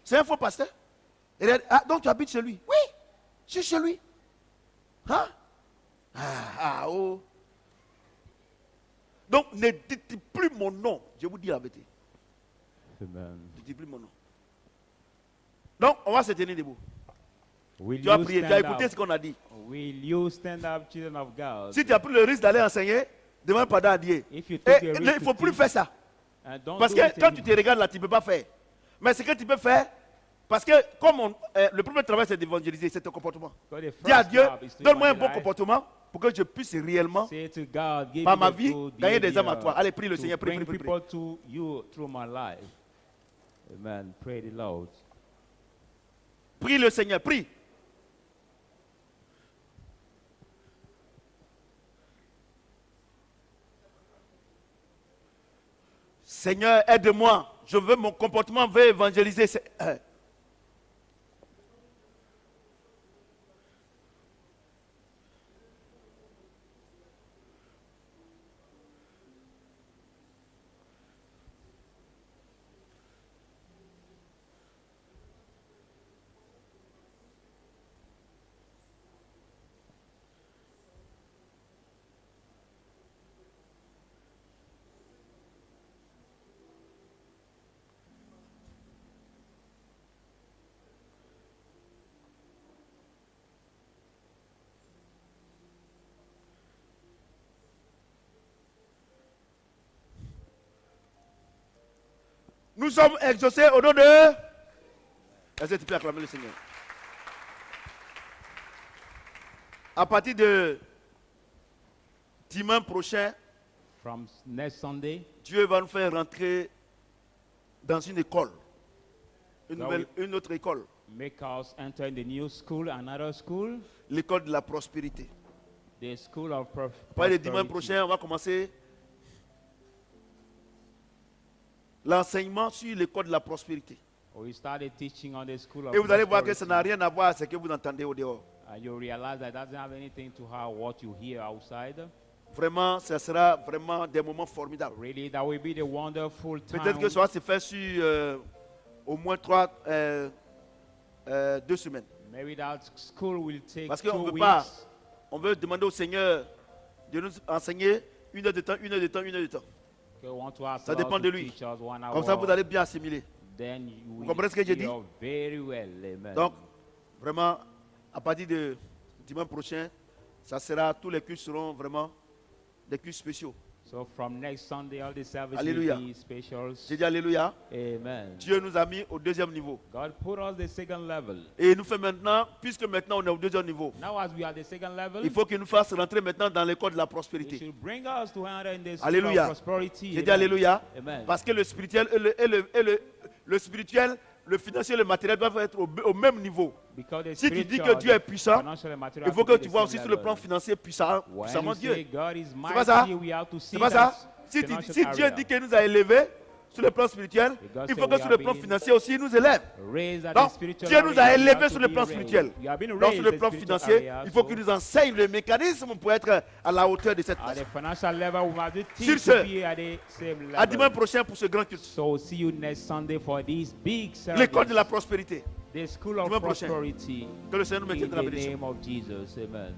Speaker 1: C'est un faux pasteur. Ah, donc tu habites chez lui? Oui, je suis chez lui. Hein? Oh. Donc ne dites plus mon nom, je vous dis la vérité.
Speaker 2: Amen.
Speaker 1: Tu ne dis plus mon nom. Donc, on va se tenir debout.
Speaker 2: Will
Speaker 1: Tu as
Speaker 2: you
Speaker 1: prié, tu as
Speaker 2: stand
Speaker 1: écouté
Speaker 2: up?
Speaker 1: ce qu'on a dit.
Speaker 2: Will you stand up, children of God?
Speaker 1: Si tu as pris le risque d'aller enseigner, demande pardon à Dieu.
Speaker 2: If you
Speaker 1: Et
Speaker 2: took a
Speaker 1: il ne
Speaker 2: risk
Speaker 1: faut
Speaker 2: to
Speaker 1: plus
Speaker 2: teach,
Speaker 1: faire ça.
Speaker 2: don't
Speaker 1: Parce
Speaker 2: do
Speaker 1: que
Speaker 2: it
Speaker 1: quand tu te
Speaker 2: anymore.
Speaker 1: regardes là, tu ne peux pas faire. Mais ce que tu peux faire, parce que comme le premier travail c'est d'évangéliser, c'est ton comportement.
Speaker 2: Because the
Speaker 1: Dis à
Speaker 2: first
Speaker 1: Dieu,
Speaker 2: job is to
Speaker 1: donne-moi un bon
Speaker 2: evangelize.
Speaker 1: comportement pour que je puisse réellement,
Speaker 2: Say to God, give
Speaker 1: par
Speaker 2: me
Speaker 1: ma
Speaker 2: the
Speaker 1: vie,
Speaker 2: good
Speaker 1: gagner des âmes à
Speaker 2: behavior
Speaker 1: toi. Allez, prie le
Speaker 2: to
Speaker 1: Seigneur, prie,
Speaker 2: bring
Speaker 1: prie, prie,
Speaker 2: people to you through my life. Amen. Pray the Lord.
Speaker 1: Prie le Seigneur, prie. Seigneur, aide-moi. Je veux mon comportement, veut évangéliser. Nous sommes exaucés au nom de... Est-ce que tu peux acclamer le Seigneur? À partir de dimanche prochain,
Speaker 2: From next Sunday,
Speaker 1: Dieu va nous faire rentrer dans une école.
Speaker 2: Là,
Speaker 1: Une autre école.
Speaker 2: make us enter in the new school, another school,
Speaker 1: L'école de la prospérité.
Speaker 2: the school of
Speaker 1: Après le dimanche
Speaker 2: prosperity.
Speaker 1: prochain, on va commencer l'enseignement sur l'école de la prospérité.
Speaker 2: We started teaching on the school of
Speaker 1: Et vous allez voir que
Speaker 2: prosperity.
Speaker 1: ça n'a rien à voir avec ce que vous entendez au dehors.
Speaker 2: And you realize that doesn't have anything to have what you hear outside.
Speaker 1: Vraiment, ce sera vraiment des moments formidables.
Speaker 2: Really, that will be the wonderful time.
Speaker 1: Peut-être que ça va se faire sur au moins 2 semaines.
Speaker 2: Maybe that school will take
Speaker 1: Parce
Speaker 2: 2
Speaker 1: qu'on veut
Speaker 2: weeks.
Speaker 1: pas, on veut demander au Seigneur de nous enseigner 1 heure de temps, 1 heure de temps, 1 heure de temps.
Speaker 2: Okay, we want to ask
Speaker 1: Ça
Speaker 2: the
Speaker 1: dépend
Speaker 2: Lord
Speaker 1: de
Speaker 2: to
Speaker 1: lui.
Speaker 2: teach us 1 hour.
Speaker 1: Comme ça, vous allez bien assimiler.
Speaker 2: Then you will
Speaker 1: comprenez ce que j'ai
Speaker 2: hear
Speaker 1: dit?
Speaker 2: very well. Amen.
Speaker 1: Donc, vraiment, à partir de dimanche prochain, ça sera, tous les cultes seront vraiment des cultes spéciaux.
Speaker 2: So from next Sunday, all the services
Speaker 1: Alléluia.
Speaker 2: will be specials.
Speaker 1: J'ai dit Alléluia.
Speaker 2: Amen.
Speaker 1: Dieu nous a mis au 2e niveau.
Speaker 2: God put us the second level.
Speaker 1: Et il nous fait maintenant, puisque maintenant on est au 2e niveau,
Speaker 2: Now as we are the second level,
Speaker 1: il faut qu'il nous fasse rentrer maintenant dans l'école de la
Speaker 2: it
Speaker 1: prospérité.
Speaker 2: should bring us to enter in the school
Speaker 1: Alléluia.
Speaker 2: of prosperity.
Speaker 1: J'ai dit
Speaker 2: Amen.
Speaker 1: Alléluia.
Speaker 2: Amen.
Speaker 1: Parce que le spirituel le spirituel, le financier et le matériel doivent être au même niveau.
Speaker 2: Because the
Speaker 1: Si tu dis
Speaker 2: spiritual,
Speaker 1: que Dieu est
Speaker 2: the
Speaker 1: puissant,
Speaker 2: financial and material
Speaker 1: il faut
Speaker 2: have to
Speaker 1: que
Speaker 2: be
Speaker 1: tu
Speaker 2: the
Speaker 1: vois
Speaker 2: same
Speaker 1: aussi sur le
Speaker 2: level.
Speaker 1: plan financier puissamment
Speaker 2: When you
Speaker 1: Dieu.
Speaker 2: say God is
Speaker 1: pas ça?
Speaker 2: mighty, we have to see
Speaker 1: C'est pas
Speaker 2: that
Speaker 1: ça? Si
Speaker 2: financial
Speaker 1: Dieu
Speaker 2: area.
Speaker 1: dit qu'il nous a élevés sur le plan spirituel,
Speaker 2: God
Speaker 1: il
Speaker 2: said
Speaker 1: faut que
Speaker 2: we
Speaker 1: sur
Speaker 2: are
Speaker 1: le plan
Speaker 2: being
Speaker 1: financier aussi, il nous élève.
Speaker 2: Raised at
Speaker 1: Donc,
Speaker 2: the spiritual
Speaker 1: Dieu nous a
Speaker 2: area, we
Speaker 1: élevés
Speaker 2: have
Speaker 1: sur
Speaker 2: to
Speaker 1: le
Speaker 2: be
Speaker 1: plan
Speaker 2: raised.
Speaker 1: spirituel.
Speaker 2: We have been
Speaker 1: Donc,
Speaker 2: raised
Speaker 1: sur le
Speaker 2: at
Speaker 1: plan
Speaker 2: the spiritual
Speaker 1: financier,
Speaker 2: area,
Speaker 1: il faut
Speaker 2: so
Speaker 1: qu'il nous enseigne le mécanisme pour être à la hauteur de cette
Speaker 2: at
Speaker 1: place.
Speaker 2: the financial level, we have to
Speaker 1: Sur
Speaker 2: teach
Speaker 1: ce,
Speaker 2: to be at the same
Speaker 1: À dimanche
Speaker 2: level.
Speaker 1: prochain pour ce grand culte.
Speaker 2: So see you next Sunday for this big service.
Speaker 1: L'école de la prospérité.
Speaker 2: The school of
Speaker 1: Dimanche prochain.
Speaker 2: prosperity.
Speaker 1: Que le Seigneur nous
Speaker 2: In
Speaker 1: maintienne dans la
Speaker 2: the
Speaker 1: bénédiction.
Speaker 2: name of Jesus. Amen.